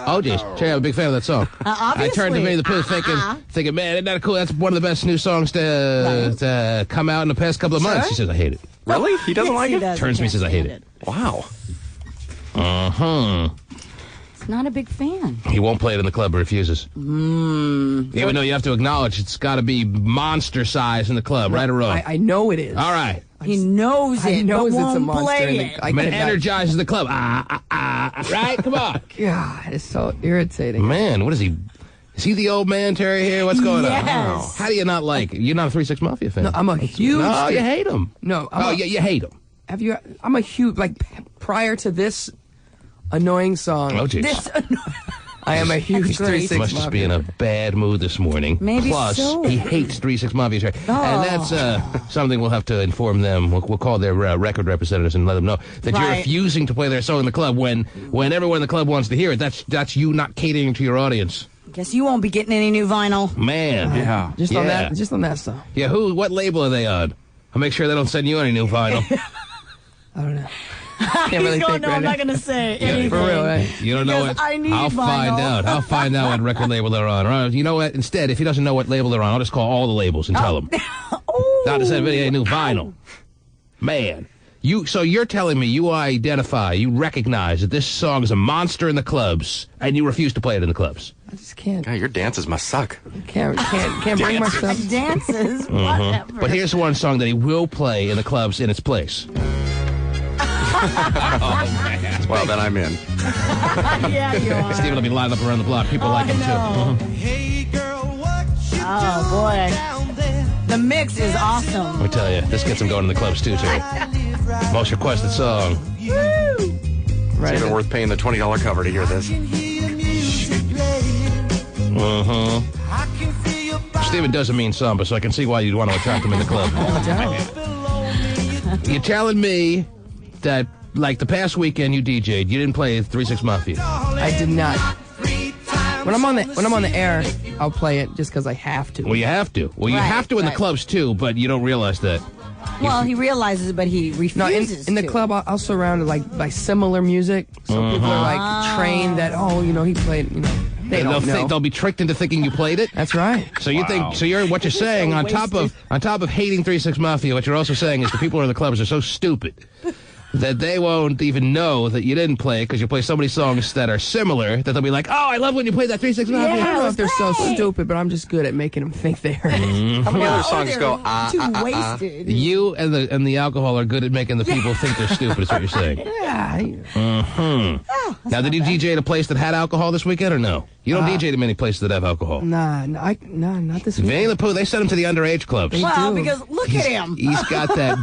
Oh, geez. Sherry, I'm a big fan of that song. Obviously. I turned to Winnie the Pooh thinking, man, isn't that cool? That's one of the best new songs to come out in the past couple of months. He says, I hate it. Really? He doesn't like it? Turns to me and says, I hate it. Wow. He's not a big fan. He won't play it in the club, refuses. Even though you have to acknowledge it's got to be monster size in the club, right or wrong? I know it is. All right. He knows it, but it's a won't monster. play it. I mean, it energizes the club. Right? Come on. God, it's so irritating. Man, what is he? Is he the old man, Terry, here? What's going on? Yes. How do you not like? You're not a 3 6 Mafia fan. No, I'm a huge. No, you hate him. No. You hate him. Have you? I'm a huge, like, prior to this annoying song. Oh, geez. I am a huge 3 6 Must just be in a bad mood this morning. Maybe Plus, so. he hates 3 6 Mafia. And that's something we'll have to inform them. We'll call their record representatives and let them know that you're refusing to play their song in the club when everyone in the club wants to hear it. That's you not catering to your audience. Guess you won't be getting any new vinyl. Man. Yeah. Just on that song. Yeah, what label are they on? I'll make sure they don't send you any new vinyl. I don't know. He's really going, think no, right I'm now. not going to say anything. For real, right? You don't know Because what? I need I'll find vinyl. out. I'll find out what record label they're on. Or, you know what? Instead, if he doesn't know what label they're on, I'll just call all the labels and tell him. Not to send any new vinyl. Man. So you're telling me you recognize that this song is a monster in the clubs, and you refuse to play it in the clubs. I just can't. God, your dances must suck. Can't bring myself. Dances, whatever. But here's one song that he will play in the clubs in its place. Well, then I'm in. Yeah, you are. Steven will be lined up around the block. People like him, too. Hey girl, what you Oh, boy. down there? The mix is awesome. Let me tell you, this gets him going in the clubs, too. Most requested song. Right. It's even worth paying the $20 cover to hear this. Steven doesn't mean samba, so I can see why you'd want to attract him in the club. You're telling me that, like, the past weekend you DJ'd, you didn't play 3 6 Mafia. I did not. When I'm on the air, I'll play it just because I have to. Well, you have to. Well, you have to in the clubs, too, but you don't realize that. Well, he realizes it, but he refuses No, in the to. club, I'll surround it by similar music, so people are like trained that he played. They don't know. They'll be tricked into thinking you played it. That's right. So you think? So what you're saying on top of hating 3 6 Mafia, what you're also saying is the people in the clubs are so stupid that they won't even know that you didn't play it because you play so many songs that are similar that they'll be like, oh, I love when you play that 3 6 Mafia. I don't know if they're so stupid, but I'm just good at making them think they heard it. How many other songs go, too wasted. You and the alcohol are good at making the people think they're stupid, is what you're saying. Yeah. Now, did you DJ at a place that had alcohol this weekend or no? You don't DJ to many places that have alcohol. Nah, not this week. Vinny the Pooh, they send him to the underage clubs. Well, do. because look at him. He's got that.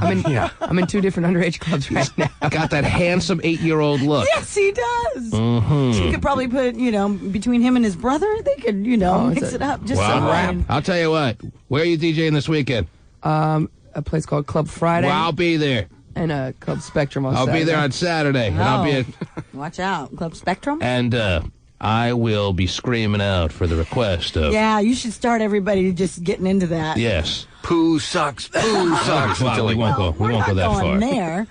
I'm in 2 different underage clubs right now. Got that handsome 8-year-old look. Yes, he does. So you could probably put, between him and his brother, they could, mix it up. Just some rap. I'll tell you what. Where are you DJing this weekend? A place called Club Friday. Well, I'll be there. And Club Spectrum on I'll Saturday. be there on Saturday. And I'll be at, Watch out. Club Spectrum? and I will be screaming out for the request of... Yeah, you should start everybody just getting into that. Yes. Pooh sucks, Pooh sucks. Well, we won't go that far. Going there.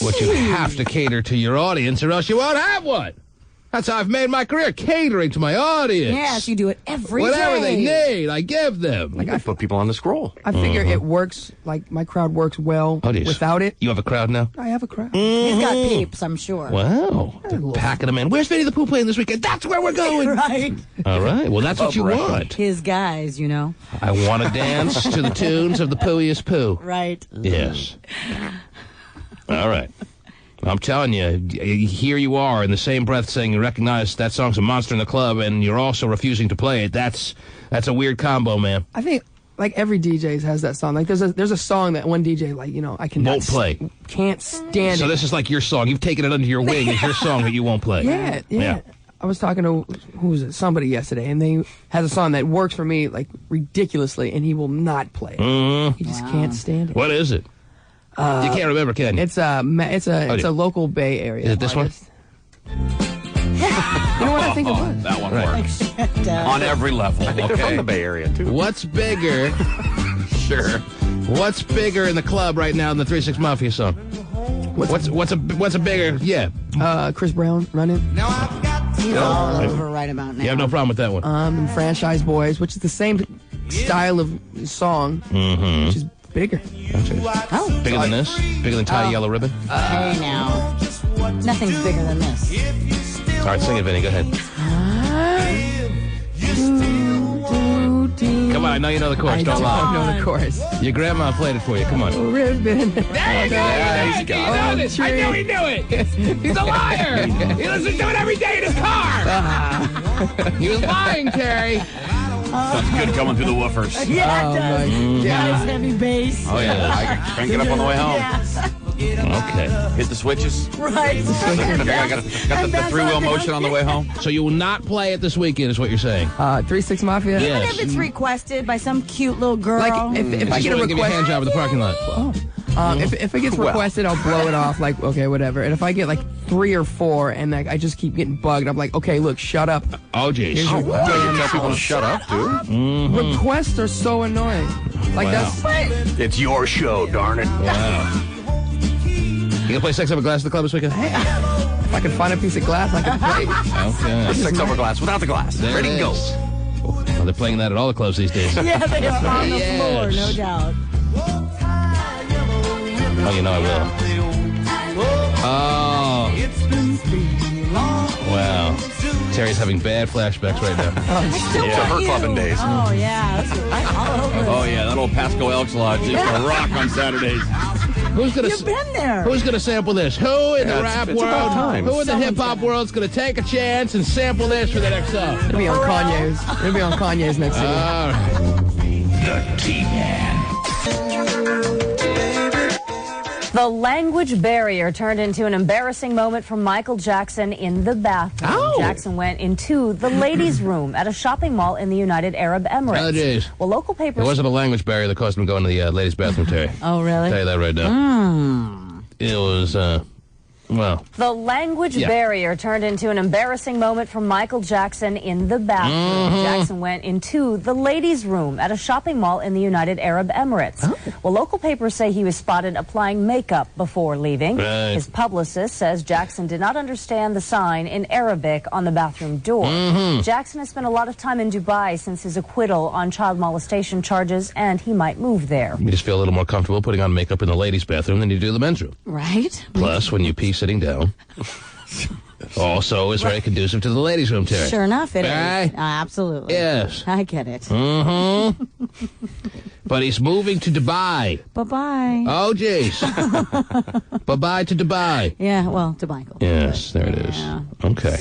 What you have to cater to your audience or else you won't have one. That's how I've made my career, catering to my audience. Yes, you do it every Whatever day. they need, I give them. I put people on the scroll. I figure it works, like my crowd works well without it. You have a crowd now? I have a crowd. He's got peeps, I'm sure. Wow. They're packing them in. Where's Vinny the Pooh playing this weekend? That's where we're going. Right. All right. Well, that's what you want. His guys, I want to dance to the tunes of the Poohiest Pooh. Right. Yes. All right. I'm telling you, here you are in the same breath saying you recognize that song's a monster in the club and you're also refusing to play it. That's a weird combo, man. I think like every DJ has that song. Like there's a song that one DJ I can won't play. Can't stand it. So this is like your song. You've taken it under your wing. It's your song that you won't play. Yeah. I was talking to somebody yesterday, and they has a song that works for me like ridiculously, and he will not play it. He just can't stand it. What is it? You can't remember, can you? It's a local Bay Area. Is it this artist. You know what I think it was? That one works. On every level. I think they're from the Bay Area, too. What's bigger? Sure. What's bigger in the club right now than the 3 6 Mafia song? What's a bigger? Yeah. Chris Brown, Running. Now I've got He's all over right about now. You have no problem with that one. And Franchise Boys, which is the same style of song, which is bigger. Oh. Bigger than this? Bigger than Tie Yellow Ribbon? Hey, now. Nothing's bigger than this. All right, sing it, Vinny. Go ahead. Come on, I know you know the chorus. Don't lie. know the chorus. Your grandma played it for you. Come on. Ribbon. There you go. He's got it. I knew he knew it. He's a liar. He listens to it every day in his car. He was lying, Terry. Sounds good coming through the woofers. Yeah, it does. Yeah. Nice heavy bass. Oh, yeah. I can crank it up on the way home. Yeah. Okay. Hit the switches. Right. I got the three-wheel motion on the way home. So you will not play it this weekend, is what you're saying? 3-6 Mafia. Yeah. Even if it's requested by some cute little girl. Like, if I Just get a wanna give you a request, hand job in the parking lot. if it gets requested, I'll blow it off. Like, okay, whatever. And if I get like 3 or 4, and like I just keep getting bugged, I'm like, okay, look, shut up. Oh, jeez. Here's your You tell people to shut up, dude. Requests are so annoying. Like Wow. that's It's your show, darn it. Wow. You gonna play Sex Over Glass at the club this weekend? if I could find a piece of glass, I could play. Okay. Sex over glass without the glass. There Ready it to go. is. Oh, they're playing that at all the clubs these days. Yeah, they are on the Yes. floor, no doubt. Oh, you know I will. Oh. Wow. Terry's having bad flashbacks right now. Yeah, her clubbing days. Oh, yeah. That's all over. Oh, yeah, that old Pasco Elks Lodge used to rock on Saturdays. You've been there. Who's gonna sample this? Who in the Yeah, rap it's world? about time. Who in the Someone's hip hop world's gonna take a chance and sample this for the next song? It'll be on Kanye's. It'll be on Kanye's next CD. All right. The T-Man. The language barrier turned into an embarrassing moment for Michael Jackson in the bathroom. Oh. Jackson went into the ladies' room at a shopping mall in the United Arab Emirates. Oh, jeez. Well, local It papers... wasn't a language barrier that caused him to go into the ladies' bathroom, Terry. Oh, really? I'll tell you that right now. It was, well... The language barrier turned into an embarrassing moment for Michael Jackson in the bathroom. Jackson went into the ladies' room at a shopping mall in the United Arab Emirates. Well, local papers say he was spotted applying makeup before leaving. Right. His publicist says Jackson did not understand the sign in Arabic on the bathroom door. Jackson has spent a lot of time in Dubai since his acquittal on child molestation charges, and he might move there. You just feel a little more comfortable putting on makeup in the ladies' bathroom than you do the men's room. Right? Plus, when you pee sitting down, also is very conducive to the ladies' room, Terry. Sure enough, it is. Right? Absolutely. Yes. I get it. But he's moving to Dubai. Bye-bye. Oh, jeez. Bye-bye to Dubai. Yeah, well, to Michael. Yes, there it is. Yeah. Okay.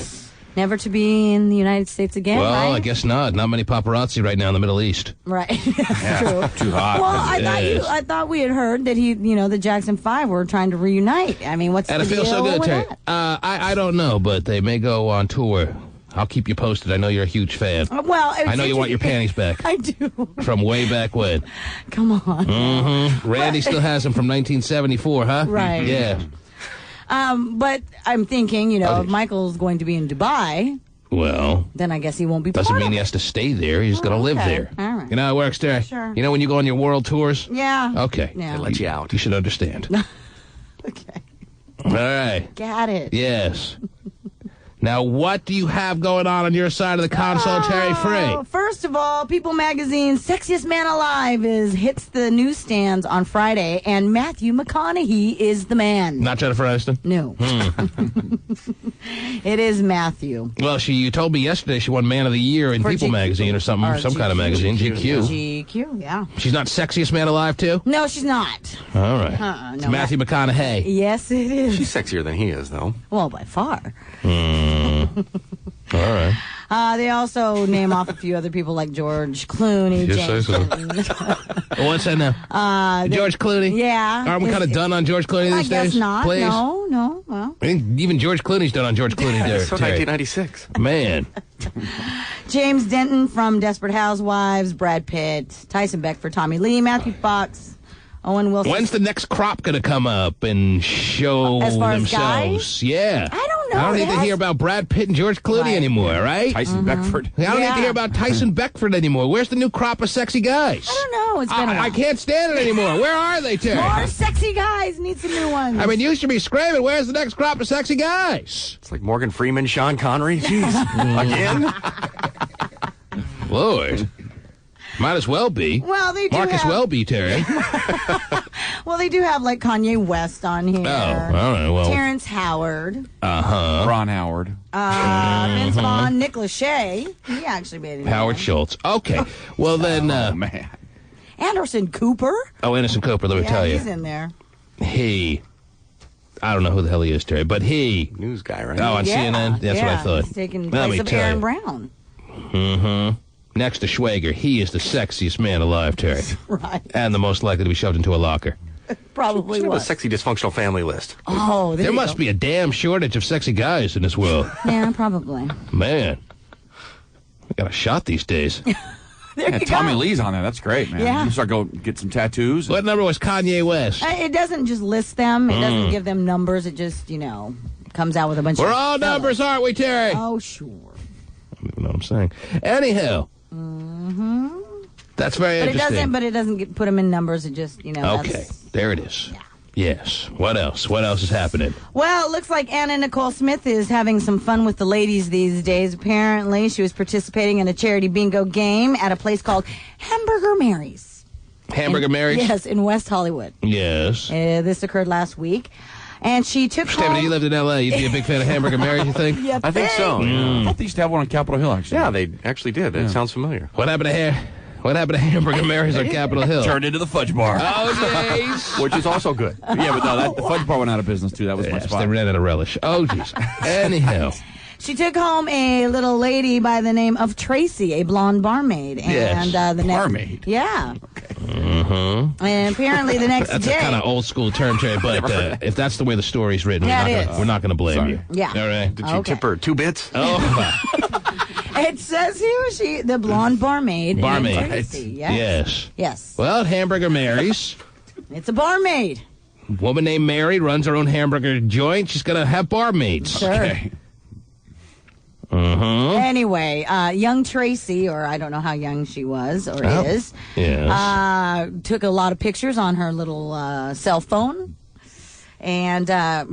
Never to be in the United States again, Well, right? I guess not. Not many paparazzi right now in the Middle East. Right. That's true. Too hot. Well, I thought we had heard that the Jackson 5 were trying to reunite. I mean, what's And the it feels deal so good, with Terry. that? I don't know, but they may go on tour. I'll keep you posted. I know you're a huge fan. Well, I know you want your panties back. I do. From way back when. Come on. Randy still has them from 1974, huh? Right. Yeah. But I'm thinking, Oh, if Michael's going to be in Dubai, Well, then I guess he won't be doesn't part mean of he has to stay there. He's going to live okay. there. All right. You know how it works, Terry? Sure. You know when you go on your world tours? Yeah. Okay. Yeah. They let you out. You should understand. Okay. All right. Got it. Yes. Now, what do you have going on your side of the console, Terry Free? First of all, People Magazine's Sexiest Man Alive hits the newsstands on Friday, and Matthew McConaughey is the man. Not Jennifer Aniston? No. It is Matthew. Well, you told me yesterday she won Man of the Year in For People GQ. Magazine or some kind of magazine, GQ. GQ, yeah. She's not Sexiest Man Alive, too? No, she's not. All right. It's no, Matthew McConaughey. Yes, it is. She's sexier than he is, though. Well, by far. All right. They also name off a few other people like George Clooney, You James say so. Corden. What's that now? George Clooney? Yeah. Aren't we kind of done on George Clooney I these guess days? not. Please? No. Well, I think even George Clooney's done on George Clooney there, So Terry. 1996. Man. James Denton from Desperate Housewives, Brad Pitt, Tyson Beckford, Tommy Lee, Matthew Fox, Owen Wilson. When's the next crop going to come up and show As far as themselves? Yeah. I don't know. I don't need It to has- hear about Brad Pitt and George Clooney Right. anymore, right? Tyson Beckford. I don't need Yeah. to hear about Tyson Beckford anymore. Where's the new crop of sexy guys? I don't know. know. It's been a while. I can't stand it anymore. Where are they, Terry? More sexy guys need some new ones. I mean, you should be screaming, where's the next crop of sexy guys? It's like Morgan Freeman, Sean Connery. Jeez. Again? Lord. Might as well be. Well, they do Marcus have... Welby, Terry. Well, they do have, like, Kanye West on here. Oh, all right, well. Terrence Howard. Uh-huh. Ron Howard. Vince Vaughn, Nick Lachey. He actually made it. Howard Schultz. Okay. Well, then... Oh, man. Anderson Cooper. Oh, Anderson Cooper, let me tell you. He's in there. I don't know who the hell he is, Terry, but he... News guy, right? Oh, on CNN? That's what I thought. He's taking Let me place of tell Aaron you. Brown. Mm-hmm. Next to Schwager, he is the sexiest man alive, Terry. Right. And the most likely to be shoved into a locker. Probably Should have a was. sexy dysfunctional family list. Oh, There must be a damn shortage of sexy guys in this world. Yeah, probably. Man. We got a shot these days. There Yeah, you Tommy go. Lee's on there. That's great, man. Yeah. You start go get some tattoos. What number was Kanye West? It doesn't just list them. It doesn't give them numbers. It just, comes out with a bunch of... We're all numbers, aren't we, Terry? Oh, sure. I don't even know what I'm saying. Anyhow. Mm-hmm. That's very interesting. But it doesn't put them in numbers. It just, Okay, that's- there it is. Yeah. Yes. What else? What else is happening? Well, it looks like Nicole Smith is having some fun with the ladies these days. Apparently, she was participating in a charity bingo game at a place called Hamburger Mary's. Hamburger Mary's? Yes, in West Hollywood. Yes. This occurred last week. And she took Stephen, home... you lived in L.A. You'd be a big fan of Hamburger Mary's, you think? Yeah, I think so. I thought they used to have one on Capitol Hill, actually. Yeah, they actually did. That sounds familiar. What happened to Hamburger Mary's on Capitol Hill? Turned into the Fudge Bar. Oh, jeez. Which is also good. Yeah, but no, the Fudge Bar went out of business, too. That was my Yes, spot. they ran out of relish. Oh, jeez. Anyhow. She took home a little lady by the name of Tracy, a blonde barmaid. And Yes. the next, Barmaid? Yeah. Mm-hmm. And apparently the next That's day... a kind of old school term, Terry, but if that's the way the story's written, Yeah, we're not going to blame Sorry. you. Yeah. All right. Did you Okay. tip her 2 bits? Oh, It says here the blonde barmaid. Barmaid. named Tracy. Yes. yes. Yes. Well, at Hamburger Mary's, It's a barmaid. woman named Mary runs her own hamburger joint. She's going to have barmaids. Sure. Okay. Uh-huh. Anyway, young Tracy, or I don't know how young she was or is, Yes. took a lot of pictures on her little cell phone and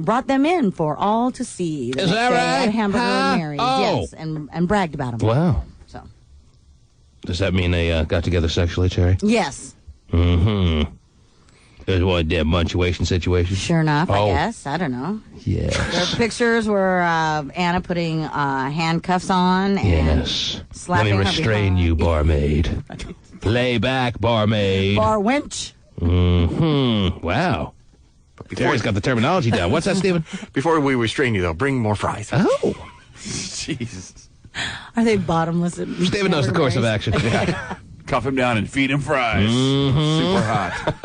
brought them in for all to see. the Is next that day right? At Hamburger Huh? Mary's, Oh. yes, and bragged about them. Wow. So, Does that mean they got together sexually, Terry? yes, Mm-hmm. It was a damn munchuation situation. sure enough, I Oh. guess. I don't know. Yes. The pictures were Anna putting handcuffs on and Yes. Let slapping me her restrain behind. you, barmaid. Lay back, barmaid. Bar winch. Mm-hmm. Wow. Terry's got the terminology down. What's that, Stephen? Before we restrain you, though, bring more fries. Oh. Jesus. Are they bottomless? At Stephen knows the course of Hamburger action. Cuff him down and feed him fries. Super hot.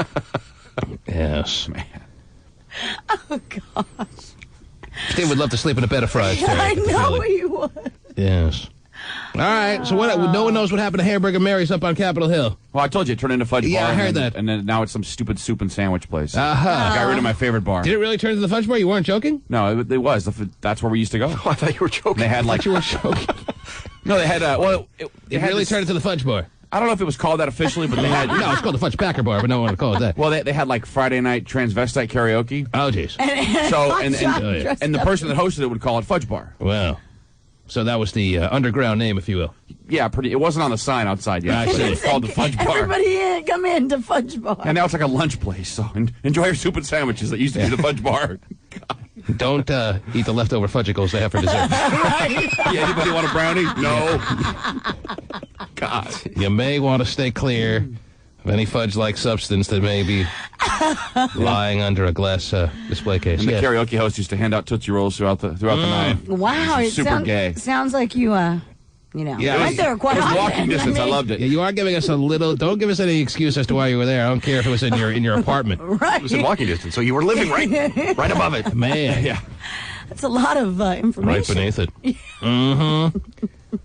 Yes. Man. Oh, gosh. Steve would love to sleep in a bed of fries, Terry. I can know feel it. you would. Yes. All right. So what? No one knows what happened to Hamburger Mary's up on Capitol Hill. Well, I told you, it turned into Fudge Yeah, Bar. I heard and, that. And then now it's some stupid soup and sandwich place. Uh-huh. Got rid of my favorite bar. Did it really turn into the fudge bar? You weren't joking? No, it was. That's where we used to go. Oh, I thought you were joking. They had like You were joking. no, they had it It had really this- turned into the fudge bar. I don't know if it was called that officially, but they had No, it's called the fudge packer bar, but no one would call it that. well, they had like Friday night transvestite karaoke. Oh, jeez. So and Oh, yeah. and the person that hosted it would call it Fudge Bar. Wow. So that was the underground name, if you will. Yeah, pretty. It wasn't on the sign outside yet. I But see. it was called the Fudge Bar. Everybody come in to Fudge Bar. And now it's like a lunch place. So enjoy your soup and sandwiches that used to be the Fudge Bar. Don't eat the leftover fudgicles they have for dessert. Yeah, anybody want a brownie? No. God. You may want to stay clear of any fudge-like substance that may be lying under a glass display case. And the Yes. karaoke host used to hand out Tootsie Rolls throughout the night. Wow, It it was super sounds, gay. sounds like you, Yeah, right there quite It was often. walking distance. I mean, loved it. Yeah, you are giving us a little. Don't give us any excuse as to why you were there. I don't care if it was in your apartment. Right. It was in walking distance, so you were living right above it. Man, Yeah. That's a lot of right information. beneath it. Mm-hmm.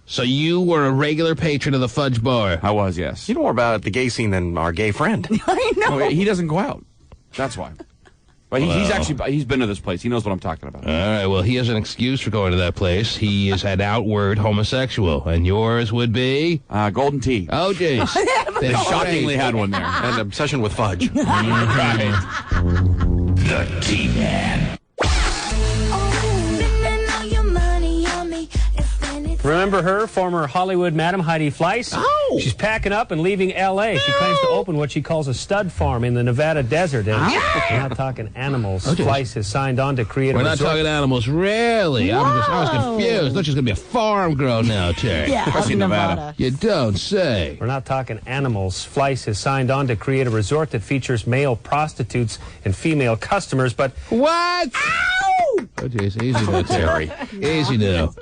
So you were a regular patron of the fudge bar. I was, yes. You know more about the gay scene than our gay friend. I know. Oh, he doesn't go out. That's why. But he's been to this place. He knows what I'm talking about. All right, well, he has an excuse for going to that place. He is an outward homosexual, and yours would be? Golden Tea. Oh, jeez. They have They Shockingly had one there. An obsession with fudge. Right. The T-Man. Remember her, former Hollywood Madam Heidi Fleiss? Oh. She's packing up and leaving L.A. She plans to open what she calls a stud farm in the Nevada desert. And we're not talking animals. Fleiss has signed on to create We're a not resort. talking animals, really. I was confused. Thought she was going to be a farm girl now, Terry. Yeah, Especially out in Nevada. You don't say. We're not talking animals. Fleiss has signed on to create a resort that features male prostitutes and female customers, but What? Oh, jeez, easy now, Terry. Easy now.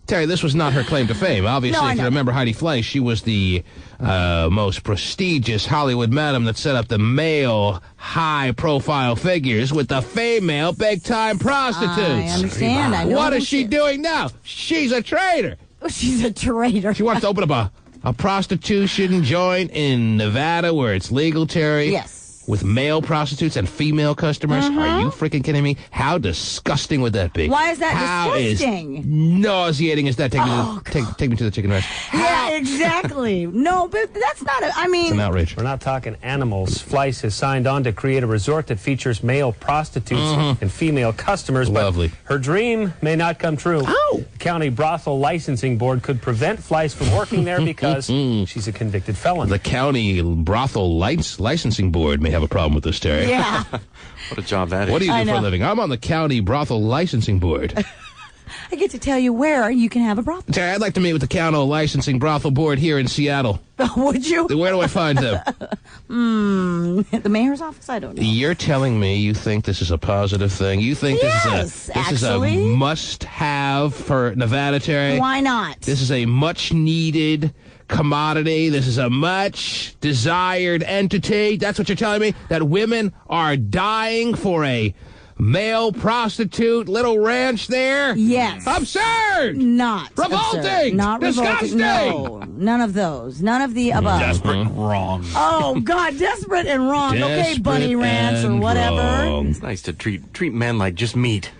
Terry, this was not her claim to fame. Obviously, No, I if you know. remember Heidi Fleiss, she was the most prestigious Hollywood madam that set up the male high-profile figures with the female big-time prostitutes. I understand. I know. What who is she doing now? She's a traitor. She's a traitor. She wants to open up a prostitution joint in Nevada where it's legal, Terry. Yes. With male prostitutes and female customers? Are you freaking kidding me? How disgusting would that be? Why is that How disgusting? nauseating is that? Take me to the chicken rest. Yeah, exactly. No, but that's not a, I mean. It's an outrage. we're not talking animals. Fleiss has signed on to create a resort that features male prostitutes and female customers, Lovely. but her dream may not come true. Oh. The County Brothel Licensing Board could prevent Fleiss from working there because she's a convicted felon. The county brothel licensing board may have a problem with this, Terry. Yeah. What a job that is. What do you I do for a know. living? I'm on the county brothel licensing board. I get to tell you where you can have a brothel. Terry, I'd like to meet with the county licensing brothel board here in Seattle. Would you? Where do I find them? At the mayor's office? I don't know. You're telling me you think this is a positive thing? You think Yes, this is a actually. must-have for Nevada, Terry? Why not? This is a much-needed commodity. This is a much-desired entity. That's what you're telling me? That women are dying for a male prostitute little ranch there? Yes. Absurd! Not Revolting! absurd. Not Disgusting! revolting. No, none of those. None of the above. Desperate and wrong. Oh God, desperate and wrong. Okay, Bunny Desperate Ranch or and whatever. wrong. It's nice to treat men like just meat.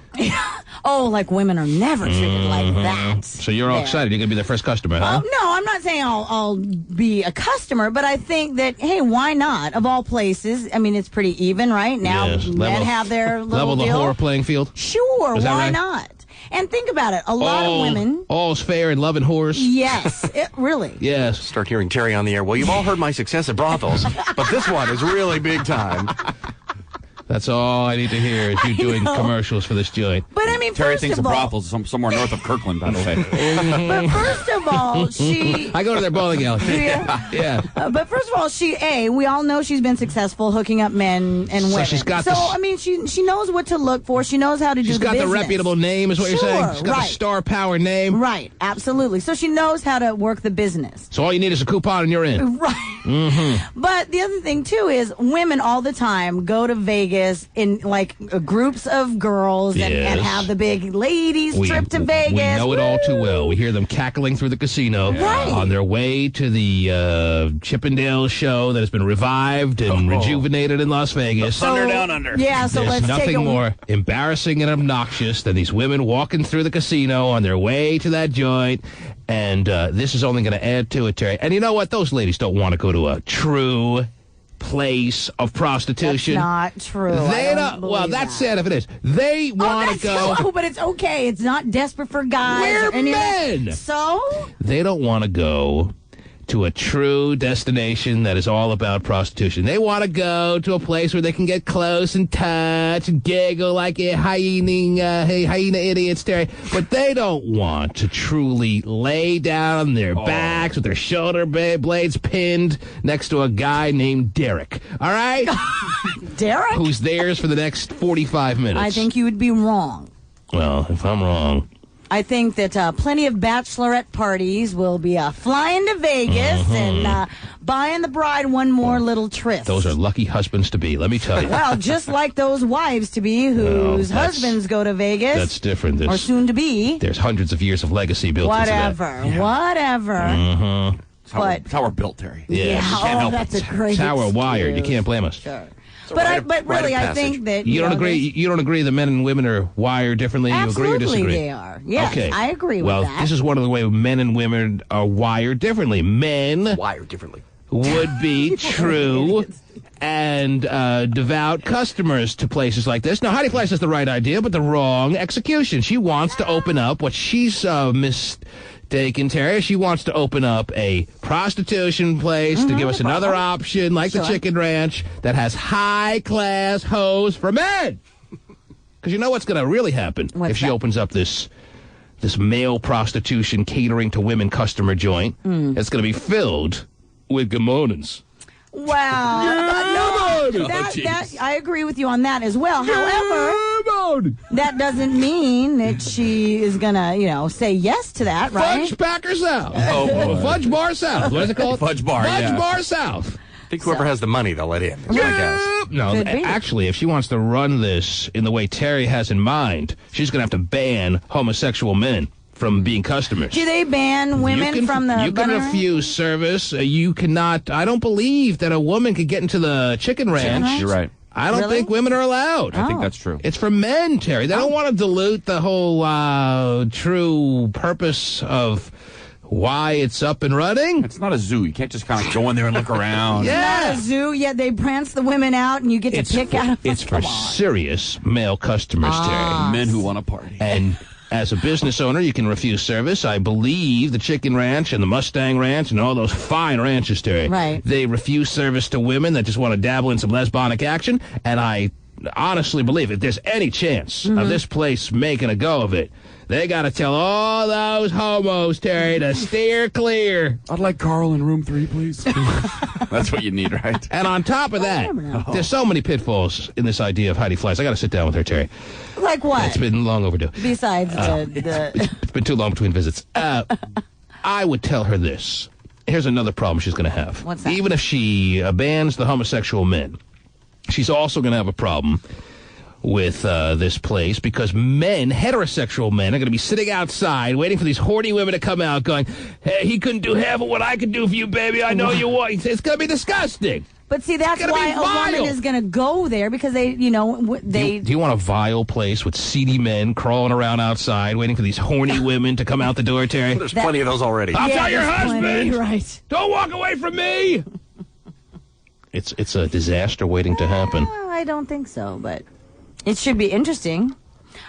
Oh, like women are never treated like that. So you're all There. excited. You're going to be their first customer, huh? No, I'm not saying I'll be a customer, but I think that, hey, why not? Of all places, I mean, it's pretty even, right? Now Yes, men have their little level the deal. whore playing field. Sure, Is that why right? not? And think about it. A lot of women. All's fair in love and whores. Yes, it really. Yes. Start hearing Terry on the air. Well, you've all heard my success at brothels, but this one is really big time. That's all I need to hear is you doing commercials for this joint. But I mean, Terry first thinks a of all, brothel is somewhere north of Kirkland, by the way. but first of all, she. I go to their bowling alley. Yeah. Yeah. But first of all, we all know she's been successful hooking up men and women. she's got so the- I mean, she knows what to look for. She knows how to do She's the got business. the reputable name, is what you're saying? Sure, She's got right. the star power name. Right, absolutely. So she knows how to work the business. So all you need is a coupon and you're in. Right. But the other thing, too, is women all the time go to Vegas in, like, groups of girls and Yes. have the big ladies trip to Vegas. We know it all too well. We hear them cackling through the casino Right. on their way to the Chippendale show that has been revived and rejuvenated in Las Vegas. Thunder down under. Yeah, so There's let's take nothing a more embarrassing and obnoxious than these women walking through the casino on their way to that joint. And this is only going to add to it, Terry. And you know what? Those ladies don't want to go to a true place of That's prostitution. not true. They I don't. Well, believe that's that. sad if it is. They want to go. No, but it's okay. It's not desperate for guys. We're or any of that. men. So? They don't want to go to a true destination that is all about prostitution. They want to go to a place where they can get close and touch and giggle like hyena idiots, Terry. But they don't want to truly lay down on their backs with their shoulder blades pinned next to a guy named Derek. All right? Derek? Who's theirs for the next 45 minutes. I think you would be wrong. Well, if I'm wrong. I think that plenty of bachelorette parties will be flying to Vegas and buying the bride one more little trip. Those are lucky husbands to be, let me tell you. Well, just like those wives to be whose that's- husbands go to Vegas. That's different. Or soon to be. There's hundreds of years of legacy built into that. Whatever. That's how, But- that's how we're built, Terry. Yeah. can't help that's it. a great It's how we're wired. You excuse. can't blame us. Sure. a But rite of really, I passage. think that You don't know, agree? there's- You don't agree that men and women are wired differently? You agree or Absolutely disagree? they are. Yes, okay. I agree with well, that. this is one of the way men and women are wired differently. Men Wired differently. would be true and devout customers to places like this. Now, Heidi Fleiss has the right idea, but the wrong execution. She wants to open up what she's mistaken, Terry. She wants to open up a prostitution place to give us another option, like the Chicken Ranch, that has high-class hoes for men. Because you know what's going to really happen if she opens up this male prostitution catering to women customer joint. It's going to be filled with gamonans. Well, I agree with you on that as well. However, that doesn't mean that she is going to, say yes to that, right? Fudge Packer South. Fudge Bar South. What is it called? Fudge Bar, Fudge Bar South. I think whoever has the money, they'll let in. No, actually, if she wants to run this in the way Terry has in mind, she's going to have to ban homosexual men from being customers. Do they ban women from the You can refuse service. You cannot. I don't believe that a woman could get into the Chicken Ranch. You're right. I don't think women are allowed. I think that's true. It's for men, Terry. They don't want to dilute the whole true purpose of why it's up and running. It's not a zoo. You can't just kind of go in there and look around. Yeah. Not a zoo, yet they prance the women out and you get to pick out. It's for serious male customers, Terry. Men who want to party. And as a business owner, you can refuse service. I believe the Chicken Ranch and the Mustang Ranch and all those fine ranches, Terry. Right. They refuse service to women that just want to dabble in some lesbonic action. And I honestly believe if there's any chance of this place making a go of it, they got to tell all those homos, Terry, to steer clear. I'd like Carl in room 3, please. That's what you need, right? And on top of that, there's so many pitfalls in this idea of Heidi Fleiss. I got to sit down with her, Terry. Like what? It's been long overdue. Besides It's been too long between visits. I would tell her this. Here's another problem she's going to have. What's that? Even if she bans the homosexual men, she's also going to have a problem with this place because men, heterosexual men, are going to be sitting outside waiting for these horny women to come out going, hey, he couldn't do half of what I could do for you, baby. I know you want. It's going to be disgusting. But see, that's why a woman is going to go there because they. Do you want a vile place with seedy men crawling around outside waiting for these horny women to come out the door, Terry? There's plenty of those already. I'll tell your husband. Plenty, right. Don't walk away from me. It's a disaster waiting to happen. I don't think so, but it should be interesting.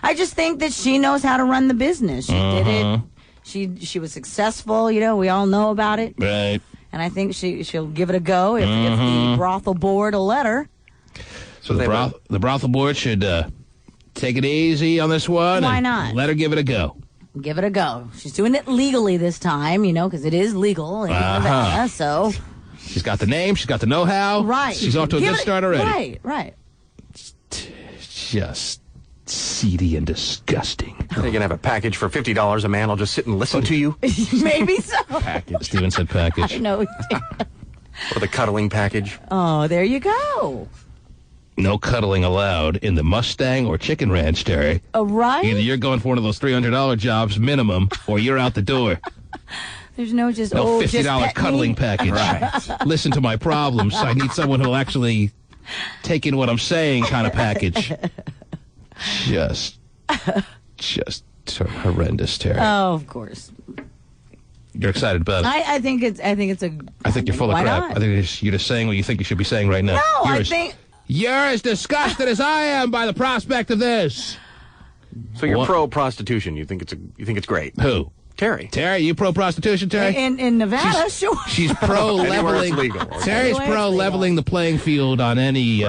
I just think that she knows how to run the business. She did it. She was successful. We all know about it. Right. And I think she'll give it a go if the brothel board will let her. So the brothel board should take it easy on this one. Why and not? Let her give it a go. Give it a go. She's doing it legally this time, because it is legal in Nevada, so. She's got the name. She's got the know-how. Right. She's off to a good start already. Right. Just seedy and disgusting. Are you going to have a package for $50 a man? I'll just sit and listen to you? Maybe so. Package. Steven said package. I know. Or the cuddling package. Oh, there you go. No cuddling allowed in the Mustang or Chicken Ranch, Terry. Oh, right? Either you're going for one of those $300 jobs minimum, or you're out the door. There's no just $50 cuddling package. Right. Listen to my problems. I need someone who'll actually take in what I'm saying kind of package. Just horrendous, Terry. Oh, of course. You're excited about it. I think it's a. I think you're full of crap. Not? I think you're just saying what you think you should be saying right now. No, You're as disgusted as I am by the prospect of this. So you're pro prostitution. You think it's great. Who? Terry, you pro prostitution, Terry? In Nevada, sure. She's pro leveling. Legal. Terry's pro leveling the playing field on any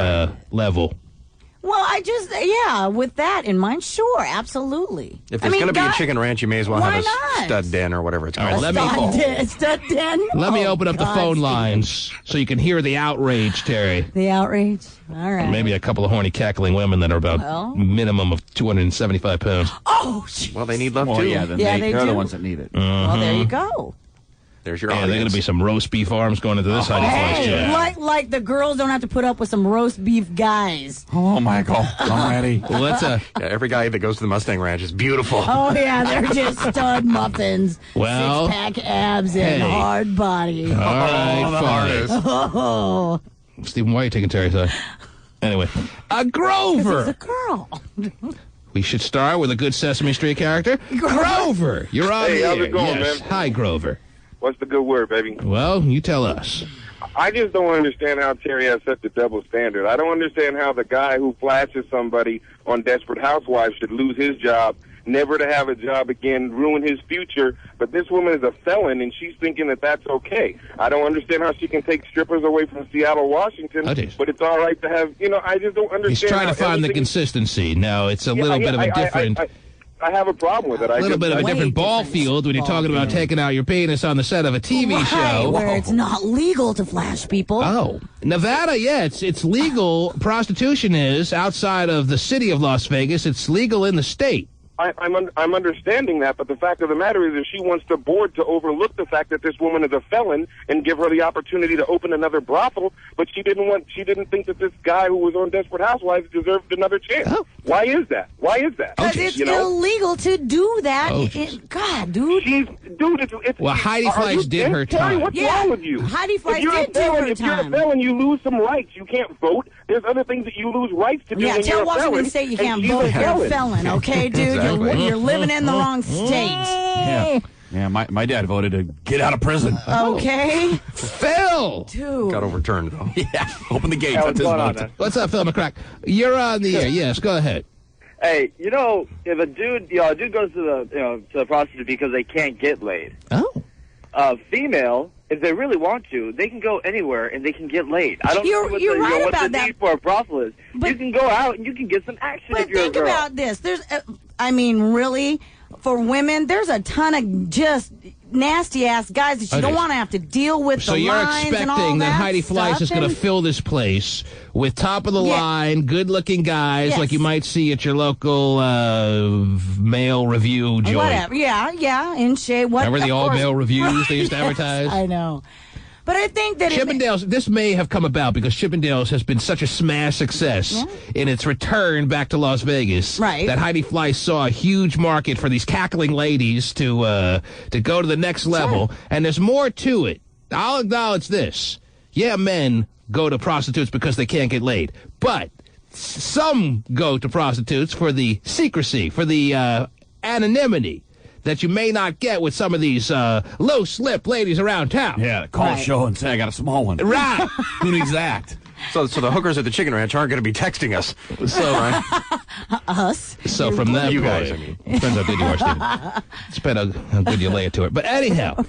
level. Well, with that in mind, sure, absolutely. If there's going to be a Chicken Ranch, you may as well have a stud den or whatever it's called. Stud den? Let me open up the phone lines so you can hear the outrage, Terry. The outrage? All right. Maybe a couple of horny cackling women that are about minimum of 275 pounds. Oh, geez. Well, they need love, too. Yeah, they're the ones that need it. Well, there you go. There's your audience. audience. They're going to be some roast beef arms going into this Heidi Fleiss chat. Like the girls don't have to put up with some roast beef guys. Hello, Michael. I'm ready. Well, that's every guy that goes to the Mustang Ranch is beautiful. Oh, yeah, they're just stud muffins. Well, six-pack abs and hard body. All right, fine. Oh. Stephen, why are you taking Terry's side? Anyway, Grover. It's a girl. We should start with a good Sesame Street character. Grover, you're on the air. How's it going, man? Hi, Grover. What's the good word, baby? Well, you tell us. I just don't understand how Terry has such a double standard. I don't understand how the guy who flashes somebody on Desperate Housewives should lose his job, never to have a job again, ruin his future. But this woman is a felon, and she's thinking that that's okay. I don't understand how she can take strippers away from Seattle, Washington, but it's all right to have, I just don't understand. He's trying to find the consistency. Now, it's a little bit of a different... I have a problem with it. A little bit of a different ball field when you're talking about taking out your penis on the set of a TV show. Where it's not legal to flash people. Oh. Nevada, yeah, it's legal. Prostitution is outside of the city of Las Vegas. It's legal in the state. I'm understanding that, but the fact of the matter is that she wants the board to overlook the fact that this woman is a felon and give her the opportunity to open another brothel, but she didn't think that this guy who was on Desperate Housewives deserved another chance. Oh. Why is that? Because it's illegal to do that. God, dude. Well, Heidi Fleiss did her time. What's wrong with you? Heidi Fleiss did do her time. If you're a felon, you lose some rights. You can't vote. There's other things that you lose rights to do when you're a felon. Tell Washington State you can't vote if you're a felon, okay, dude? You're living in the wrong state. Yeah, my dad voted to get out of prison. Okay. Phil! Dude. Got overturned, though. Yeah, open the gates. That's his vote. What's up, Phil McCrack? You're on the air. Yes, go ahead. Hey, if a dude goes to the prostitute because they can't get laid. Oh. Female, if they really want to, they can go anywhere and they can get laid. I don't know what the need for a brothel is. But, you can go out and you can get some action if you're a girl. But think about this. There's, really, for women, there's a ton of just nasty-ass guys that you don't want to have to deal with. So you're expecting that Heidi Fleiss is going to fill this place with top-of-the-line, good-looking guys like you might see at your local male review joint. Whatever. Yeah, in shape. Remember the all-male reviews they used to advertise? I know. But I think that Chippendales, this may have come about because Chippendales has been such a smash success in its return back to Las Vegas that Heidi Fleiss saw a huge market for these cackling ladies to go to the next level. And there's more to it. I'll acknowledge this. Yeah, men go to prostitutes because they can't get laid. But some go to prostitutes for the secrecy, for the anonymity that you may not get with some of these low-slip ladies around town. Yeah, call a show and say, I got a small one. Right. Who needs that? So the hookers at the chicken ranch aren't going to be texting us. Us? So from that you point, guys, I mean. Depends how good you are, Steve. Depends how good you lay it to it. But anyhow,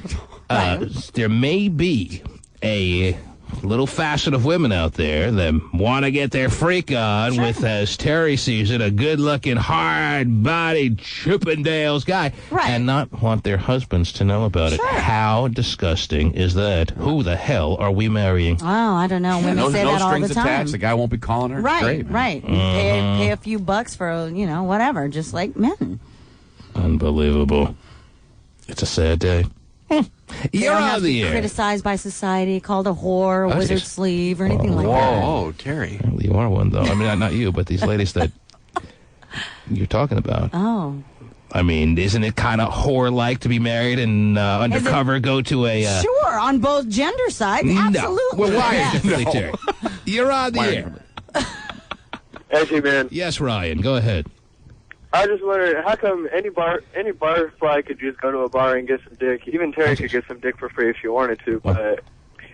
there may be a little facet of women out there that want to get their freak on with, as Terry sees it, a good-looking, hard-bodied Chippendales guy, and not want their husbands to know about it. How disgusting is that? Who the hell are we marrying? Oh, I don't know. Women say that all the time. No strings attached. The guy won't be calling her. Right. Pay a few bucks for, whatever, just like men. Unbelievable. It's a sad day. You're on the air. Criticized by society, called a whore, a wizard sleeve, or anything like that. Whoa, Terry. You are one, though. I mean, not you, but these ladies that you're talking about. Oh. I mean, isn't it kind of whore-like to be married and undercover go to a... Sure, on both gender sides, absolutely. We're wired differently, Terry. You're on the air. Hey, man. Yes, Ryan, go ahead. I just wondered, how come any barfly could just go to a bar and get some dick? Even Terry could get some dick for free if she wanted to.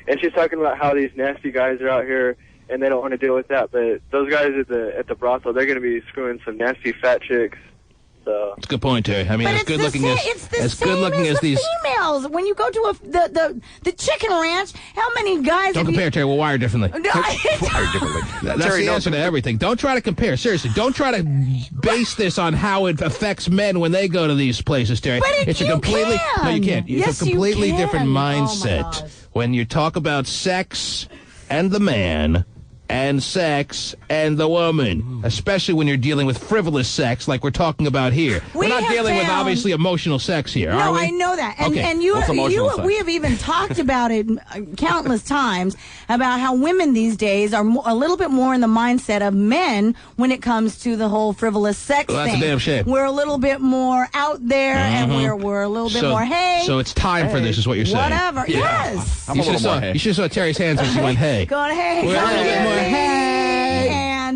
And she's talking about how these nasty guys are out here and they don't want to deal with that. But those guys at the brothel, they're going to be screwing some nasty fat chicks. So it's a good point, Terry. I mean, as good looking as these females. When you go to the chicken ranch, how many guys? Don't compare, Terry. We're wired differently. Wired differently. That's Terry, the answer to everything. Don't try to compare. Seriously, don't try to base this on how it affects men when they go to these places, Terry. But it's a completely no, you can't. It's a completely different mindset Oh when you talk about sex and the man. And sex and the woman, especially when you're dealing with frivolous sex like we're talking about here. We're not dealing with obviously emotional sex here, are we? No, I know that. And, okay. and we have even talked about it countless times about how women these days are a little bit more in the mindset of men when it comes to the whole frivolous sex thing. That's a damn shame. We're a little bit more out there and we're a little bit more, hey. So it's time for this is what you're saying. Whatever, yes. You should have saw Terry's hands when she went, hey. Going, hey. We're a little bit more, hey.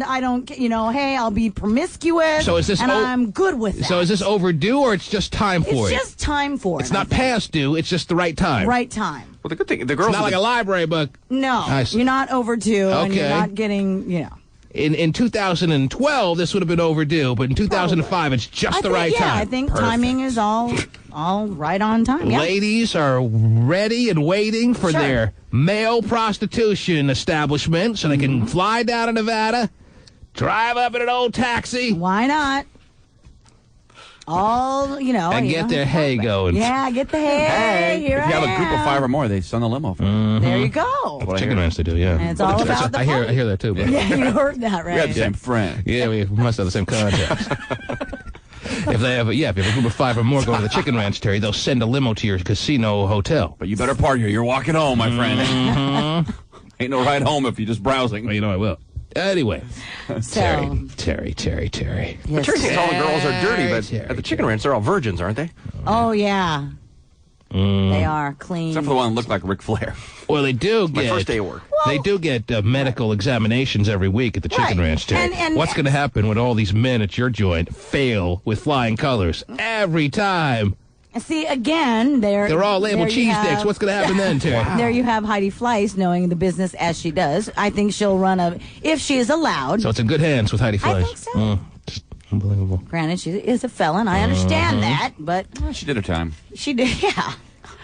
and I don't, hey, I'll be promiscuous. So is this and I'm good with that. So is this overdue, or it's just time for it? It's just time for it. It's not past due. It's just the right time. Right time. Well, the good thing, the girls. It's not like a library book. No, you're not overdue, and Okay. you're not getting, In 2012, this would have been overdue, but in 2005, it's just the right time. I think timing is all right on time. Yeah. Ladies are ready and waiting for their male prostitution establishment so they can fly down to Nevada, drive up in an old taxi. Why not? And get their hay going. Yeah, get the hay. Here If you have I a group of 5 or more, they send a limo for it. There you go. Chicken ranch they do, yeah. And it's all about the I hear that too. But. Yeah, you heard that, right? We have the same friend. Yeah, we must have the same contacts. If you have a group of 5 or more going to the Chicken Ranch, Terry, they'll send a limo to your casino hotel. But you better park here. You're walking home, my friend. Ain't no ride home if you're just browsing. Well, I will. Anyway, Terry. But Terry thinks all the girls are dirty, but at the Chicken Ranch, they're all virgins, aren't they? Oh, yeah. They are clean. Except for the one that looked like Ric Flair. Well, they do get... My first day of work. They do get medical examinations every week at the Chicken Ranch, Terry. And what's going to happen when all these men at your joint fail with flying colors every time? See, again, they're all labeled cheese dicks. What's going to happen then, Terry? There you have Heidi Fleiss knowing the business as she does. I think she'll run if she is allowed. So it's in good hands with Heidi Fleiss. I think so. Just unbelievable. Granted, she is a felon. I understand that, but... Well, she did her time. She did, yeah.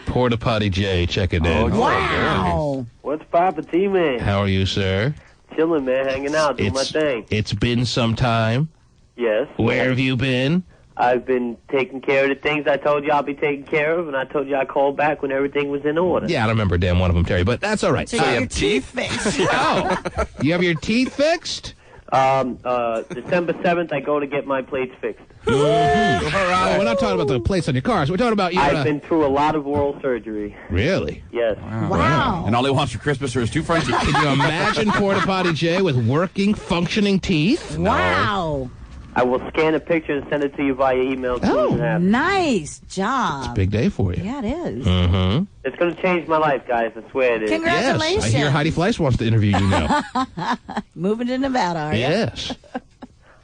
Porta Potty Jay, checking in. Wow. What's Papa T-Man? How are you, sir? Chilling, man. Hanging out, doing my thing. It's been some time. Yes. Where have you been? I've been taking care of the things I told you I'll be taking care of, and I told you I'd call back when everything was in order. Yeah, I don't remember damn one of them, Terry, but that's all right. So you have your teeth fixed. Oh, you have your teeth fixed? December 7th, I go to get my plates fixed. Oh, we're not talking about the plates on your cars. We're talking about your... I've been through a lot of oral surgery. Really? Yes. Wow. And all he wants for Christmas are his 2 friends. Can you imagine Porta Potty Jay with working, functioning teeth? Wow. I will scan a picture and send it to you via email. Nice job. It's a big day for you. Yeah, it is. Mm-hmm. It's going to change my life, guys. I swear it is. Congratulations. Yes, I hear Heidi Fleiss wants to interview you now. Moving to Nevada, are you? Yes.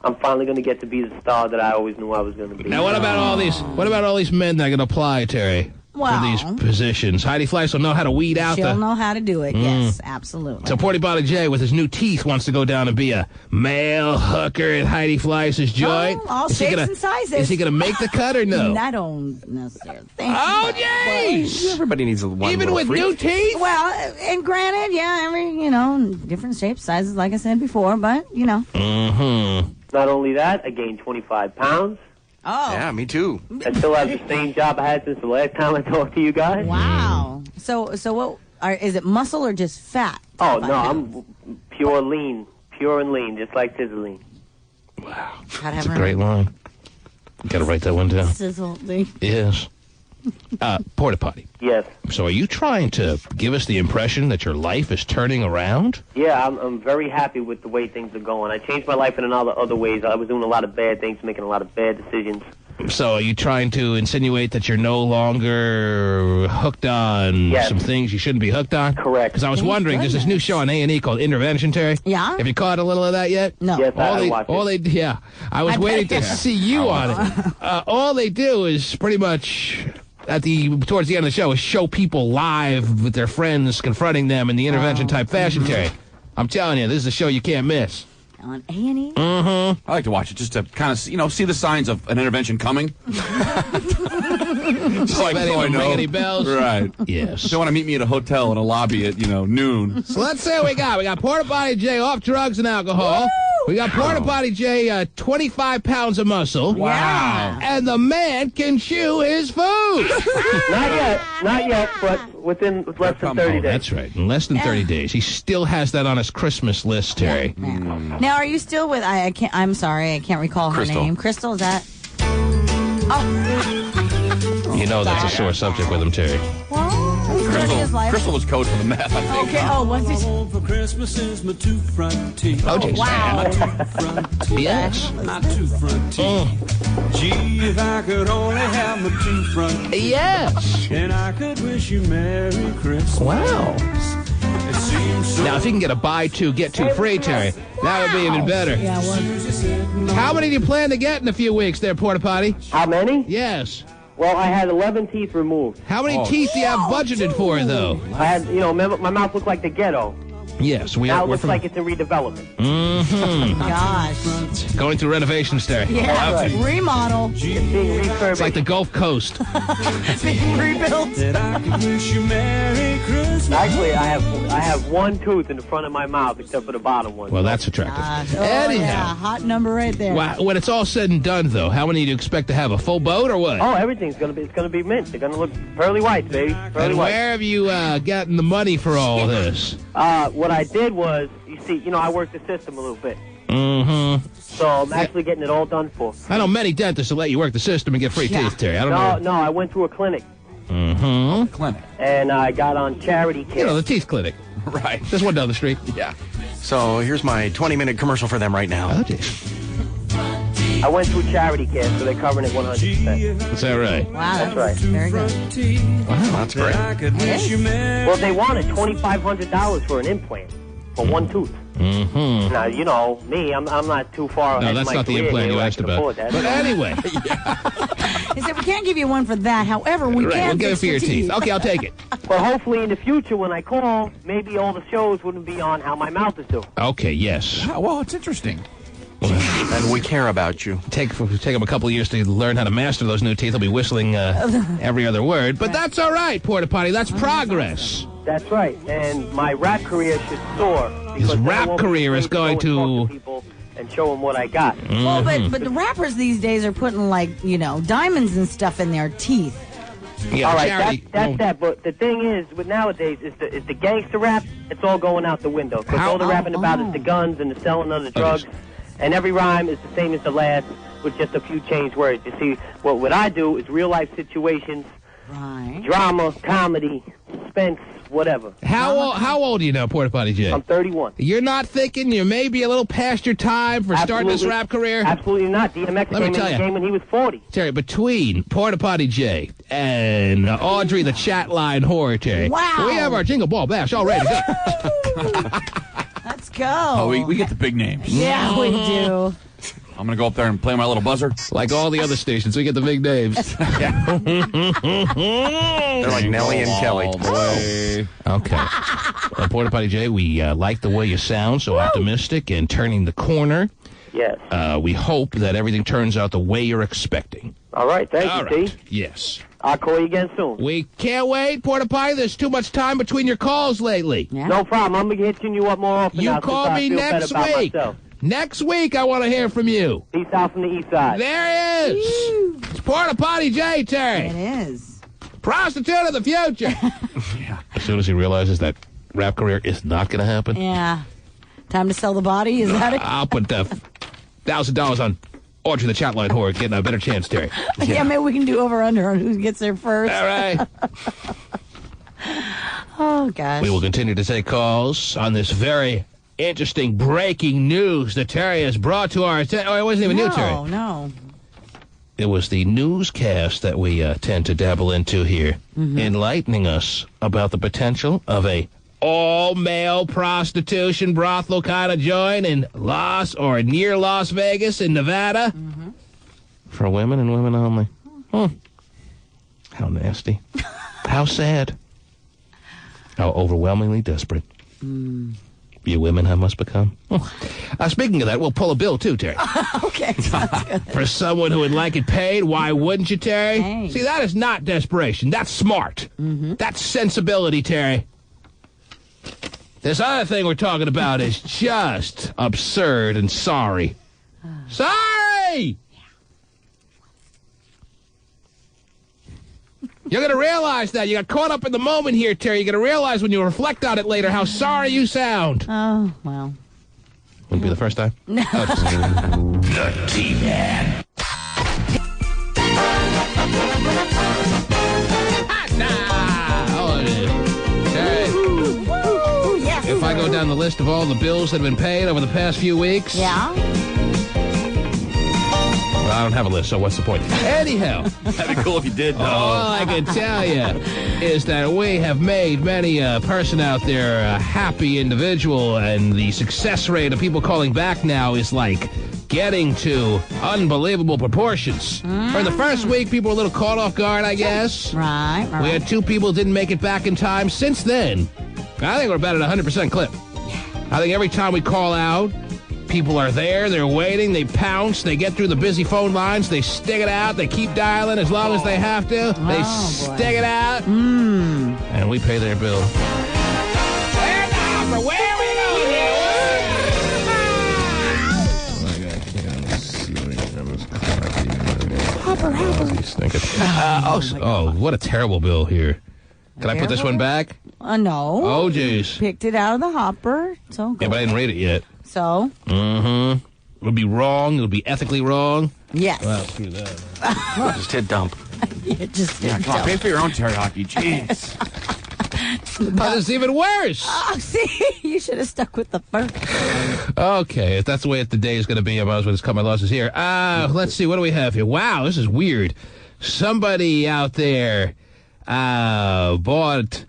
I'm finally going to get to be the star that I always knew I was going to be. Now, what about all these men that are going to apply, Terry, for these positions? Heidi Fleiss will know how to weed out She'll know how to do it. Yes, absolutely. So Porta Potty Jay, with his new teeth, wants to go down and be a male hooker at Heidi Fleiss's joint. All shapes and sizes. Is he going to make the cut or no? I don't necessarily think. Oh, jeez! Everybody needs a one. Even with new teeth? Well, and granted, different shapes, sizes, like I said before, but, Mm-hmm. Not only that, I gained 25 pounds. Oh. Yeah, me too. I still have the same job I had since the last time I talked to you guys. Wow. So what? Is it muscle or just fat? Oh, no, I'm pure and lean, just like Sizzling. Wow. That's a great line. You got to write that one down. Sizzling. Yes. Porta Potty. Yes. So are you trying to give us the impression that your life is turning around? Yeah, I'm very happy with the way things are going. I changed my life in other ways. I was doing a lot of bad things, making a lot of bad decisions. So are you trying to insinuate that you're no longer hooked on some things you shouldn't be hooked on? Correct. Because I was wondering, there's this new show on A&E called Intervention, Terry. Yeah. Have you caught a little of that yet? No. Yes, I watched it. Yeah. I was waiting to see you on it. All they do is pretty much... towards the end of the show, is show people live with their friends confronting them in the intervention type fashion, Terry. I'm telling you, this is a show you can't miss. On A&E? Mm-hmm. I like to watch it just to kind of, see the signs of an intervention coming. Just like, so I know. Ring any bells? Right. Yes. They want to meet me at a hotel in a lobby at, noon. So let's say we got Porta Potty Jay off drugs and alcohol. Woo! We got Porta Potty Jay, 25 pounds of muscle. Wow. And the man can chew his food. Not yet, but within less than 30 days. That's right. In less than 30 days. He still has that on his Christmas list, Terry. Now, are you still with? I'm sorry, I can't recall her name. Crystal, is that? Oh. You know that's a sore subject with him, Terry. Crystal was code for the meth, I think. Okay. Oh, was it? Home for Christmas is my 2 front teeth. Oh, geez. Wow. My 2 front teeth. Yes. My 2 front teeth. Gee, if I could only have my 2 front teeth. Yes. And I could wish you Merry Christmas. Wow. And see Now, if you can get a buy two, get two free, Terry, that would be even better. Yeah, well, How many do you plan to get in a few weeks there, Porta Potty? How many? Yes. Well, I had 11 teeth removed. How many teeth do you have budgeted for, though? I had, my mouth looked like the ghetto. Yes, now it looks like it's in redevelopment. Mm-hmm. Gosh. Going through renovations, Terry. Yeah, right. Remodel. It's being refurbished. It's like the Gulf Coast. Being rebuilt. Actually, I have one tooth in the front of my mouth, except for the bottom one. Well, that's attractive. Anyhow. Yeah, hot number right there. Well, when it's all said and done, though, how many do you expect to have? A full boat or what? Oh, everything's gonna be mint. They're gonna look pearly white, baby. Pearly and white. where have you gotten the money for all this? What I did was, you see, I worked the system a little bit. Mm-hmm. So I'm actually getting it all done for. I know many dentists will let you work the system and get free teeth, Terry. I don't know. No, I went to a clinic. Mm-hmm. Clinic. And I got on charity care. The teeth clinic. Right. There's one down the street. Yeah. So here's my 20-minute commercial for them right now. Oh, geez. I went through charity care, so they're covering it 100%. Is that right? Wow, that's right. Very good. Wow, that's great. Well, they wanted $2,500 for an implant for one tooth. Mm-hmm. Now, me, I'm not too far ahead No, of that's my not the career implant here you where I asked can about. afford that. But anyway. He said, we can't give you one for that. However, we Right, can we'll get it fix for your teeth. Okay, I'll take it. But hopefully in the future when I call, maybe all the shows wouldn't be on how my mouth is doing. Okay, yes. Well, it's interesting. And we care about you. Take them a couple of years to learn how to master those new teeth. They'll be whistling every other word. But that's all right, Porta Potty. That's progress. That's right. And my rap career should soar. His rap career is going to... talk to people and show them what I got. Well, but the rappers these days are putting, diamonds and stuff in their teeth. Yeah, all right, charity. that's that. But the thing is, with nowadays, is the gangster rap, it's all going out the window. Because all they're rapping about is the guns and the selling of the drugs. And every rhyme is the same as the last, with just a few changed words. You see, what I do is real-life situations, drama, comedy, suspense, whatever. How old are you now, Porta Potty Jay? I'm 31. You're not thinking you're maybe a little past your time for starting this rap career? Absolutely not. DMX came in the game when he was 40. Terry, between Porta Potty Jay and Audrey the chat line whore, Terry, we have our Jingle Ball Bash all ready to go. Let's go. Oh, we get the big names. Yeah, we do. I'm going to go up there and play my little buzzer. Like all the other stations, we get the big names. They're like Nelly and Kelly. Okay. Well, Porta Potty Jay, we like the way you sound, so optimistic and turning the corner. Yes. We hope that everything turns out the way you're expecting. All right. Thank you, T. Yes. I'll call you again soon. We can't wait, Porta Potty. There's too much time between your calls lately. Yeah. No problem. I'm going to be hitting you up more often. You now call since I me feel next better about week. myself. Next week, I want to hear from you. Peace out from the east side. There he is. It's Porta Potty Jay, Terry. It is. Prostitute of the future. Yeah. As soon as he realizes that rap career is not going to happen. Yeah. Time to sell the body? Is that it? I'll put $1,000 on Audrey the chat line whore, getting a better chance, Terry. Yeah, maybe we can do over-under on who gets there first. All right. Oh, gosh. We will continue to take calls on this very interesting breaking news that Terry has brought to our attention. Oh, it wasn't even new, Terry. No. It was the newscast that we tend to dabble into here, enlightening us about the potential of a all-male prostitution brothel kind of joint in Las or near Las Vegas in Nevada for women and women only. How nasty. How sad. How overwhelmingly desperate. You women must become. Speaking of that, we'll pull a bill too, Terry. Okay, sounds good. For someone who would like it paid, why wouldn't you, Terry? Hey. See, that is not desperation. That's smart. That's sensibility, Terry. This other thing we're talking about is just absurd and sorry. Sorry! You're going to realize that. You got caught up in the moment here, Terry. You're going to realize when you reflect on it later how sorry you sound. Oh, well. Wouldn't be the first time? No. The T-Man. Oh, it is. Terry, Yes. if I go down the list of all the bills that have been paid over the past few weeks... Yeah? I don't have a list, so what's the point? Anyhow. That'd be cool if you did. All I can tell you is that we have made many a person out there a happy individual, and the success rate of people calling back now is like getting to unbelievable proportions. For the first week, people were a little caught off guard, I guess. Right. We had 2 people didn't make it back in time. Since then, I think we're about at 100% clip. I think every time we call out, people are there, they're waiting, they pounce, they get through the busy phone lines, they stick it out, they keep dialing as long as they have to, they stick it out, and we pay their bill. And now for where we go here. Oh, what a terrible bill here. Can I put this one back? No. Oh, jeez. Picked it out of the hopper. So yeah, but I didn't read it yet. So? It'll be wrong. It'll be ethically wrong. Yes. Well, screw that. Just hit dump. Come on, pay for your own teriyaki. Jeez. But it's even worse. Oh, see? You should have stuck with the first. Okay, if that's the way the day is going to be, I might as well just cut my losses here. Let's see. What do we have here? Wow, this is weird. Somebody out there bought,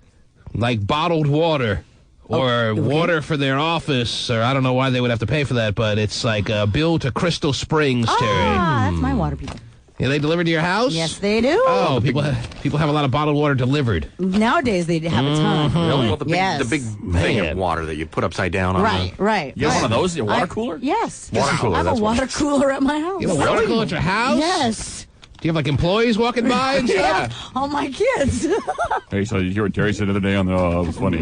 like, bottled water. Or water for their office, or I don't know why they would have to pay for that, but it's like a bill to Crystal Springs, Terry. That's my water people. Yeah, they deliver to your house? Yes, they do. Oh, people have a lot of bottled water delivered. Nowadays, they have a ton. Really? Well, the big thing Man. of water that you put upside down on Right. You have one of those? Your water cooler? Yes. Water cooler, I have a that's what water cooler at my house. You have a water cooler at your house? Yes. Do you have, like, employees walking by and stuff? Yeah. All my kids. Hey, so you hear what Terry said the other day on the, it was funny.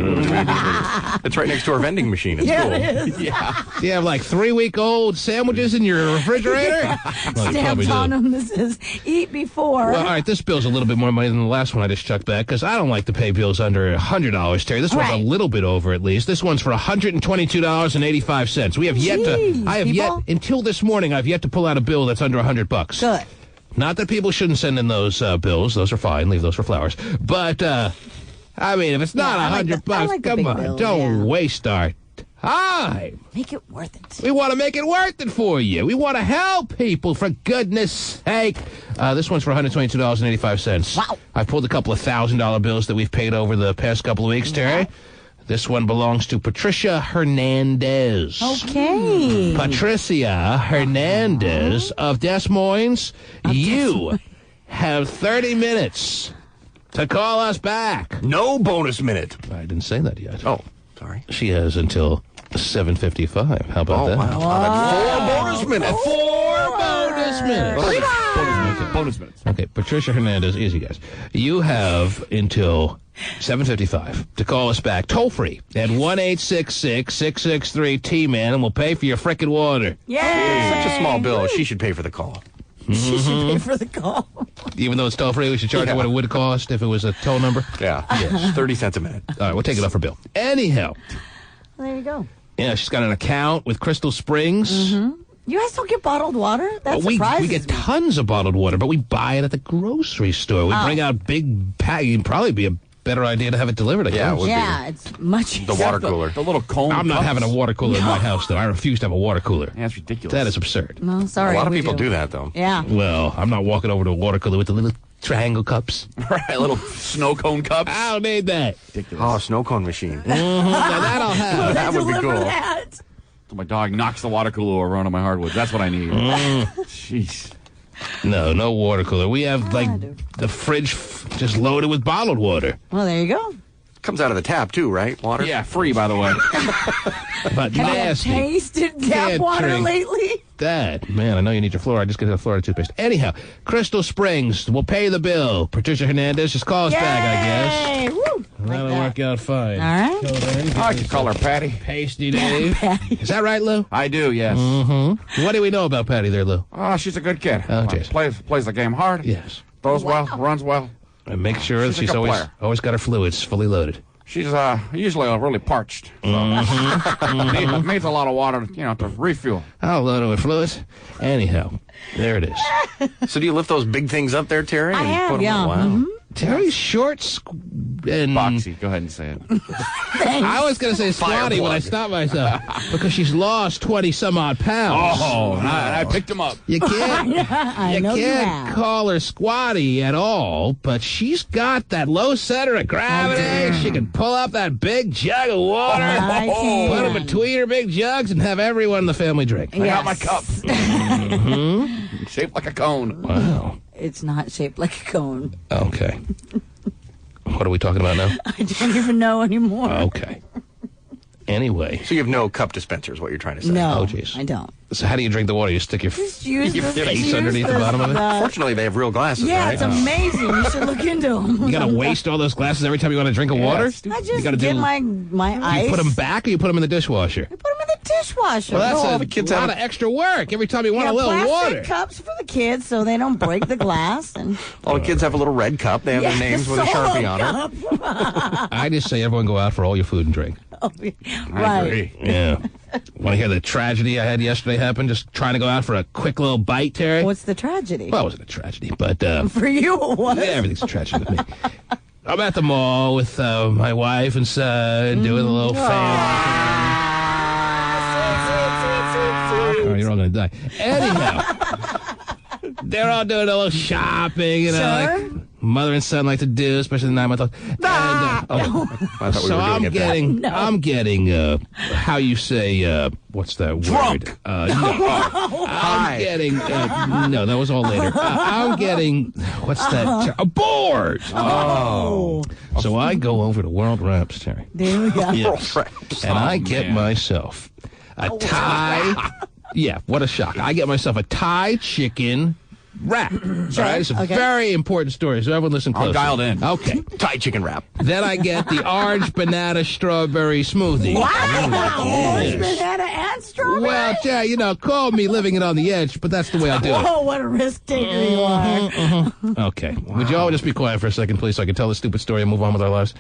It's right next to our vending machine. It's cool. It is. Yeah. Do you have, like, 3-week-old sandwiches in your refrigerator? Stamped on them that says, eat before. Well, all right, this bill's a little bit more money than the last one I just chucked back, because I don't like to pay bills under $100, Terry. This one's a little bit over, at least. This one's for $122.85. We have yet to, until this morning, I've yet to pull out a bill that's under $100. Good. Not that people shouldn't send in those bills. Those are fine. Leave those for flowers. But, I mean, if it's not $100, come on. Don't waste our time. Make it worth it. We want to make it worth it for you. We want to help people, for goodness sake. This one's for $122.85. Wow. I pulled a couple of $1,000 bills that we've paid over the past couple of weeks, Terry. This one belongs to Patricia Hernandez. Okay. Patricia Hernandez of Des Moines. You have 30 minutes to call us back. No bonus minute. I didn't say that yet. Oh, sorry. She has until 7:55. How about that? Wow. That's 4 bonus minutes. 4 bonus minutes. Bonus minutes. Okay, Patricia Hernandez, easy guys. You have until 7:55 to call us back toll free at 1-866-663-T-Man, and we'll pay for your frickin' water. Yay! Such a small bill. She should pay for the call. She should pay for the call. Even though it's toll free, we should charge her what it would cost if it was a toll number. Yeah. Yes. 30 cents a minute. All right, we'll take it off her bill. Anyhow. There you go. Yeah, she's got an account with Crystal Springs. You guys don't get bottled water? That surprises we get me. tons of bottled water, but we buy it at the grocery store. We bring out big pack. It'd probably be a better idea to have it delivered. It's much easier. The water cooler. The little cone. I'm not having a water cooler in my house, though. I refuse to have a water cooler. Yeah, that's ridiculous. That is absurd. No, sorry. A lot of people do that, though. Yeah. Well, I'm not walking over to a water cooler with the little triangle cups. Right, little snow cone cups. I don't need that. Ridiculous. Oh, snow cone machine. Now that I'll have. That would be cool. That. So my dog knocks the water cooler over onto my hardwood. That's what I need. Jeez. No water cooler. We have, the fridge just loaded with bottled water. Well, there you go. Comes out of the tap, too, right? Water? Yeah, free, by the way. But nasty. Have you tasted tap Can't water drink lately? That. Man, I know you need your fluoride. Just get a fluoride toothpaste. Anyhow, Crystal Springs will pay the bill. Patricia Hernandez, just call us back, I guess. Woo! That'll work out fine. All right. I like to call her Patty. Pasty Dave. Is that right, Lou? I do, yes. What do we know about Patty there, Lou? Oh, she's a good kid. Oh, jeez. Plays the game hard. Yes. Throws well, runs well. And make sure that She's a she's good always got her fluids fully loaded. She's usually really parched. So needs a lot of water, to refuel. I'll load her with fluids. Anyhow, there it is. So do you lift those big things up there, Terry? I and have, put 'em yeah. Wow. Terry's short and boxy. Go ahead and say it. I was going to say squatty when I stopped myself because she's lost 20-some-odd pounds. Oh, I picked him up. You can't, you you can't call her squatty at all, but she's got that low center of gravity. She can pull up that big jug of water, put them between her big jugs, and have everyone in the family drink. I got my cup. Shaped like a cone. Wow. It's not shaped like a cone. Okay. What are we talking about now? I don't even know anymore. Okay. Anyway. So you have no cup dispenser is what you're trying to say? No, oh, jeez. I don't. So how do you drink the water? You stick your face underneath the bottom of it? Fortunately, they have real glasses, Yeah, right? it's amazing. You should look into them. You got to waste all those glasses every time you want to drink a water? I just you gotta get my ice. You put them back or you put them in the dishwasher? Put them in the dishwasher. Well, that's all the kids a have lot of extra work every time you want a little plastic water. cups for the kids so they don't break the glass. And All the kids have a little red cup. They have their names with a Sharpie on it. I just say everyone go out for all your food and drink. Right. Yeah. Want to hear the tragedy I had yesterday happen? Just trying to go out for a quick little bite, Terry? What's the tragedy? Well, it wasn't a tragedy, but... for you, it was. Yeah, everything's a tragedy with me. I'm at the mall with my wife and son doing a little family. Oh, you're all going to die. Anyhow, they're all doing a little shopping, you know, like mother and son like to do, especially the 9-month-old. So I'm getting, how you say, what's that word? Drunk. No. I'm getting, no, that was all later. I'm getting, what's that? Bored. Oh. So I go over to World Wraps, Terry. There we go. Yes. And I get myself a Thai. Yeah, what a shock. I get myself a Thai chicken wrap. All right, it's a very important story, so everyone listen closely. I'm dialed in. Okay. Thai chicken wrap. Then I get the orange banana strawberry smoothie. Wow! Orange banana and strawberry? Well, yeah, you know, call me living it on the edge, but that's the way I do it. Oh, what a risk taker you are. Okay. Would you all just be quiet for a second, please, so I can tell this stupid story and move on with our lives?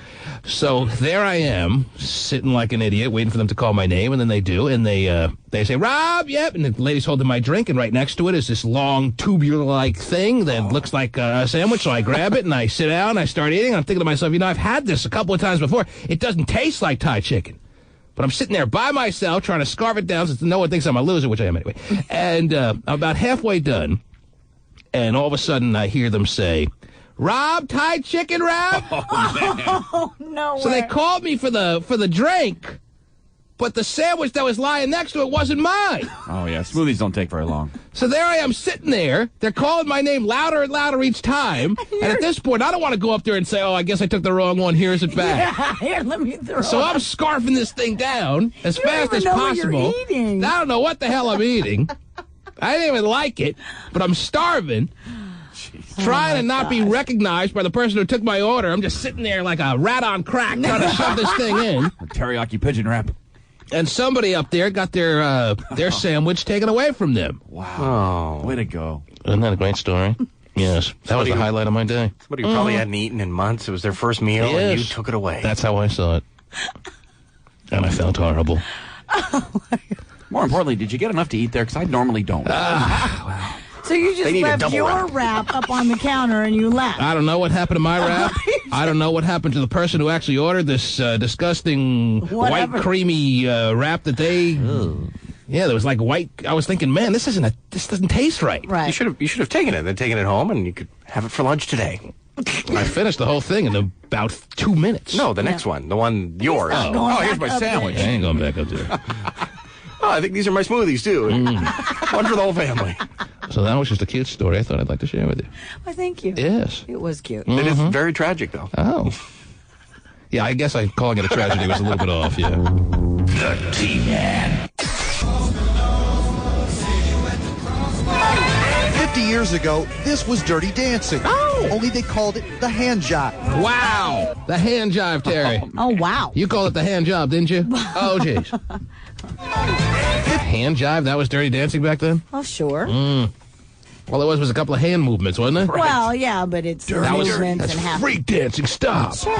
So there I am, sitting like an idiot, waiting for them to call my name, and then they do, and they say, Rob, yep, and the lady's holding my drink, and right next to it is this long tubular-like thing that looks like a sandwich, so I grab it, and I sit down, and I start eating, and I'm thinking to myself, you know, I've had this a couple of times before. It doesn't taste like Thai chicken. But I'm sitting there by myself trying to scarf it down since no one thinks I'm a loser, which I am anyway. And I'm about halfway done, and all of a sudden I hear them say, Rob, Thai chicken wrap? Oh, no So they called me for the drink, but the sandwich that was lying next to it wasn't mine. Oh, yeah. Smoothies don't take very long. So there I am sitting there. They're calling my name louder and louder each time. And at this point, I don't want to go up there and say, oh, I guess I took the wrong one. Here's it back. Yeah, here, let me throw So I'm scarfing this thing down as fast as possible. What you're eating. I don't know what the hell I'm eating. I didn't even like it, but I'm starving. Trying to not be recognized by the person who took my order. I'm just sitting there like a rat on crack trying to shove this thing in. A teriyaki pigeon wrap. And somebody up there got their sandwich taken away from them. Wow. Way to go. Isn't that a great story? Yes. That was the highlight of my day. Somebody who probably hadn't eaten in months. It was their first meal, and you took it away. That's how I saw it. And I felt horrible. More importantly, did you get enough to eat there? Because I normally don't. So you just left your wrap up on the counter and you left. I don't know what happened to my wrap. I don't know what happened to the person who actually ordered this disgusting white creamy wrap that they... Yeah, there was like white... I was thinking, man, this doesn't taste right. Right. You should have taken it, then taken it home, and you could have it for lunch today. I finished the whole thing in about 2 minutes. No, the next one. The one yours. Oh, here's my sandwich. I ain't going back up there. Oh, I think these are my smoothies, too. One for the whole family. So that was just a cute story I thought I'd like to share with you. Well, thank you. Yes. It was cute. It is very tragic, though. Oh. Yeah, I guess calling it a tragedy was a little bit off, yeah. The T-Man. 50 years ago, this was Dirty Dancing. Oh. Only they called it the hand jive. Wow. The hand jive, Terry. Oh, wow. You called it the hand job, didn't you? Oh, jeez. Hand jive? That was Dirty Dancing back then? Oh, sure. All it was a couple of hand movements, wasn't it? Well, yeah, but it's movements That's and half. freak dancing. Stop. Sure.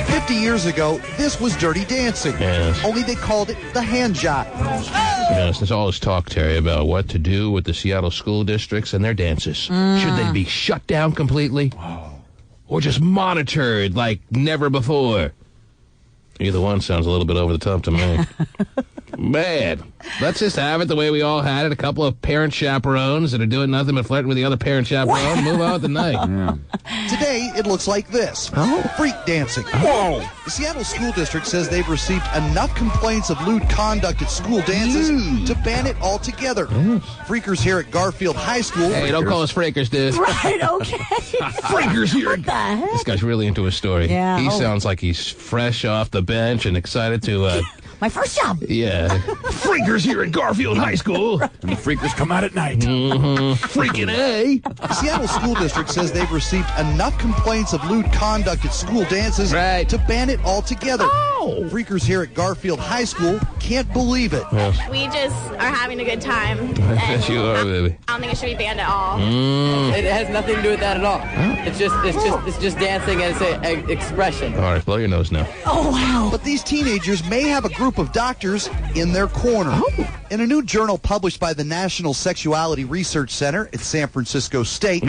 50 years ago, this was Dirty Dancing. Yes. Only they called it the hand jive. Yes, there's all this talk, Terry, about what to do with the Seattle school districts and their dances. Should they be shut down completely? or just monitored like never before? Either one sounds a little bit over the top to me. Man, let's just have it the way we all had it. A couple of parent chaperones that are doing nothing but flirting with the other parent chaperone. Move on with the night. Yeah. Today, it looks like this. Freak dancing. Whoa! The Seattle School District says they've received enough complaints of lewd conduct at school dances to ban it altogether. Freakers here at Garfield High School. Hey, don't call us freakers, dude. Right, okay. Freakers here. What the heck? This guy's really into his story. Yeah. He sounds like he's fresh off the bench and excited to... My first job. Yeah. Freakers here at Garfield High School. And the freakers come out at night. Freaking A. The Seattle School District says they've received enough complaints of lewd conduct at school dances to ban it altogether. Freakers here at Garfield High School can't believe it. We just are having a good time. Yes, you are, baby. I don't think it should be banned at all. It has nothing to do with that at all. It's just dancing as an expression. All right, blow your nose now. Oh, wow. But these teenagers may have a group of doctors in their corner. In a new journal published by the National Sexuality Research Center at San Francisco State,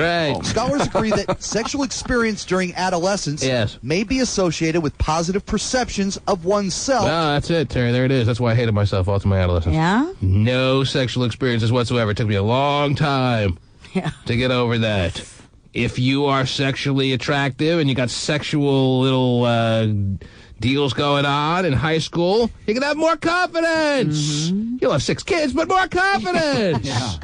scholars agree that sexual experience during adolescence may be associated with positive perceptions of oneself. Oh, that's it, Terry. There it is. That's why I hated myself all through my adolescence. Yeah? No sexual experiences whatsoever. It took me a long time to get over that. If you are sexually attractive and you got sexual little deals going on in high school, you can have more confidence. You'll have 6 kids, but more confidence.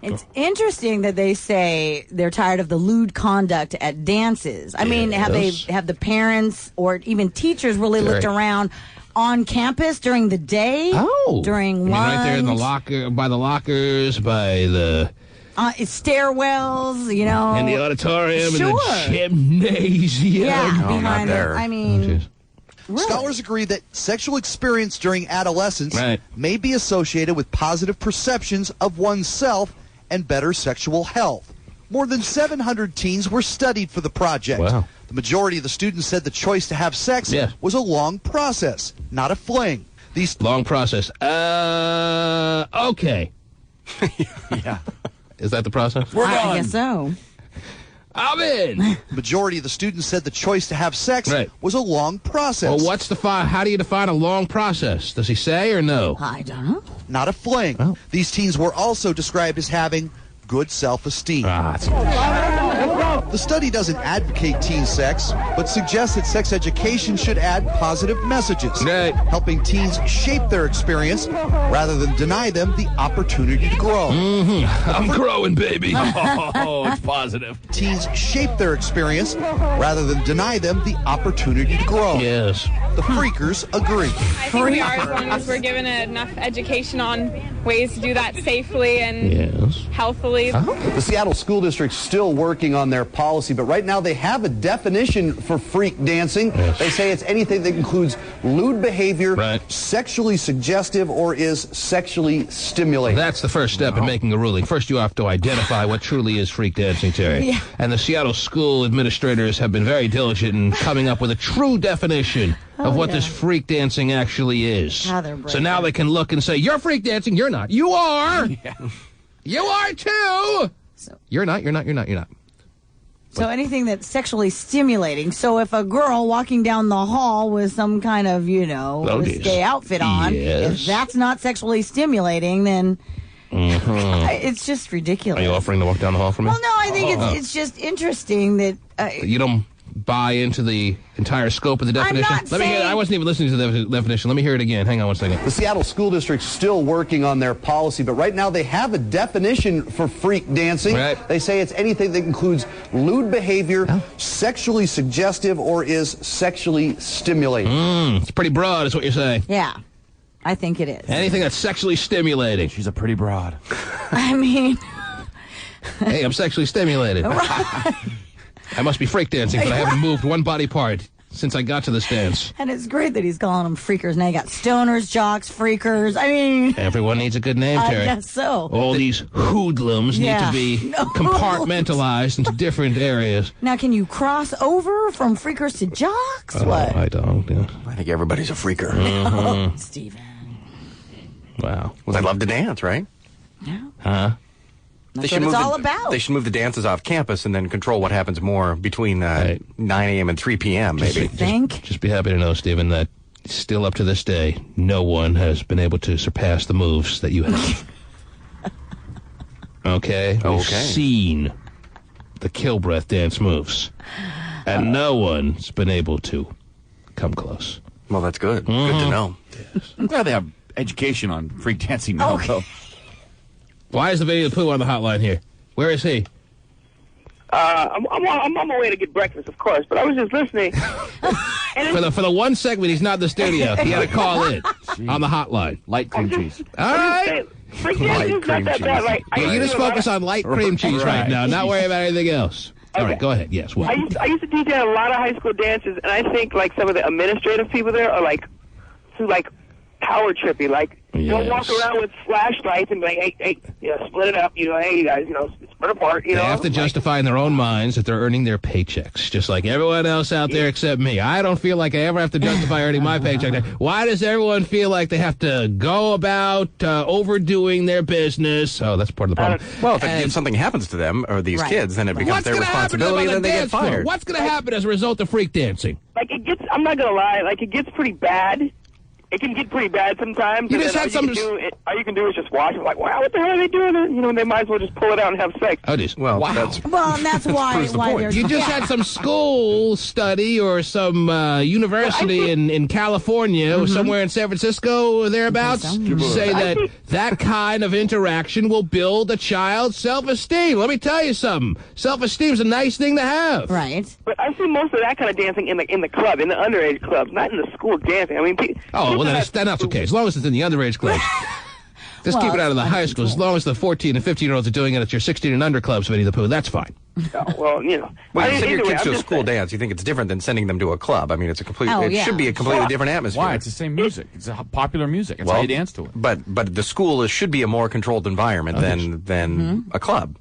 It's interesting that they say they're tired of the lewd conduct at dances. I mean, have the parents or even teachers really looked around on campus during the day? During lunch? Right there in the locker, by the lockers, by the stairwells, you know, in the auditorium, in the gymnasium. Yeah, behind there. I mean. Really? Scholars agree that sexual experience during adolescence may be associated with positive perceptions of oneself and better sexual health. More than 700 teens were studied for the project. Wow. The majority of the students said the choice to have sex was a long process, not a fling. Long process. Okay. Yeah. Is that the process? I guess so. I'm in. Majority of the students said the choice to have sex was a long process. Well, how do you define a long process? Does he say or no? I don't know. Not a fling. These teens were also described as having good self-esteem. The study doesn't advocate teen sex, but suggests that sex education should add positive messages, helping teens shape their experience rather than deny them the opportunity to grow. I'm growing, baby. Oh, it's positive. Teens shape their experience rather than deny them the opportunity to grow. Yes. The freakers agree. I think we are, as long as we're given enough education on ways to do that safely and healthily. The Seattle School District's still working on their policy, but right now they have a definition for freak dancing. They say it's anything that includes lewd behavior, sexually suggestive, or is sexually stimulating. That's the first step in making a ruling. First, you have to identify what truly is freak dancing, Terry. And the Seattle school administrators have been very diligent in coming up with a true definition of what this freak dancing actually is. So now they can look and say, you're freak dancing, you're not. You are! You are too! You're not. So anything that's sexually stimulating. So if a girl walking down the hall with some kind of, risque outfit on, if that's not sexually stimulating, then it's just ridiculous. Are you offering to walk down the hall for me? Well, no, I think it's just interesting that... you don't buy into the entire scope of the definition? Let me hear it. I wasn't even listening to the definition. Let me hear it again. Hang on one second. The Seattle School District's still working on their policy, but right now they have a definition for freak dancing. They say it's anything that includes lewd behavior, sexually suggestive, or is sexually stimulating. It's pretty broad, is what you're saying. Yeah, I think it is. Anything that's sexually stimulating. She's a pretty broad. I mean... Hey, I'm sexually stimulated. I must be freak dancing, but I haven't moved one body part since I got to this dance. And it's great that he's calling them freakers. Now you got stoners, jocks, freakers. I mean... Everyone needs a good name, Terry. I guess so. All these hoodlums need to be compartmentalized into different areas. Now, can you cross over from freakers to jocks? What? I don't. I think everybody's a freaker. Steven. Wow. Well, they love to dance, right? Yeah. Huh? That's what it's all about. They should move the dances off campus and then control what happens more between 9 a.m. and 3 p.m. maybe. Just be happy to know, Stephen, that still up to this day, no one has been able to surpass the moves that you have. Okay? We've seen the kill breath dance moves, and no one's been able to come close. Well, that's good. Good to know. Yes. I'm glad they have education on freak dancing now, though. Why is the Vinny the Pooh on the hotline here? Where is he? I'm on my way to get breakfast, of course, but I was just listening. For the one segment he's not in the studio, he had to call in on the hotline. Light cream cheese. All right. Freak dancing's not that bad. Like, you just focus on light cream cheese right now, not worry about anything else. All right, go ahead. Yes, what? I used to DJ at a lot of high school dances, and I think like some of the administrative people there are like too like power trippy. Like don't walk around with flashlights and be like, hey, split it up. Hey, you guys, split apart. They have to justify in their own minds that they're earning their paychecks, just like everyone else out there except me. I don't feel like I ever have to justify earning my paycheck. Why does everyone feel like they have to go about overdoing their business? Oh, that's part of the problem. Well, if something happens to them or these kids, then it becomes their responsibility, and then they get fired. What's going to happen as a result of freak dancing? Like I'm not going to lie, like it gets pretty bad. It can get pretty bad sometimes. You just had some. All you can do is just watch. I'm like, wow, what the hell are they doing? They might as well just pull it out and have sex. Oh, this. Well, wow. And that's why you just had some school study or some university in California or somewhere in San Francisco or thereabouts say that kind of interaction will build a child's self-esteem. Let me tell you something. Self-esteem is a nice thing to have. Right. But I see most of that kind of dancing in the club, in the underage clubs, not in the school dancing. I mean, well, that's okay. As long as it's in the underage clubs. Just keep it out of the high school. As long as the 14 and 15-year-olds are doing it at your 16 and under clubs, Winnie the Pooh, that's fine. Well, you send your kids to a school dance. You think it's different than sending them to a club. I mean, it's a should be a completely different atmosphere. Why? It's the same music. It's popular music. It's how you dance to it. But the school should be a more controlled environment than a club.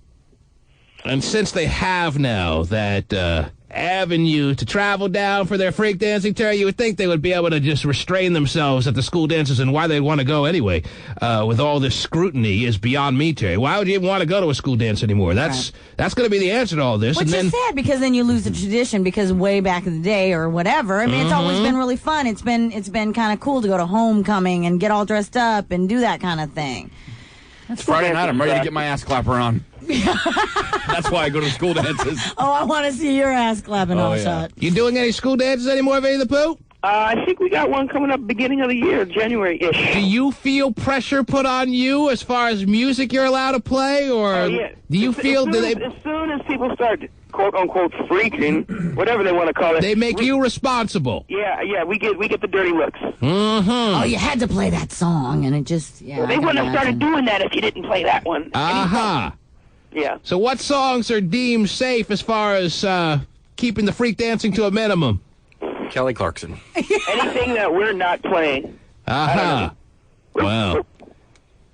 And since they have now that avenue to travel down for their freak dancing, Terry, you would think they would be able to just restrain themselves at the school dances, and why they'd want to go anyway with all this scrutiny is beyond me, Terry. Why would you even want to go to a school dance anymore? That's going to be the answer to all this. Which is sad, because then you lose the tradition, because way back in the day or whatever, I mean, it's always been really fun. It's been kind of cool to go to homecoming and get all dressed up and do that kind of thing. It's Friday night. I'm ready to get my ass clapper on. That's why I go to school dances. Oh, I want to see your ass clapping all shot. You doing any school dances anymore, Vinny the Pooh? I think we got one coming up beginning of the year, January-ish. Do you feel pressure put on you as far as music you're allowed to play, or do you feel as soon as people start quote-unquote freaking, whatever they want to call it, they make you responsible? Yeah, we get the dirty looks. Oh, you had to play that song, and it just they wouldn't have started doing that if you didn't play that one. Yeah. So what songs are deemed safe as far as keeping the freak dancing to a minimum? Kelly Clarkson. Anything that we're not playing. Wow. We're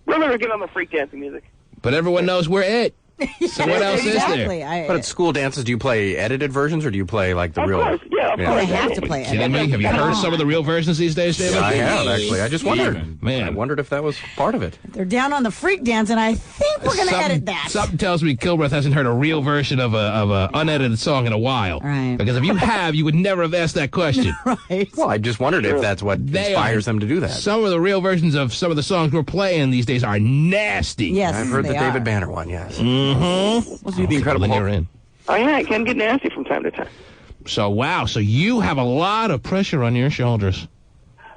going to give them a freak dancing music. But everyone knows we're it. So what else is there? But at school dances, do you play edited versions, or do you play like the real? Of course, yeah. They have to play edited. Me? Have you heard some of the real versions these days, David? I have, actually. I just wondered. Man, I wondered if that was part of it. They're down on the freak dance, and I think we're going to edit that. Something tells me Kilbreath hasn't heard a real version of a unedited song in a while. Right. Because if you have, you would never have asked that question. Right. Well, I just wondered if that's what inspires them to do that. Some of the real versions of some of the songs we're playing these days are nasty. Yes, I've heard the David Banner one, yes. Mm-hmm. Was he the Incredible Hulk? In. Oh, yeah, it can get nasty from time to time. So, wow. So you have a lot of pressure on your shoulders.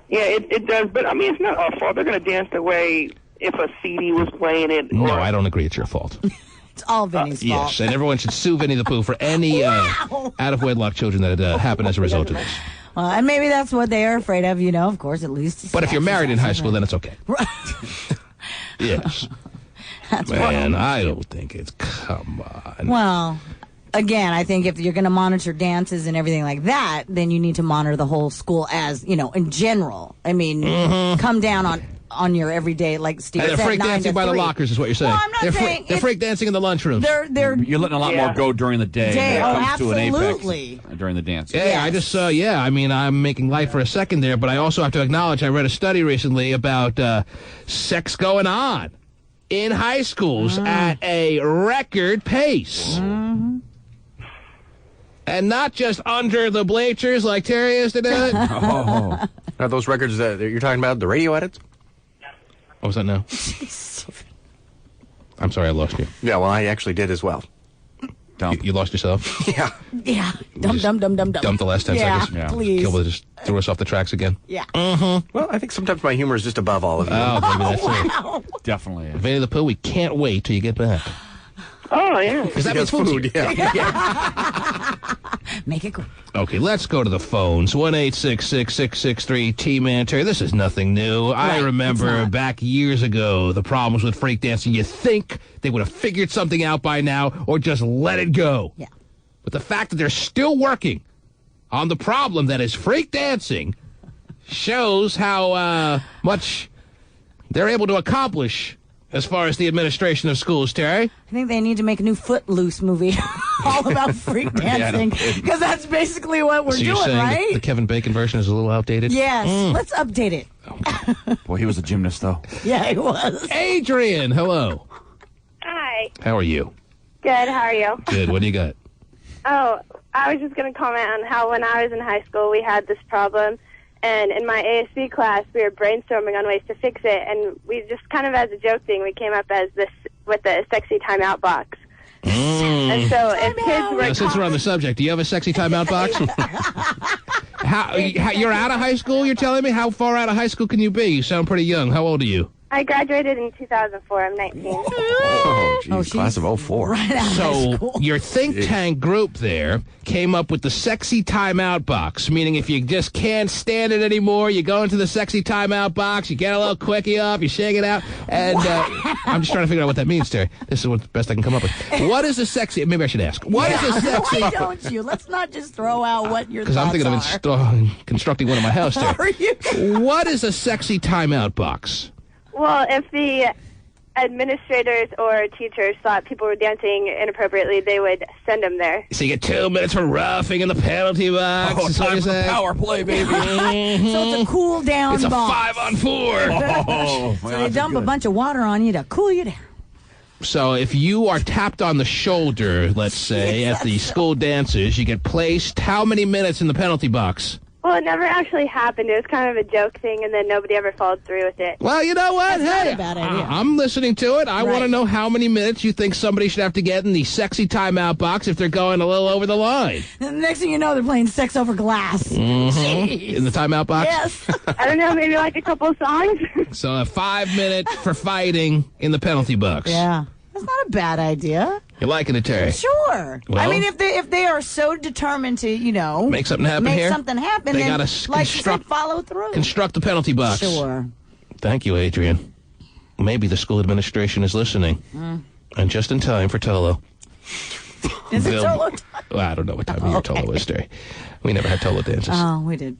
Yeah, it does. But, I mean, it's not our fault. They're going to dance the way if a CD was playing it. No, I don't agree. It's your fault. It's all Vinny's fault. Yes, and everyone should sue Vinny the Pooh for any out-of-wedlock children that happen as a result of this. Well, and maybe that's what they are afraid of, of course, at least. But if you're married in high school, then it's okay. Right. Yes. That's Man, I don't think it's... Come on. Well, again, I think if you're going to monitor dances and everything like that, then you need to monitor the whole school as, in general. I mean, come down on your everyday, like Steve said, 9 to 3. They're freak dancing by the lockers is what you're saying. Well, I'm not saying... They're freak dancing in the lunchrooms. You're letting a lot more go during the day. Oh, comes to an absolutely. apex during the dance. Yeah, yes. I just saw, I mean, I'm making light for a second there, but I also have to acknowledge I read a study recently about sex going on in high schools at a record pace. And not just under the bleachers like Terry used to do it. Are those records that you're talking about, the radio edits? What was that now? I'm sorry, I lost you. Yeah, well, I actually did as well. You lost yourself? Yeah. Yeah. Dump the last 10 seconds. Yeah, please. Kilba just threw us off the tracks again. Yeah. Well, I think sometimes my humor is just above all of you. Oh, maybe that's it. Definitely. Winnie the Pooh, we can't wait till you get back. Oh, yeah. Because that means food. Make it quick. Okay, let's go to the phones. 1-866-663-T-Man. Terry, this is nothing new. I remember back years ago, the problems with freak dancing. You think they would have figured something out by now or just let it go. Yeah. But the fact that they're still working on the problem that is freak dancing shows how much they're able to accomplish as far as the administration of schools, Terry. I think they need to make a new Footloose movie all about freak dancing, because that's basically what we're so you're doing, saying right? The Kevin Bacon version is a little outdated? Yes, let's update it. Boy, he was a gymnast, though. Yeah, he was. Adrian, hello. Hi. How are you? Good, how are you? Good, what do you got? Oh, I was just going to comment on how when I was in high school we had this problem, and in my ASB class we were brainstorming on ways to fix it, and we just kind of as a joke thing, we came up as this with the sexy timeout box. And so if kids were... Now, since we're on the subject, do you have a sexy timeout box? You're out of high school, you're telling me? How far out of high school can you be? You sound pretty young. How old are you? I graduated in 2004. I'm 19. Oh, geez, class of 04. Right so your think tank group there came up with the sexy timeout box, meaning if you just can't stand it anymore, you go into the sexy timeout box, you get a little quickie up, you shake it out, and I'm just trying to figure out what that means, Terry. This is what the best I can come up with. What is a sexy... Maybe I should ask. What is a sexy... Why don't you? Let's not just throw out what your thoughts are. Because I'm thinking of constructing one in my house, Terry. Are you? What is a sexy timeout box? Well, if the administrators or teachers thought people were dancing inappropriately, they would send them there. So you get 2 minutes for roughing in the penalty box. Oh, time for power play, baby. So it's a cool down box. It's a 5-on-4. So they dump a bunch of water on you to cool you down. So if you are tapped on the shoulder, let's say, at the school dances, you get placed how many minutes in the penalty box? Well, it never actually happened. It was kind of a joke thing, and then nobody ever followed through with it. Well, you know what? That's hey, not a bad idea. I'm listening to it. I want to know how many minutes you think somebody should have to get in the sexy timeout box if they're going a little over the line. And the next thing you know, they're playing Sex Over Glass. In the timeout box? Yes. I don't know, maybe like a couple of songs. So a 5 minute for fighting in the penalty box. Yeah. That's not a bad idea. You're liking it, Terry? Sure. Well, I mean, if they are so determined to, make something happen here, they got to like you said, follow through. Construct the penalty box. Sure. Thank you, Adrian. Maybe the school administration is listening, and just in time for Tolo. Is it Tolo time? Well, I don't know what time of year Tolo is, Terry. We never had Tolo dances. Oh, we did.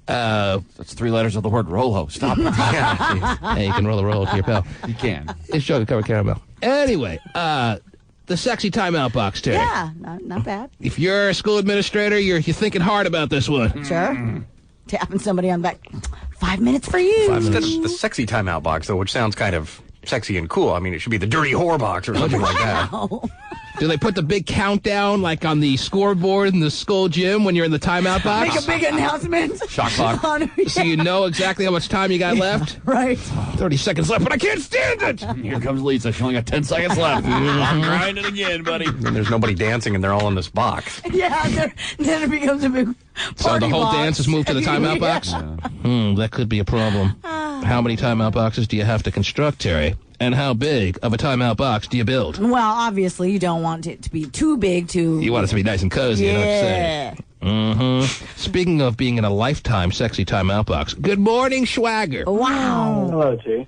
That's 3 letters of the word Rolo. Stop it. Hey, you can roll a roll to your pal. You can. It's chocolate covered caramel. Anyway, the sexy timeout box, Terry. Yeah, not bad. If you're a school administrator, you're thinking hard about this one. Sure. Tapping somebody on the back. 5 minutes for you. 5 minutes. The sexy timeout box, though, which sounds kind of sexy and cool. I mean, it should be the dirty whore box or something like that. Do they put the big countdown like on the scoreboard in the school gym when you're in the timeout box? Make a big announcement. Shot clock. So you know exactly how much time you got left? Right. 30 seconds left, but I can't stand it! Here comes Lisa. She only got 10 seconds left. I'm grinding again, buddy. And there's nobody dancing, and they're all in this box. Yeah, then it becomes a big party So the whole box. dance is moved to the timeout box? That could be a problem. How many timeout boxes do you have to construct, Terry? And how big of a timeout box do you build? Well, obviously, you don't want it to be too big to... You want it to be nice and cozy, you know what I'm saying? Speaking of being in a lifetime sexy timeout box, good morning, Schwager. Wow. Hello, T.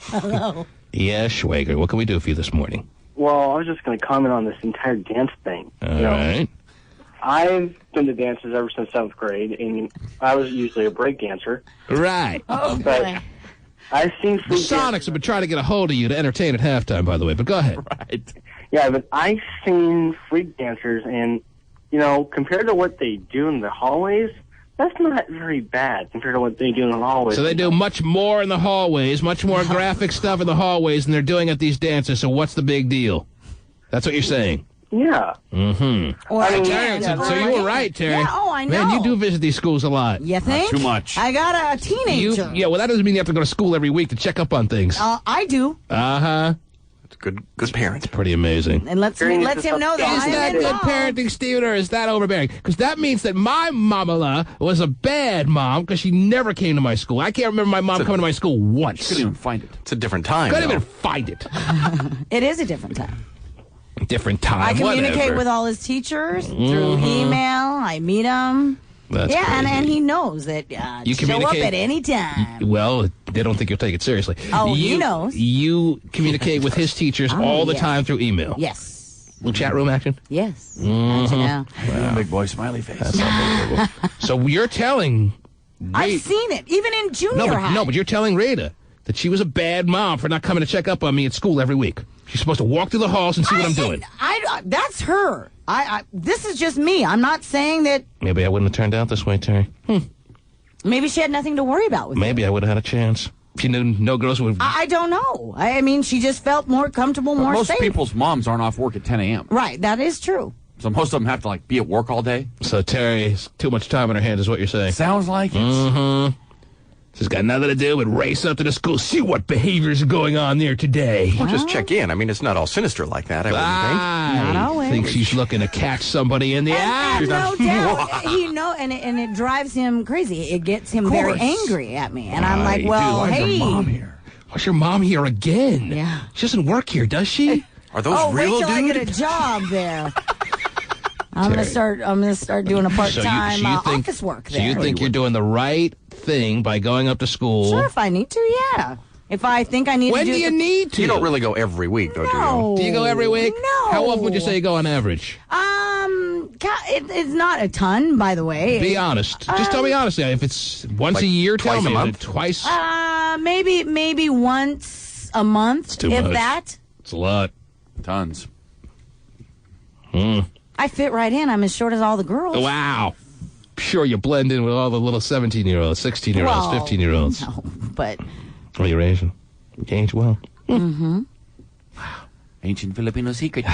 Hello. Yeah, Schwager, what can we do for you this morning? Well, I was just going to comment on this entire dance thing. All right. I've been to dances ever since 7th grade, and I was usually a break dancer. Right. Oh, but I've seen the Sonics have been trying to get a hold of you to entertain at halftime, by the way, but go ahead. Right. Yeah, but I've seen freak dancers, and, compared to what they do in the hallways, That's not very bad compared to what they do in the hallways. So they do much more in the hallways, much more graphic stuff in the hallways than they're doing at these dances, so what's the big deal? That's what you're saying? Yeah. Mm-hmm. Well, so you were right, Terry. Yeah, oh, I know. Man, you do visit these schools a lot. You think? Not too much. I got a teenager. Yeah, well, that doesn't mean you have to go to school every week to check up on things. I do. Uh-huh. Good parent. Pretty amazing. And let's him know that Is that good parenting, Steven, or is that overbearing? Because that means that my mamala was a bad mom because she never came to my school. I can't remember my mom coming to my school once. Couldn't even find it. It's a different time. Couldn't even find it. It is a different time. Different time. I communicate whatever. with all his teachers through email. I meet them. That's and he knows that you show up at any time. Well, they don't think you'll take it seriously. Oh, he knows. You communicate with his teachers all the time through email. Yes. Little chat room action? Yes. Wow. Big boy smiley face. That's unbelievable. So you're telling... I've seen it, even in junior high. No, but you're telling Rita that she was a bad mom for not coming to check up on me at school every week. She's supposed to walk through the halls and see what I'm doing. That's her. This is just me. I'm not saying that... Maybe I wouldn't have turned out this way, Terry. Maybe she had nothing to worry about with Maybe you. I would have had a chance. She knew no girls would... I don't know. I mean, she just felt more comfortable, more most safe. Most people's moms aren't off work at 10 a.m. Right, that is true. So most of them have to, be at work all day. So Terry's too much time on her hands is what you're saying. Sounds like it. Mm-hmm. She's got nothing to do but race up to the school, see what behaviors are going on there today. Well, just check in. I mean, it's not all sinister like that, I wouldn't think. Not always. I think she's looking to catch somebody in the act. No doubt. And it drives him crazy. It gets him very angry at me. And I'm like, well, Why's hey. your mom here? Why's your mom here again? Yeah. She doesn't work here, does she? Are those real, wait till dude? I get a job there. I'm gonna start doing a part-time office work there. So you think you're doing the right thing by going up to school? Sure, if I need to, yeah. If I think I need when to do do you need to? You don't really go every week, though, do you? Do you go every week? No. How often would you say you go on average? It's not a ton, by the way. Be honest. Just tell me honestly. If it's once a year, tell me. Twice a month? Twice? Maybe once a month, too if much. that. It's a lot. Tons. I fit right in. I'm as short as all the girls. Wow. Sure, you blend in with all the little 17-year-olds, 16-year-olds, 15-year-olds. No, but... Well, you're Asian. You age well. Mm-hmm. Wow. Ancient Filipino secret.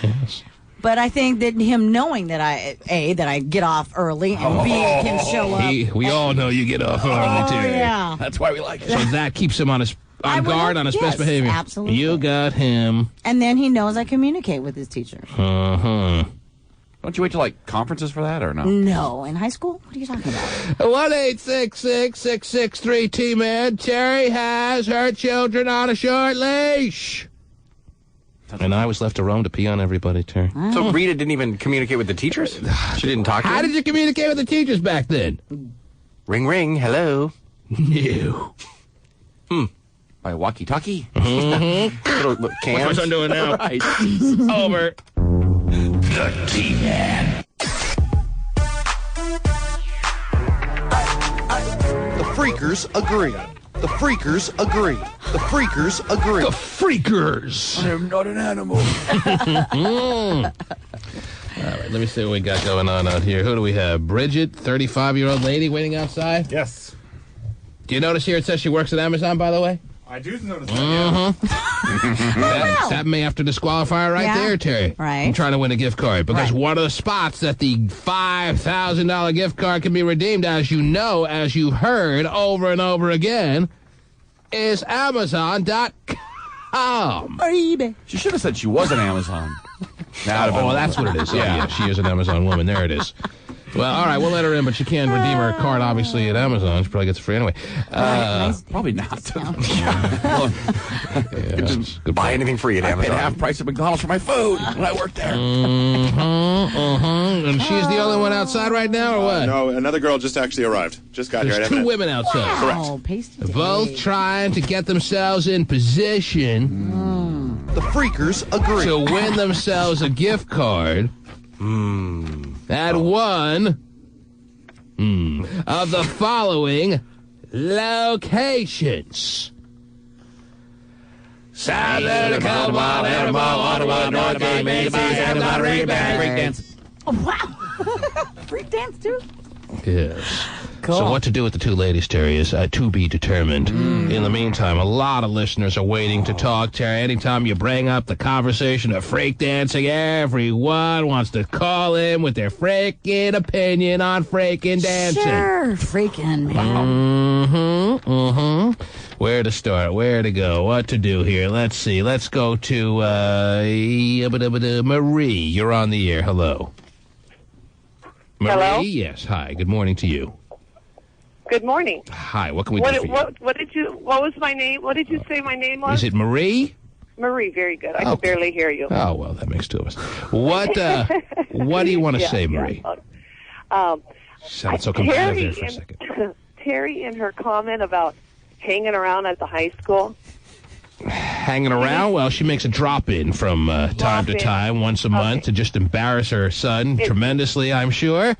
Yes. But I think that him knowing that I get off early, and B, can show up. We all know you get off early, too. Yeah. That's why we like it. So that keeps him on guard, on his best behavior. Absolutely. You got him. And then he knows I communicate with his teachers. Uh-huh. Don't you wait till, conferences for that, or no? No. In high school? What are you talking about? 1-866-663-T-Man. Terry has her children on a short leash. And I was left to roam to pee on everybody, Terry. So Rita didn't even communicate with the teachers? She didn't talk to them? How did you communicate with the teachers back then? Ring, ring, hello. No. By walkie-talkie? Mm-hmm. Little cans. What's my son doing now? Right. Over. The T-Man. The freakers agree. The freakers agree. The freakers agree. The freakers. I'm not an animal. All right, let me see what we got going on out here. Who do we have? Bridget, 35-year-old lady waiting outside? Yes. Do you notice here it says she works at Amazon, by the way? I do notice that, That may have to disqualify her right there, Terry. Right. I'm trying to win a gift card. Because one of the spots that the $5,000 gift card can be redeemed, as you know, as you've heard over and over again, is Amazon.com. Or eBay. She should have said she was an Amazon. That's what it is. Yeah, she is an Amazon woman. There it is. Well, all right, we'll let her in, but she can redeem her card, obviously, at Amazon. She probably gets it free anyway. Probably not. Just buy anything free at Amazon. I paid half price at McDonald's for my food when I worked there. And she's the only one outside right now, or what? No, another girl just actually arrived. Just got There's here. two women outside. Wow, Correct. Both trying to get themselves in position The freakers agree. to win themselves a gift card at one of the following locations. South Dakota, Ottawa, North Bay, Macy's, and Monterey Bay. Breakdance. Oh, wow. Freak dance, too? Yes. Cool. So what to do with the two ladies, Terry, is to be determined. In the meantime, a lot of listeners are waiting to talk, Terry. Anytime you bring up the conversation of freak dancing, everyone wants to call in with their freaking opinion on freaking dancing. Sure, freaking, man. Where to start? Where to go? What to do here? Let's see. Let's go to Marie. You're on the air. Hello. Marie? Hello? Yes. Hi. Good morning to you. Good morning. Hi. What can we do for you? What was my name? What did you say my name was? Is it Marie? Marie, very good. I could barely hear you. Oh, well, that makes two of us. What do you want to say, Marie? Sounds so competitive there for a second. Terry, in her comment about hanging around at the high school. Hanging around? Well, she makes a drop-in from time to time, once a month, to just embarrass her son tremendously, I'm sure.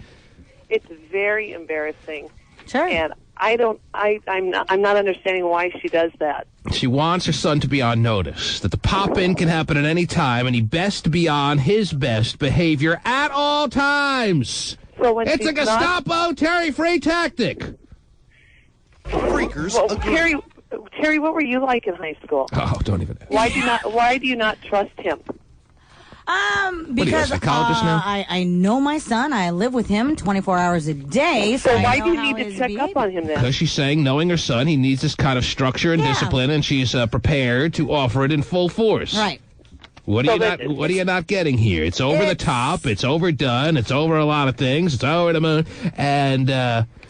It's very embarrassing. Sure. And I'm not understanding why she does that. She wants her son to be on notice, that the pop-in can happen at any time, and he best be on his best behavior at all times. So when it's a Gestapo Terry Frey tactic. Freakers. Well, Terry, what were you like in high school? Oh, don't even. Why do you not trust him? Because psychologist now? I know my son. I live with him 24 hours a day. So why do you need to check up on him then? Because she's saying, knowing her son, he needs this kind of structure and discipline, and she's prepared to offer it in full force. Right. What are you not getting here? It's over the top. It's overdone. It's over a lot of things. It's over the moon. And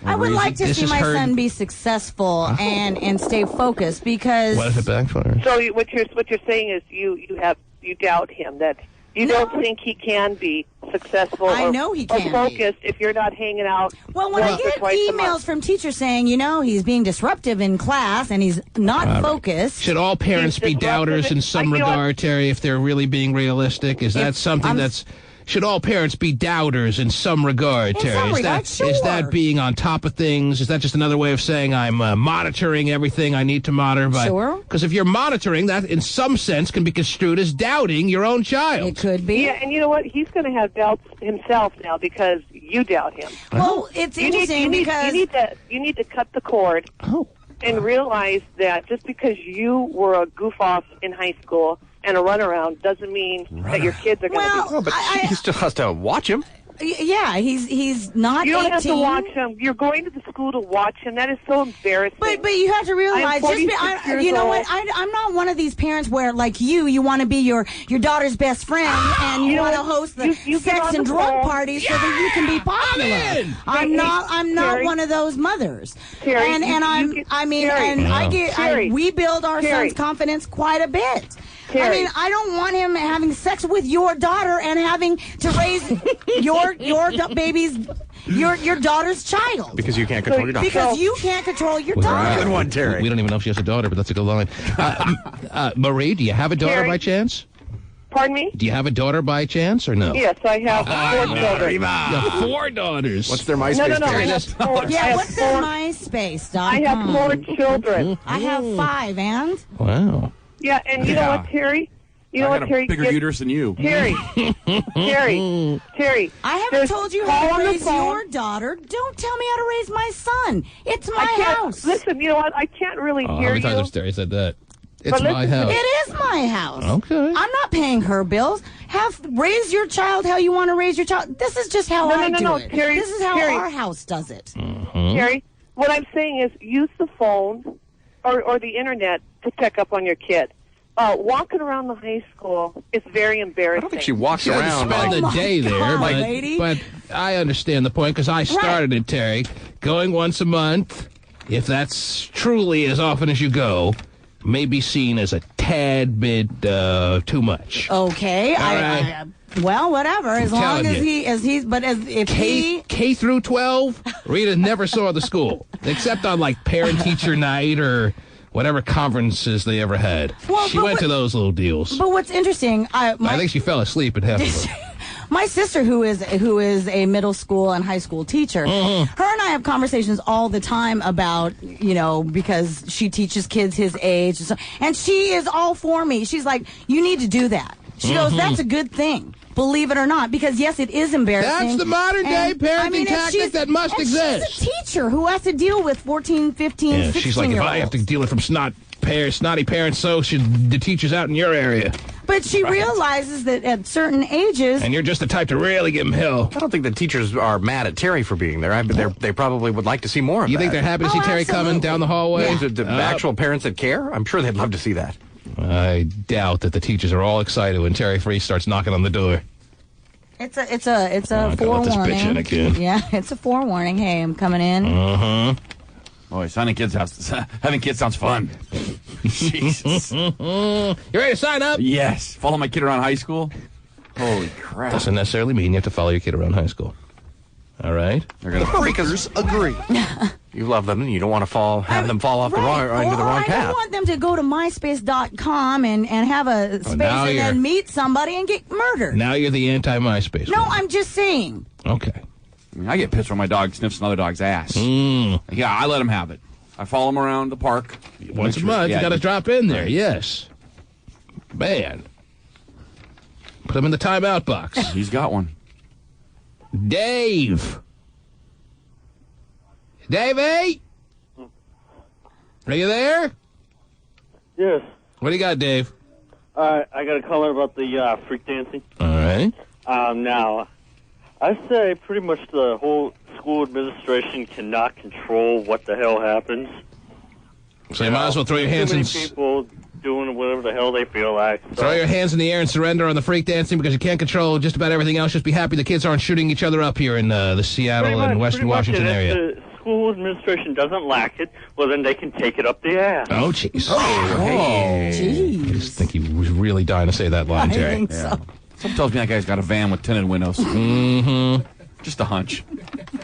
I would like to see my son be successful and stay focused because. What if it backfires? So what you're saying is you doubt him, that you don't think he can be successful. I know he can or focused if you're not hanging out. Well, when I get emails from teachers saying, he's being disruptive in class and he's not focused. Should all parents be doubters in some regard, Terry, if they're really being realistic? Is that something that's... Should all parents be doubters in some regard, Terry? Is that being on top of things? Is that just another way of saying I'm monitoring everything I need to monitor? Sure. Because if you're monitoring, that in some sense can be construed as doubting your own child. It could be. Yeah, and you know what? He's going to have doubts himself now because you doubt him. Well, it's interesting because... You need to cut the cord and realize that just because you were a goof-off in high school and a runaround doesn't mean that your kids are going to be... Oh, but he still has to watch him. Yeah, he's not 18. You don't have to watch him. You're going to the school to watch him. That is so embarrassing. But you have to realize, you know what? I'm not one of these parents where, like you want to be your daughter's best friend and you want to host the sex and drug parties so that you can be popular. I'm not one of those mothers. Terry, we build our son's confidence quite a bit. Terry. I mean, I don't want him having sex with your daughter and having to raise your daughter's child. Because you can't control your daughter. Because you can't control your daughter. Good one, Terry. We don't even know if she has a daughter, but that's a good line. Marie, do you have a daughter by chance? Pardon me? Do you have a daughter by chance or no? Yes, I have 4 children. You have 4 daughters. What's their MySpace? No. I have 4. What's their MySpace? I have 4 children. I have 5, and? Wow. Yeah, and you know what, Terry? You know what, Terry? I got a bigger uterus than you. Terry. Terry. I haven't told you how to raise your daughter. Don't tell me how to raise my son. It's my house. Listen, you know what? I can't really hear you. How many times has Terry said that? It's my house. It is my house. Okay. I'm not paying her bills. Raise your child how you want to raise your child. This is just how I do it. Terry, this is how our house does it. Mm-hmm. Terry, what I'm saying is use the phone or the internet to check up on your kid. Walking around the high school is very embarrassing. I don't think she walks around. Spend the day there, lady. but I understand the point because I started it, Terry. Going once a month, if that's truly as often as you go, may be seen as a tad bit too much. Okay, well, whatever. As long as K through 12, Rita never saw the school except on like parent-teacher night or whatever conferences they ever had. Well, she went to those little deals. But what's interesting, I think she fell asleep at half of them. My sister, who is a middle school and high school teacher, her and I have conversations all the time about, because she teaches kids his age. And she is all for me. She's like, you need to do that. She goes, that's a good thing. believe it or not, because yes, it is embarrassing. That's the modern day parenting tactic that must exist. She's a teacher who has to deal with 14, 15, 16-year-olds. She's like, if I have to deal with from snotty parents, so should the teachers out in your area. But she realizes that at certain ages... And you're just the type to really give them hell. I don't think the teachers are mad at Terry for being there. They probably would like to see more of that. You think they're happy to see Terry coming down the hallway? Yeah. The actual parents that care? I'm sure they'd love to see that. I doubt that the teachers are all excited when Terry Fleiss starts knocking on the door. It's a forewarning. Let this bitch in again. Yeah, it's a forewarning. Hey, I'm coming in. Uh-huh. Boy, having kids sounds fun. Jesus. You ready to sign up? Yes. Follow my kid around high school? Holy crap. Doesn't necessarily mean you have to follow your kid around high school. All right? The freakers agree. You love them, and you don't want to have them fall off into the wrong path. I don't want them to go to myspace.com and have a space and then meet somebody and get murdered. Now you're the anti-MySpace. No, I'm just saying. Okay. I mean, I get pissed when my dog sniffs another dog's ass. Yeah, I let him have it. I follow him around the park. Once a month, you got to drop in there, yes. Man. Put him in the timeout box. He's got one. Dave. Davey? Are you there? Yes. What do you got, Dave? I got a caller about the freak dancing. All right. Now, I say pretty much the whole school administration cannot control what the hell happens. So you might as well throw your hands in... people doing whatever the hell they feel like. So. Throw your hands in the air and surrender on the freak dancing because you can't control just about everything else. Just be happy the kids aren't shooting each other up here in the Seattle and Western Washington area. If the school administration doesn't lack it, well, then they can take it up the ass. Oh, jeez. Jeez. I just think he was really dying to say that line, Terry. I think so. Something tells me that guy's got a van with tinted windows. Mm-hmm. Just a hunch.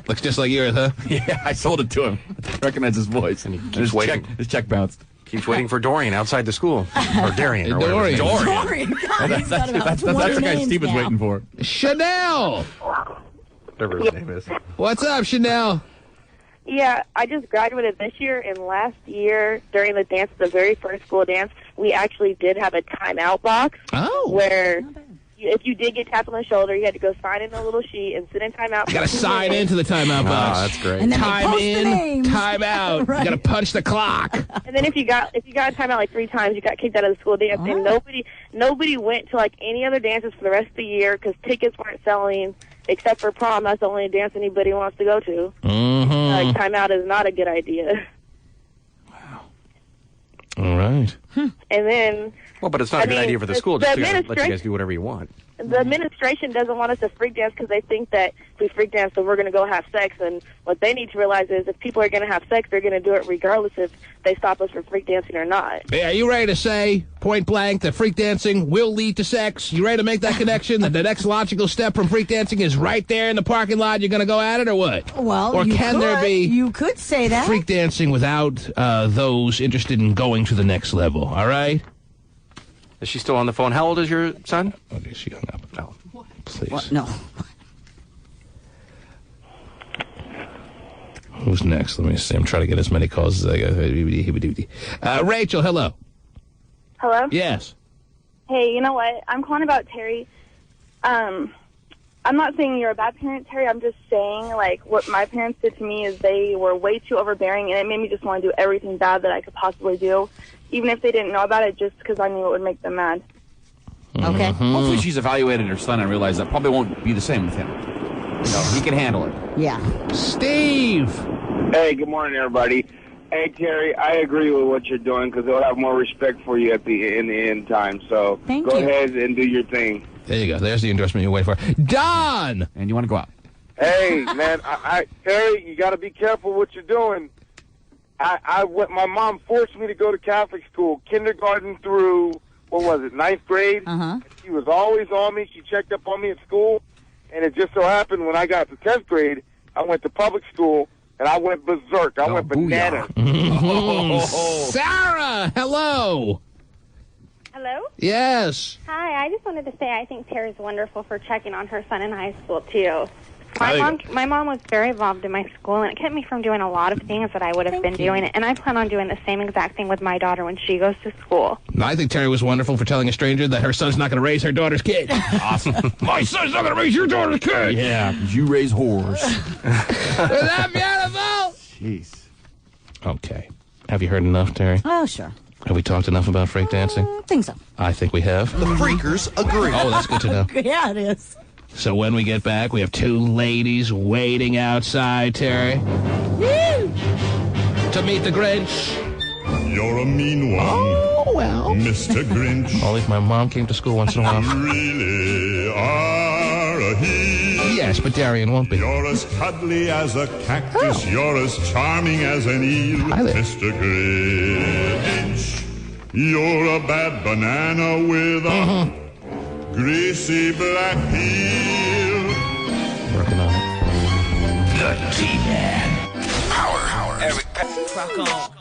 Looks just like yours, huh? Yeah, I sold it to him. I recognize his voice. And he keeps waiting. His check bounced. Keeps waiting for Dorian outside the school. Or Darian. Or Dorian. Dorian. God, that's the guy Steve was waiting for. Chanel! Whatever his name is. What's up, Chanel? Yeah, I just graduated this year, and last year, during the dance, the very first school dance, we actually did have a timeout box. Oh. Where... if you did get tapped on the shoulder, you had to go sign in a little sheet and sit in timeout. You got to sign into the timeout box. Oh, that's great. And then time in, time out. Right. You got to punch the clock. And then if you got a timeout like 3 times, you got kicked out of the school dance. And nobody went to like any other dances for the rest of the year because tickets weren't selling except for prom. That's the only dance anybody wants to go to. Mm-hmm. Timeout is not a good idea. Wow. All right. And then... Well, but it's not a good idea for the school just to let you guys do whatever you want. The administration doesn't want us to freak dance because they think that if we freak dance, then we're going to go have sex. And what they need to realize is if people are going to have sex, they're going to do it regardless if they stop us from freak dancing or not. Yeah, are you ready to say, point blank, that freak dancing will lead to sex? You ready to make that connection? That the next logical step from freak dancing is right there in the parking lot? You're going to go at it or what? Well, or can there be you could say that. Freak dancing without those interested in going to the next level, all right? Is she still on the phone? How old is your son? Okay, she hung up. No. Please. What? No. Who's next? Let me see. I'm trying to get as many calls as I got. Rachel, hello. Hello? Yes. Hey, you know what? I'm calling about Terry. I'm not saying you're a bad parent, Terry. I'm just saying, like, what my parents did to me is they were way too overbearing, and it made me just want to do everything bad that I could possibly do, even if they didn't know about it, just because I knew it would make them mad. Okay. Mm-hmm. Hopefully she's evaluated her son and realized that probably won't be the same with him. No, he can handle it. Yeah. Steve! Hey, good morning, everybody. Hey, Terry, I agree with what you're doing because they'll have more respect for you in the end time. So go ahead and do your thing. There you go. There's the endorsement you wait for. Don! And you want to go out. Hey, man, Terry, you got to be careful what you're doing. My mom forced me to go to Catholic school, kindergarten through, 9th grade. Uh-huh. She was always on me. She checked up on me at school. And it just so happened when I got to 10th grade, I went to public school, and I went berserk. I went bananas. Sarah, hello. Hello? Yes. Hi, I just wanted to say I think Tara's wonderful for checking on her son in high school, too. My mom was very involved in my school, and it kept me from doing a lot of things that I would have been doing. And I plan on doing the same exact thing with my daughter when she goes to school. I think Terry was wonderful for telling a stranger that her son's not going to raise her daughter's kid. Awesome. My son's not going to raise your daughter's kid. Yeah, you raise whores. Is that beautiful? Jeez. Okay. Have you heard enough, Terry? Oh, sure. Have we talked enough about freak dancing? I think so. I think we have. The freakers agree. Oh, that's good to know. Yeah, it is. So when we get back, we have two ladies waiting outside, Terry. Woo! To meet the Grinch. You're a mean one. Oh, well. Mr. Grinch. Only if my mom came to school once in a while. You really are a he. Yes, but Darian won't be. You're as cuddly as a cactus. Oh. You're as charming as an eel. Hi there. Mr. Grinch. You're a bad banana with a greasy black peel. Working on it. The T-Man. Power. Eric. Rock on.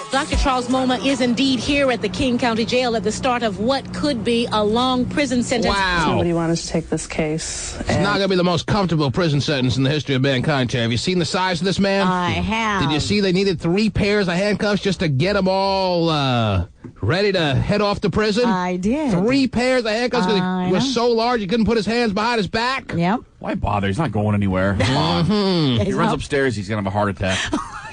Dr. Charles Moma is indeed here at the King County Jail at the start of what could be a long prison sentence. Wow. Somebody wanted to take this case. It's not going to be the most comfortable prison sentence in the history of mankind, Terry. Have you seen the size of this man? I have. Did you see they needed 3 pairs of handcuffs just to get them all ready to head off to prison? I did. 3 pairs of handcuffs because he was so large he couldn't put his hands behind his back? Yep. Why bother? He's not going anywhere. Come on. Mm-hmm. He runs upstairs, he's going to have a heart attack.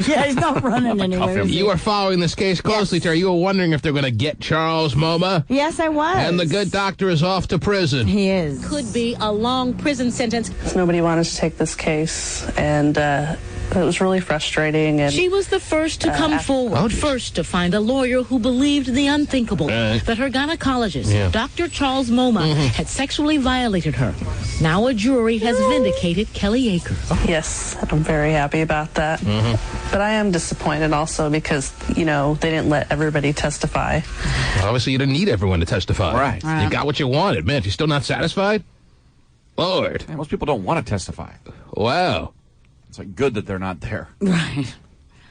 Yeah, he's not running anywhere. You were following this case closely, Terry. You were wondering if they're going to get Charles Moma. Yes, I was. And the good doctor is off to prison. He is. Could be a long prison sentence. Nobody wanted to take this case, and it was really frustrating. And she was the first to come forward, first to find a lawyer who believed the unthinkable, that her gynecologist, Dr. Charles Moma, had sexually violated her. Now a jury has vindicated Kelly Aker. Yes, I'm very happy about that. But I am disappointed also because, you know, they didn't let everybody testify. Well, obviously, you didn't need everyone to testify. Right. You got what you wanted. Man, if you're still not satisfied? Lord. Man, most people don't want to testify. Wow. It's like good that they're not there. Right.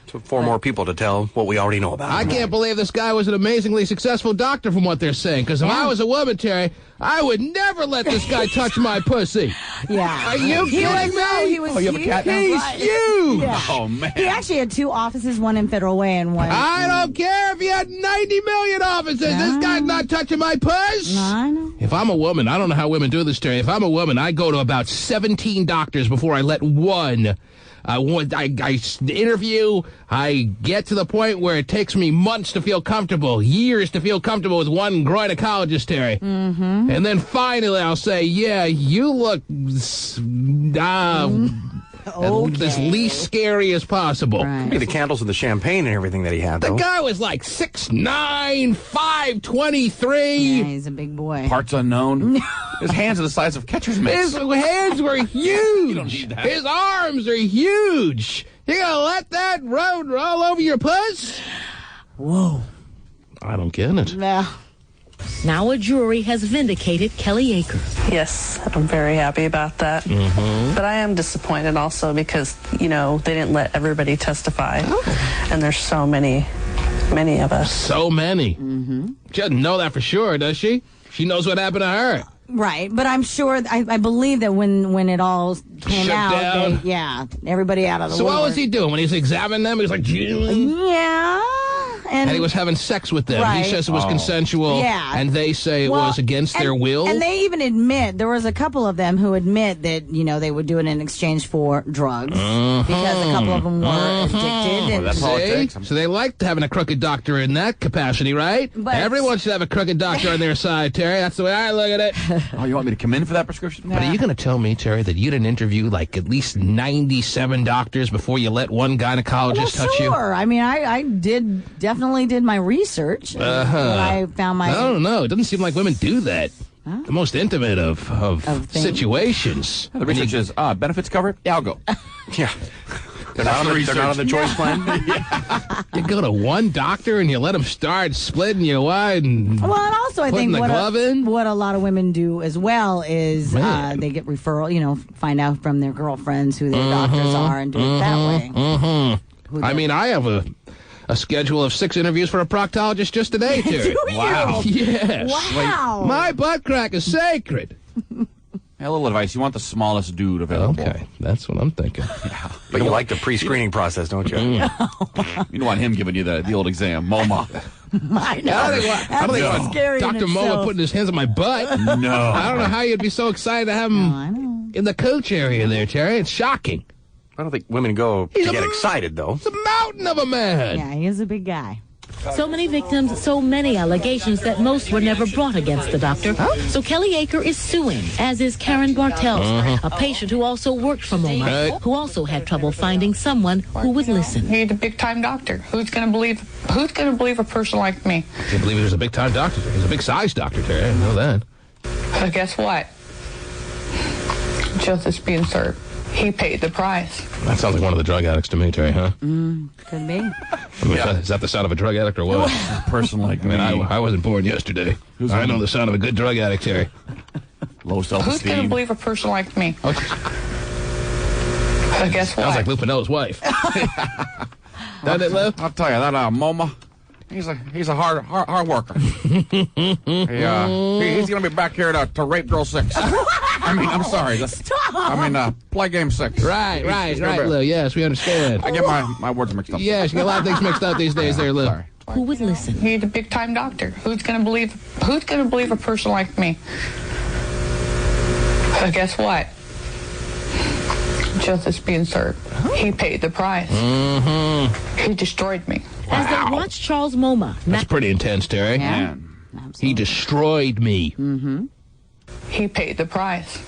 So 4 more people to tell what we already know about. I can't believe this guy was an amazingly successful doctor from what they're saying. Because if I was a woman, Terry, I would never let this guy touch my pussy. Yeah. Are you kidding me? He was you have a cat now? He's huge. Yeah. Oh, man. He actually had 2 offices, one in Federal Way and one. I don't care if he had 90 million offices. This guy's not touching my puss. I know. If I'm a woman, I don't know how women do this, Terry. If I'm a woman, I go to about 17 doctors before I let one. I interview, I get to the point where it takes me months to feel comfortable, years to feel comfortable with one gynecologist, Terry. And then finally I'll say, yeah, you look as least scary as possible. Right. Maybe the candles and the champagne and everything that he had, though. The guy was like 6'9", 523. Yeah, he's a big boy. Parts unknown. His hands are the size of catcher's mitts. His hands were huge. You don't need that. His arms are huge. You gonna let that road roll over your puss? Whoa. I don't get it. No. Now a jury has vindicated Kelly Aker. Yes, I'm very happy about that. But I am disappointed also because, you know, they didn't let everybody testify. And there's so many of us. So many. She doesn't know that for sure, does she? She knows what happened to her. Right, but I'm sure, I believe that when it all came Shut out, down. everybody out of the So woodwork. what was he doing? When he was examining them, he was like, yeah. And he was having sex with them. Right. He says it was consensual, and they say it was against their will. And they even admit, there was a couple of them who admit that, you know, they would do it in exchange for drugs because a couple of them were addicted. And That's politics. So they liked having a crooked doctor in that capacity, right? But everyone should have a crooked doctor on their side, Terry. That's the way I look at it. Oh, you want me to come in for that prescription? But are you going to tell me, Terry, that you didn't interview like at least 97 doctors before you let one gynecologist touch you? Sure. I mean, I definitely did my research. I found my... I don't know. It doesn't seem like women do that. The most intimate of situations. The research is, benefits covered? Yeah, I'll go. Yeah. They're not on the choice plan? You go to one doctor and you let them start splitting you wide and well, and also I think what a lot of women do as well is they get referral, you know, find out from their girlfriends who their doctors are and do it that way. I mean, I have a schedule of 6 interviews for a proctologist just today, Terry. Do you? Wow. Yes. Wow. My butt crack is sacred. A little advice. You want the smallest dude available. Okay, that's what I'm thinking. Yeah. But you like the pre-screening process, don't you? You don't want him giving you the old exam. MoMA. I know. I don't think scary Dr. MoMA putting his hands on my butt. No. I don't know how you'd be so excited to have him in the coach area there, Terry. It's shocking. I don't think women go to get excited, though. It's a mountain of a man. Yeah, he is a big guy. So many victims, so many allegations that most were never brought against the doctor. So Kelly Aker is suing, as is Karen Bartels, a patient who also worked for MoMA, who also had trouble finding someone who would listen. He's a big-time doctor. Who's going to believe a person like me? I can't believe he was a big-time doctor. He's a big-sized doctor, Terry. I didn't know that. But guess what? Justice being served. He paid the price. That sounds like one of the drug addicts to me, Terry, huh? Could be. I mean, is that the sound of a drug addict or what? A person like me. I wasn't born yesterday. I know the sound of a good drug addict, Terry. Low self-esteem. Who's going to believe a person like me? But guess what? Sounds like Lupinella's wife. Doesn't it, Lou? I'll tell you, that MoMA, he's a hard worker. He's going to be back here to rape girl 6. I'm sorry. Stop. Play game 6. Right, Lou. Yes, we understand. I get my words mixed up. Yes, you get a lot of things mixed up these days there, Lou. Sorry. Who would listen? He's a big-time doctor. Who's going to believe a person like me? But guess what? Justice being served. He paid the price. He destroyed me. As they watched Charles MoMA. That's pretty intense, Terry. Yeah. He destroyed me. He paid the price.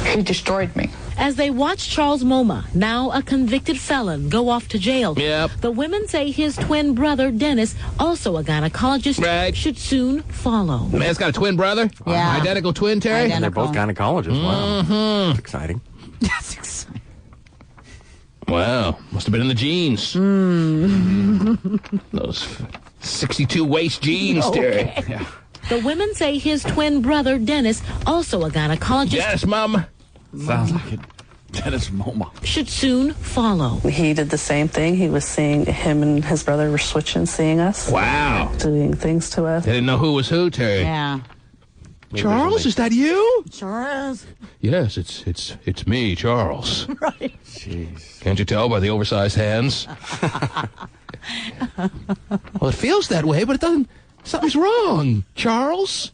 He destroyed me. As they watched Charles MoMA, now a convicted felon, go off to jail. Yep. The women say his twin brother, Dennis, also a gynecologist, should soon follow. The man's got a twin brother? Yeah. Identical twin, Terry? And they're both gynecologists. Wow. That's exciting. That's exciting. Wow. Must have been in the genes. Those 62 waist jeans, Terry. Yeah. The women say his twin brother, Dennis, also a gynecologist. Yes, Mom. Sounds like it. Dennis MoMA. Should soon follow. He did the same thing. He was seeing him and his brother were switching, seeing us. Wow. Doing things to us. They didn't know who was who, Terry. Yeah. Charles, is that you? Sure is. Yes, it's me, Charles. Right. Jeez. Can't you tell by the oversized hands? Well, it feels that way, but it doesn't. Something's wrong, Charles.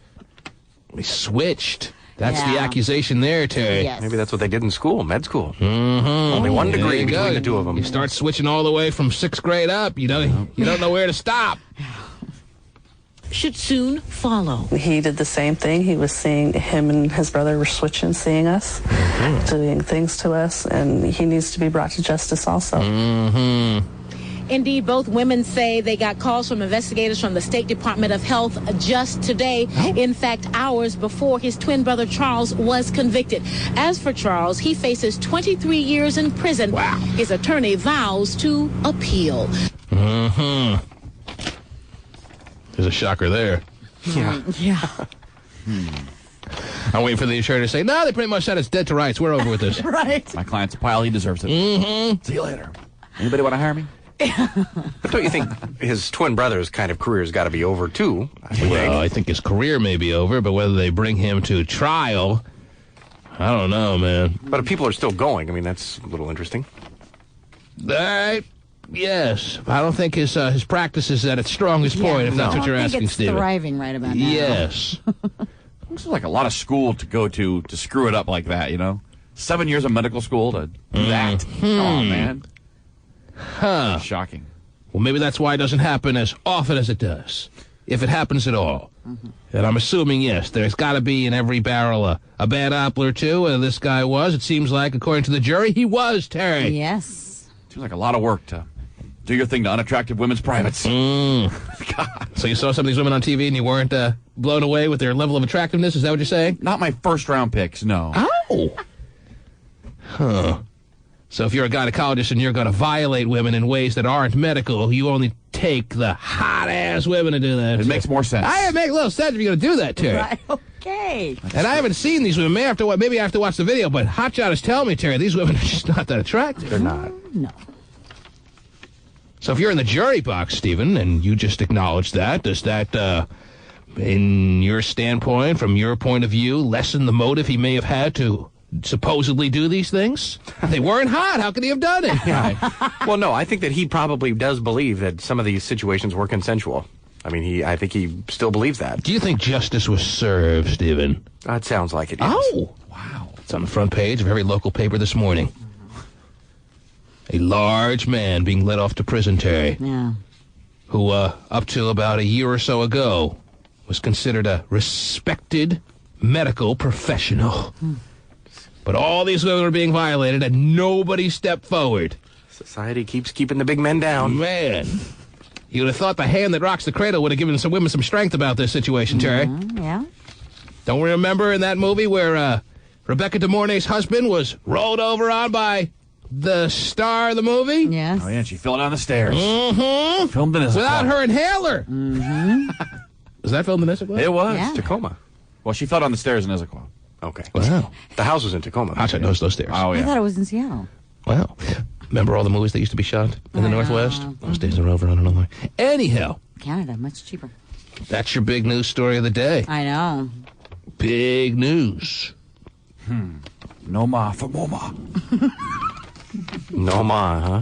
We switched. That's the accusation there, Terry. Yes. Maybe that's what they did in school, med school. Only 1 degree between the two of them. You start switching all the way from 6th grade up. You don't know where to stop. Should soon follow. He did the same thing. He was seeing him and his brother were switching, seeing us, doing things to us, and he needs to be brought to justice also. Indeed, both women say they got calls from investigators from the State Department of Health just today. In fact, hours before his twin brother Charles was convicted. As for Charles, he faces 23 years in prison. Wow. His attorney vows to appeal. There's a shocker there. Yeah. I'm waiting for the attorney to say, no, they pretty much said it's dead to rights. We're over with this. Right. My client's a pile. He deserves it. See you later. Anybody want to hire me? But don't you think his twin brother's kind of career's got to be over, too? I think his career may be over, but whether they bring him to trial, I don't know, man. But if people are still going, I mean, that's a little interesting. Yes. I don't think his practice is at its strongest point, if that's what you're asking, Stephen. It's thriving right about now. Yes. This is like a lot of school to go to screw it up like that, you know? 7 years of medical school to do that. Come on, man. Huh. Shocking. Well, maybe that's why it doesn't happen as often as it does, if it happens at all. And I'm assuming, yes, there's got to be in every barrel a bad apple or two, and this guy was. It seems like, according to the jury, he was, Terry. Yes. Seems like a lot of work to do your thing to unattractive women's privates. God. So you saw some of these women on TV and you weren't blown away with their level of attractiveness? Is that what you're saying? Not my first-round picks, no. Oh. Huh. So if you're a gynecologist and you're going to violate women in ways that aren't medical, you only take the hot-ass women to do that. It makes more sense. It makes a little sense if you're going to do that, Terry. Right. Okay. And I haven't seen these women. Maybe I have to watch the video, but Hotshot is telling me, Terry, these women are just not that attractive. They're not. No. So if you're in the jury box, Stephen, and you just acknowledged that, does that in your standpoint, from your point of view, lessen the motive he may have had to supposedly do these things? They weren't hot. How could he have done it? Well, no, I think that he probably does believe that some of these situations were consensual. I mean, I think he still believes that. Do you think justice was served, Stephen? It sounds like it, yes. Oh, wow. It's on the front page of every local paper this morning. A large man being led off to prison, Terry. Yeah. Who, up till about a year or so ago, was considered a respected medical professional. But all these women were being violated, and nobody stepped forward. Society keeps keeping the big men down. Man. You would have thought the hand that rocks the cradle would have given some women some strength about this situation, Terry. Yeah. Don't we remember in that movie where Rebecca De Mornay's husband was rolled over on by the star of the movie? Yes. Oh, yeah, and she fell down the stairs. Mm-hmm. Filmed in Issaquah. Without her inhaler. Mm-hmm. Was that filmed in Issaquah? It was. Yeah. Tacoma. Well, she fell down the stairs in Issaquah. Okay. Wow. The house was in Tacoma. I knows those stairs. Oh, I yeah. thought it was in Seattle. Wow. Remember all the movies that used to be shot in the Northwest? Those days are over. I don't know. Anyhow. Canada, much cheaper. That's your big news story of the day. I know. Big news. No ma for moma. No ma, huh?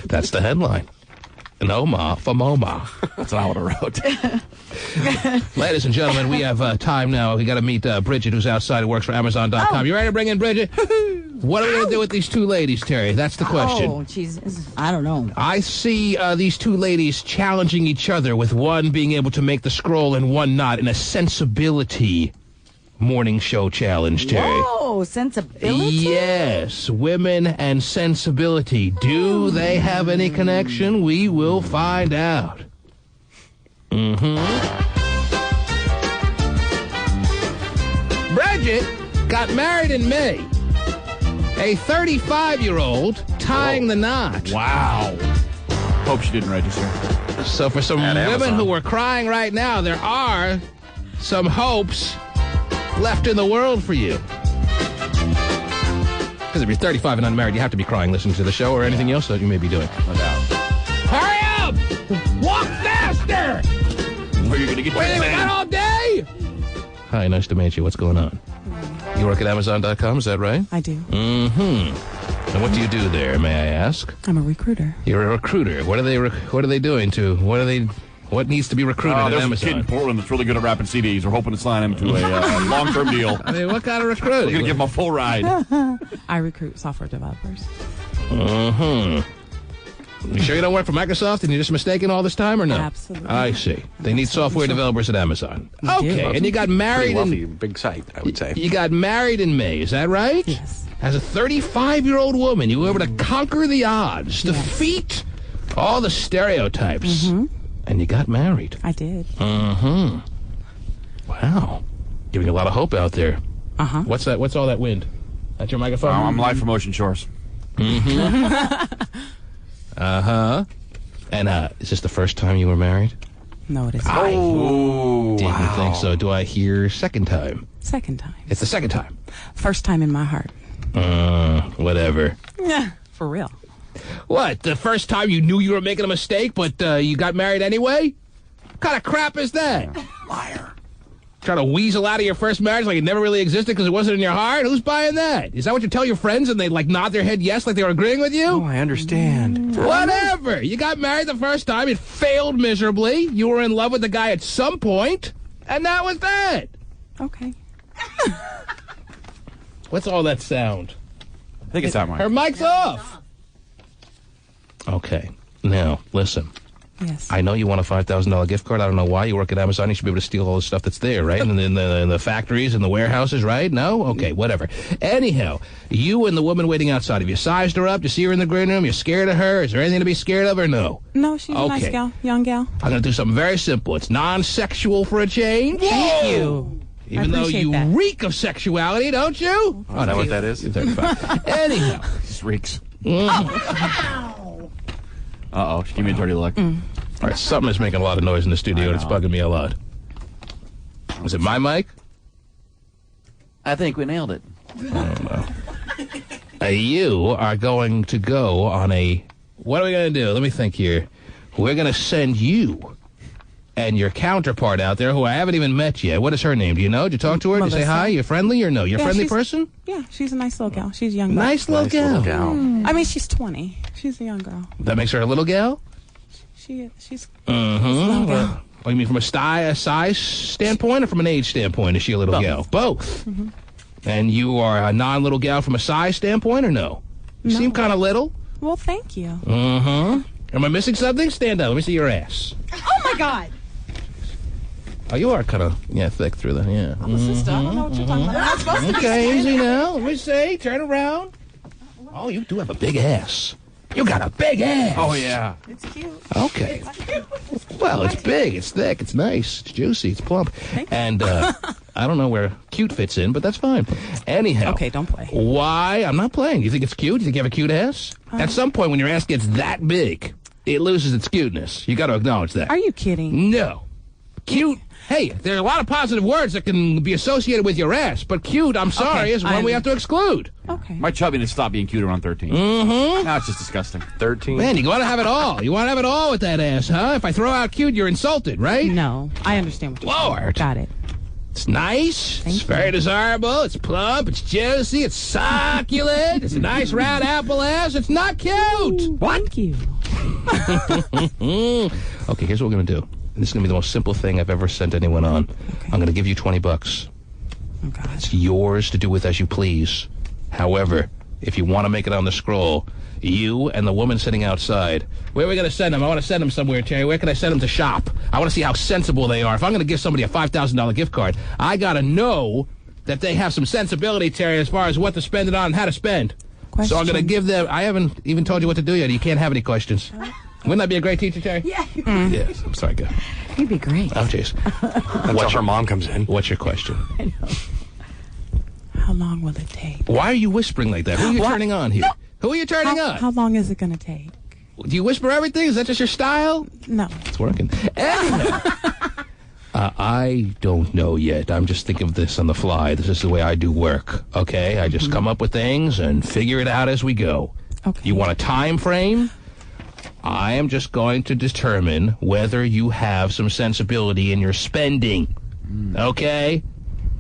That's the headline. No ma for moma. That's what I would have wrote. Ladies and gentlemen, we have time now. We got to meet Bridget, who's outside, who works for Amazon.com. Oh. You ready to bring in Bridget? What are we going to do with these two ladies, Terry? That's the question. Oh, Jesus. I don't know. I see these two ladies challenging each other, with one being able to make the scroll and one not, in a sensibility morning show challenge, Terry. Whoa, sensibility? Yes, women and sensibility. Do they have any connection? We will find out. Bridget got married in May. A 35-year-old tying the knot. Wow. Hope she didn't register. So for some women who are crying right now, there are some hopes left in the world for you. Because if you're 35 and unmarried, you have to be crying listening to the show or anything else that you may be doing. No doubt. Hurry up! Walk faster! Where are you going to get Wait, we got all day? Hi, nice to meet you. What's going on? You work at Amazon.com, is that right? I do. Mm-hmm. And what do you do there, may I ask? I'm a recruiter. You're a recruiter. What are they doing to? What needs to be recruited at there's Amazon? a kid in Portland that's really good at wrapping CDs. We're hoping to sign him to a long-term deal. I mean, what kind of recruiting? We're going to give him a full ride. I recruit software developers. You sure you don't work for Microsoft and you're just mistaken all this time, or no? Absolutely. I see. They need software developers at Amazon. Okay, and you got married wealthy, big site, I would say. You got married in May, is that right? Yes. As a 35-year-old woman, you were able to conquer the odds, defeat all the stereotypes, and you got married. I did. Wow. Giving a lot of hope out there. What's that? What's all that wind? That's your microphone? I'm live from Ocean Shores. And is this the first time you were married? No, it isn't. Didn't think so. Do I hear second time? Second time. It's the second time. First time in my heart. Whatever. Yeah, for real. What, the first time you knew you were making a mistake, but you got married anyway? What kind of crap is that? Liar. Trying to weasel out of your first marriage like it never really existed because it wasn't in your heart? Who's buying that? Is that what you tell your friends and they nod their head yes like they were agreeing with you? Oh, I understand. Whatever. You got married the first time. It failed miserably. You were in love with the guy at some point, and that was that. Okay. What's all that sound? I think it's that mic. Her mic's off. Okay. Now, listen. Yes. I know you want a $5,000 gift card. I don't know why. You work at Amazon. You should be able to steal all the stuff that's there, right? In the factories and the warehouses, right? No? Okay, whatever. Anyhow, you and the woman waiting outside, have you sized her up? You see her in the green room? You're scared of her? Is there anything to be scared of or no? No, she's a nice gal, young gal. I'm going to do something very simple. It's non-sexual for a change. Thank you. Even though you reek of sexuality, don't you? Oh, know what that is? You're 35. Anyhow. Just reeks. Uh-oh, she gave me a dirty look. All right, something is making a lot of noise in the studio, and it's bugging me a lot. Was it my mic? I think we nailed it. I don't know. You are going to go on a... What are we going to do? Let me think here. We're going to send you and your counterpart out there, who I haven't even met yet. What is her name? Do you know? Did you talk to her? Did you say hi? You're friendly or no? You're a friendly person? Yeah, she's a nice little gal. She's young. Nice little gal. I mean, she's 20. She's a young girl. That makes her a little gal? She's Mm-hmm. a little gal. Oh, you mean from a size standpoint or from an age standpoint? Is she a little gal? Both. Mm-hmm. And you are a non-little gal from a size standpoint or no? You seem kind of little. Well, thank you. Mm-hmm. Am I missing something? Stand up. Let me see your ass. Oh, my God. Oh, you are kind of, thick through the, yeah. I'm a sister. I don't know what you're talking about. I'm not supposed to be Okay, easy standing. now. Let me see. Turn around. Oh, you do have a big ass. You got a big ass. Oh, yeah. It's cute. Okay. Well, it's big, it's thick, it's nice, it's juicy, it's plump. And I don't know where cute fits in, but that's fine. Anyhow. Okay, don't play. Why? I'm not playing. You think it's cute? You think you have a cute ass? At some point, when your ass gets that big, it loses its cuteness. You got to acknowledge that. Are you kidding? No. Cute. Hey, there are a lot of positive words that can be associated with your ass, but cute, I'm sorry, is one we have to exclude. Okay. My chubbiness stopped being cute around 13. Mm-hmm. Now it's just disgusting. 13? Man, you want to have it all. You want to have it all with that ass, huh? If I throw out cute, you're insulted, right? No, I understand what you're saying. Lord. Got it. It's nice. It's very desirable. It's plump. It's juicy. It's succulent. It's a nice round apple ass. It's not cute. What? Thank you. Okay, here's what we're going to do. This is going to be the most simple thing I've ever sent anyone on. Okay. I'm going to give you $20. Oh, God. It's yours to do with as you please. However, if you want to make it on the scroll, you and the woman sitting outside, where are we going to send them? I want to send them somewhere, Terry. Where can I send them to shop? I want to see how sensible they are. If I'm going to give somebody a $5,000 gift card, I got to know that they have some sensibility, Terry, as far as what to spend it on and how to spend. Question. So I'm going to give them... I haven't even told you what to do yet. You can't have any questions. Wouldn't that be a great teacher, Terry? Yeah. Yes. I'm sorry, go. You'd be great. Oh, jeez. Until her mom comes in. What's your question? I know. How long will it take? Why are you whispering like that? Who are you turning on here? No. Who are you turning on? How long is it going to take? Do you whisper everything? Is that just your style? No. It's working. Anyhow, I don't know yet. I'm just thinking of this on the fly. This is the way I do work, okay? I just come up with things and figure it out as we go. Okay. You want a time frame? I am just going to determine whether you have some sensibility in your spending, okay?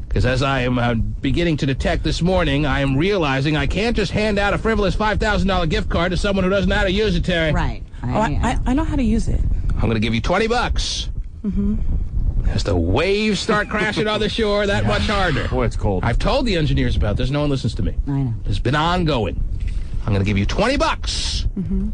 Because as I am beginning to detect this morning, I am realizing I can't just hand out a frivolous $5,000 gift card to someone who doesn't know how to use it, Terry. Right. I know how to use it. I'm going to give you $20. Mm-hmm. As the waves start crashing on the shore, that much harder. Boy, it's cold. I've told the engineers about this. No one listens to me. I know. It's been ongoing. I'm going to give you $20. Mm-hmm.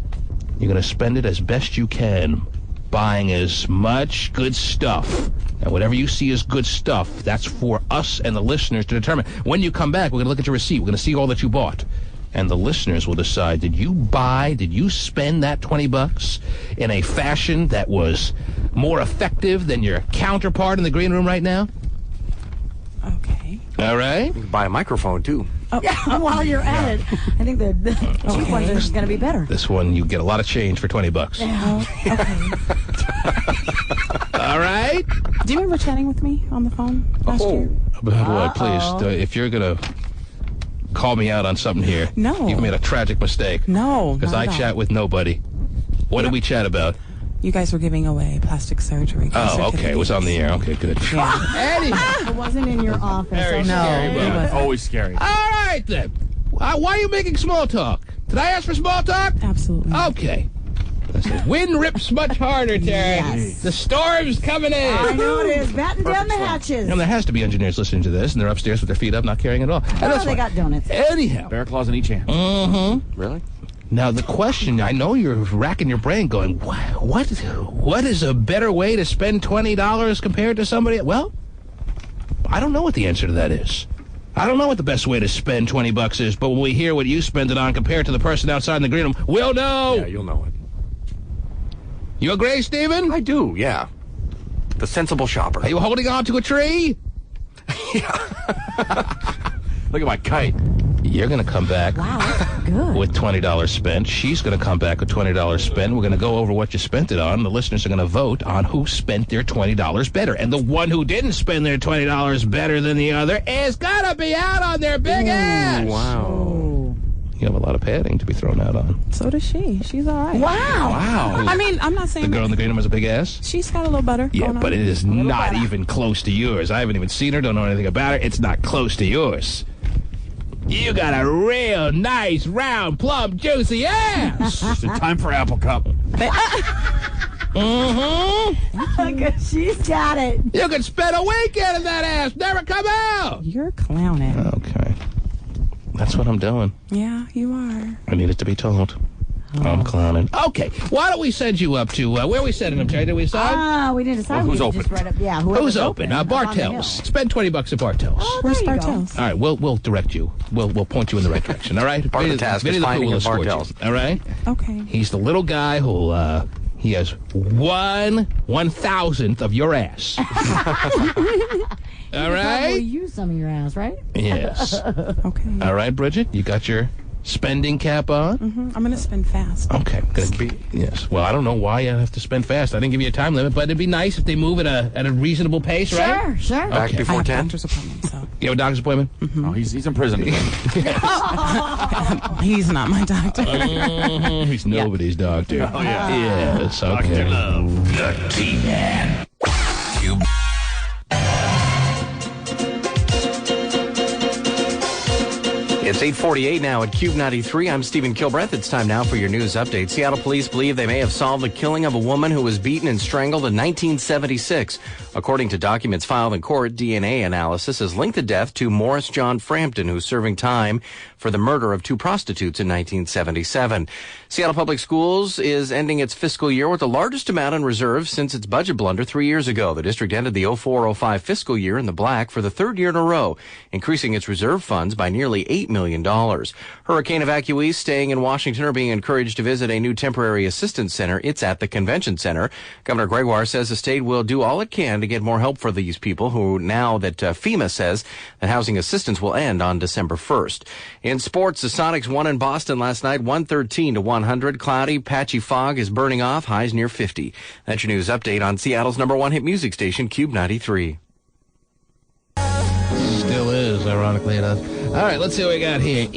You're going to spend it as best you can, buying as much good stuff. And whatever you see as good stuff, that's for us and the listeners to determine. When you come back, we're going to look at your receipt. We're going to see all that you bought. And the listeners will decide, did you spend that $20 in a fashion that was more effective than your counterpart in the green room right now? Okay. All right. You can buy a microphone, too. Oh. Yeah, while you're at it, I think the cheap ones are going to be better. This one, you get a lot of change for $20. Yeah. Okay. All right. Do you remember chatting with me on the phone last year? Boy, please, if you're going to call me out on something here, no, you've made a tragic mistake. No, because I chat with nobody. What did we chat about? You guys were giving away plastic surgery. Oh, okay. It was on the air. Okay, good. Yeah. It wasn't in your office. Very scary. Always scary. All right, then. Why are you making small talk? Did I ask for small talk? Absolutely. Okay. The wind rips much harder, Terry. Yes. The storm's coming in. I know it is. Batten down the hatches. And there has to be engineers listening to this, and they're upstairs with their feet up, not caring at all. Oh, they got donuts. Anyhow. Bear claws in each hand. Mm-hmm. Really? Now, the question, I know you're racking your brain going, what is a better way to spend $20 compared to somebody? Well, I don't know what the answer to that is. I don't know what the best way to spend $20 is, but when we hear what you spend it on compared to the person outside in the green room, we'll know. Yeah, you'll know it. You agree, Stephen? I do, yeah. The sensible shopper. Are you holding on to a tree? Look at my kite. You're going to come back good. with $20 spent. She's going to come back with $20 spent. We're going to go over what you spent it on. The listeners are going to vote on who spent their $20 better. And the one who didn't spend their $20 better than the other is going to be out on their big ass. Wow. You have a lot of padding to be thrown out on. So does she. She's all right. Wow. I mean, I'm not saying The girl in the green room has a big ass? she's got a little butter. Yeah, going but on. it is A little not butter. even close to yours. I haven't even seen her, don't know anything about her. It's not close to yours. You got a real nice, round, plump, juicy ass. It's time for Apple Cup. Look, she's got it. You could spend a weekend in that ass, never come out. You're clowning. Okay. That's what I'm doing. Yeah, you are. I need it to be told. I'm clowning. Okay, why don't we send you up to, where are we sending them, Terry? Did we decide? We didn't decide. Well, who's We open? Just right up, yeah, Who's open? Bartels. Spend $20 at Bartels. Where's Bartels? All right, we'll direct you. We'll point you in the right direction. All right. Part of the task is finding a Bartels. All right. Okay. He's the little guy who he has 1/1000th of your ass. All right. Probably use some of your ass, right? Yes. Okay. All right, Bridget, you got your spending cap on? I'm going to spend fast. Okay. Yes. Well, I don't know why you have to spend fast. I didn't give you a time limit, but it'd be nice if they move at a reasonable pace, right? Sure. Back before I have 10? doctor's appointment, so. You have a doctor's appointment? Oh, he's in prison again. He's not my doctor. He's nobody's doctor. Oh, yeah. Yes, okay. Dr. Love, the T-Man. It's 8:48 now at Cube 93. I'm Stephen Kilbreth. It's time now for your news update. Seattle police believe they may have solved the killing of a woman who was beaten and strangled in 1976. According to documents filed in court, DNA analysis has linked the death to Morris John Frampton, who's serving time for the murder of two prostitutes in 1977. Seattle Public Schools is ending its fiscal year with the largest amount in reserves since its budget blunder 3 years ago. The district ended the 04-05 fiscal year in the black for the third year in a row, increasing its reserve funds by nearly $8 million. Hurricane evacuees staying in Washington are being encouraged to visit a new temporary assistance center. It's at the convention center. Governor Gregoire says the state will do all it can to get more help for these people who, now that FEMA says that housing assistance will end on December 1st. In sports, the Sonics won in Boston last night, 113-100. Cloudy, patchy fog is burning off, highs near 50. That's your news update on Seattle's #1 hit music station, Cube 93. Still is, ironically enough. All right, let's see what we got here.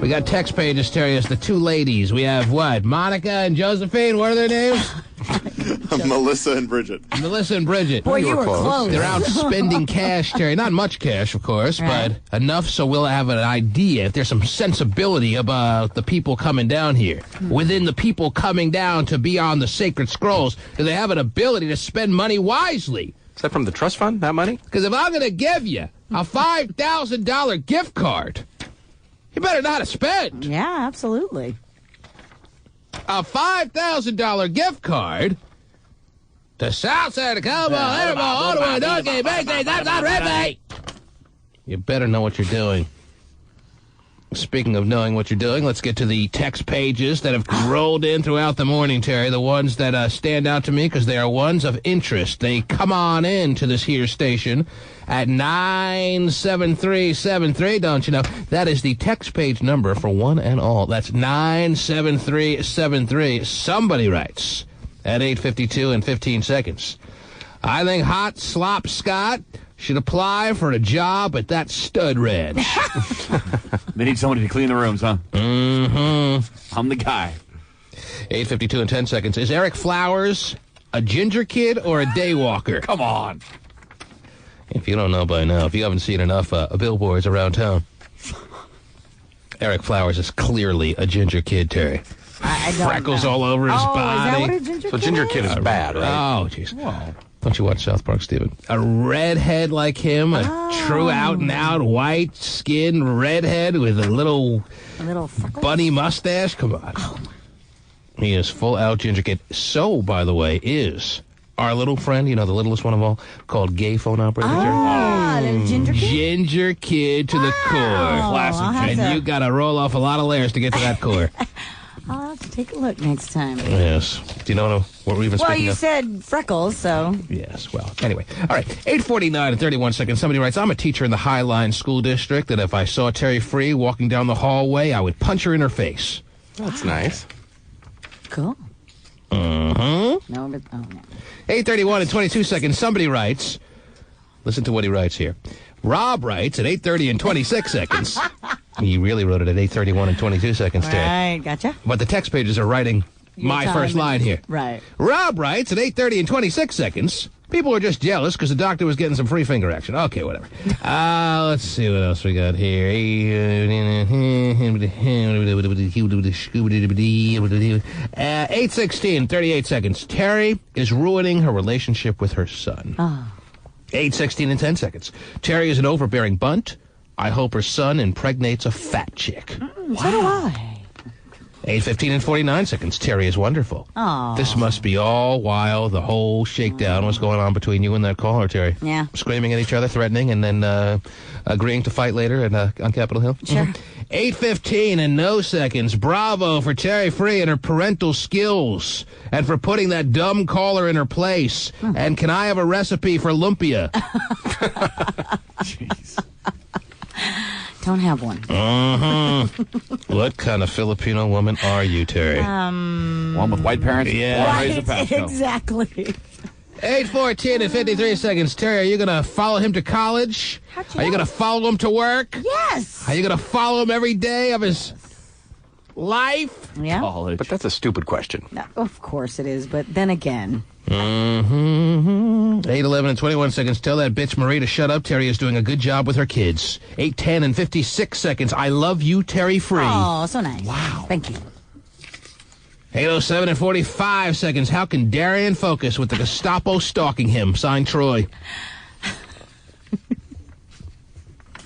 We got text pages, Terry. It's the two ladies. We have what? Monica and Josephine. What are their names? Melissa and Bridget. Melissa and Bridget. Boy, you were close. They're out spending cash, Terry. Not much cash, of course, Right. but enough so we'll have an idea if there's some sensibility about the people coming down here. Within the people coming down to be on the sacred scrolls, do they have an ability to spend money wisely? Is that from the trust fund, that money? Because if I'm going to give you a $5,000 gift card, you better know how to spend. Yeah, absolutely. A $5,000 gift card to Southside, come on, everybody, all the way, don't get birthdays, that's not Ripley. You better know what you're doing. Speaking of knowing what you're doing, let's get to the text pages that have rolled in throughout the morning, Terry. The ones that stand out to me because they are ones of interest. They come on in to this here station at 97373, don't you know? That is the text page number for one and all. That's 97373. Somebody writes at 8:52 and 15 seconds. I think Hot Slop Scott should apply for a job at that stud ranch. They need somebody to clean the rooms, huh? Mm-hmm. I'm the guy. 8:52 and 10 seconds. Is Eric Flowers a ginger kid or a daywalker? Come on. If you don't know by now, if you haven't seen enough billboards around town, Eric Flowers is clearly a ginger kid, Terry. I don't Freckles know. all over his body. Is that what a ginger kid Ginger kid is bad, right? Oh, jeez. Don't you watch South Park, Steven? A redhead like him, a true out-and-out white skin redhead with a little bunny mustache. Come on. He is full-out ginger kid. So, by the way, is our little friend, you know, the littlest one of all, called Gay Phone Operator. The ginger kid? Ginger kid to the core. Classic. And you got to roll off a lot of layers to get to that core. I'll have to take a look next time. Yes. Do you know what we're even Well, speaking you of? said freckles, so. Yes, well, anyway. All right, 8:49 and 31 seconds. Somebody writes, I'm a teacher in the Highline School District, and if I saw Terry Free walking down the hallway, I would punch her in her face. That's nice. Cool. Mm-hmm. No, but, oh, no. 8:31 and 22 seconds. Somebody writes, listen to what he writes here. Rob writes at 8:30 and 26 seconds. You really wrote it at 8:31 and 22 seconds, Terry. Right, gotcha. But the text pages are writing Your my time first and- line here. Right. Rob writes at 8:30 and 26 seconds. People were just jealous because the doctor was getting some free finger action. Okay, whatever. Let's see what else we got here. 8:16, 38 seconds. Terry is ruining her relationship with her son. 8:16 and 10 seconds. Terry is an overbearing bunt. I hope her son impregnates a fat chick. So do I. 8:15 and 49 seconds. Terry is wonderful. Aw. This must be all while the whole shakedown was going on between you and that caller, Terry. Yeah. Screaming at each other, threatening, and then agreeing to fight later on Capitol Hill. Sure. 8:15 and no seconds. Bravo for Terry Free and her parental skills, and for putting that dumb caller in her place. And can I have a recipe for lumpia? Jeez. Don't have one. What kind of Filipino woman are you, Terry? One with white parents. Yeah. Raised in Pasco. Exactly. 8:14 and 53 seconds. Terry, are you going to follow him to college? Are you going to follow him to work? Yes. Are you going to follow him every day of his life? Yeah. But that's a stupid question. No, of course it is, but then again. 8:11 and 21 seconds. Tell that bitch Marie to shut up. Terry is doing a good job with her kids. 8:10 and 56 seconds. I love you, Terry Free. Oh, so nice. Wow. Thank you. 8:07 and 45 seconds. How can Darian focus with the Gestapo stalking him? Signed, Troy.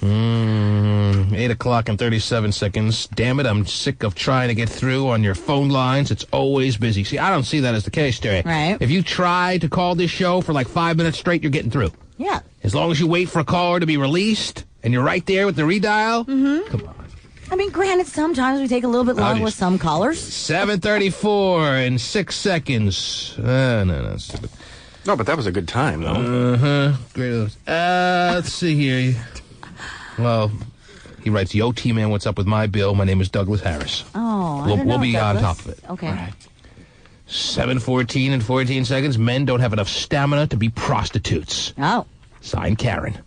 8 o'clock and 37 seconds. Damn it, I'm sick of trying to get through on your phone lines. It's always busy. See, I don't see that as the case, Terry. Right. If you try to call this show for like 5 minutes straight, you're getting through. Yeah. As long as you wait for a caller to be released and you're right there with the redial. Come on. I mean, granted, sometimes we take a little bit longer with some callers. 7:34 and 6 seconds. No, stupid. No, but that was a good time, though. Great. Let's see here. Well, he writes, Yo, T-Man, what's up with my bill? My name is Douglas Harris. Oh, We'll be on top of it. Okay. 7:14 and 14 seconds. Men don't have enough stamina to be prostitutes. Oh. Signed, Karen.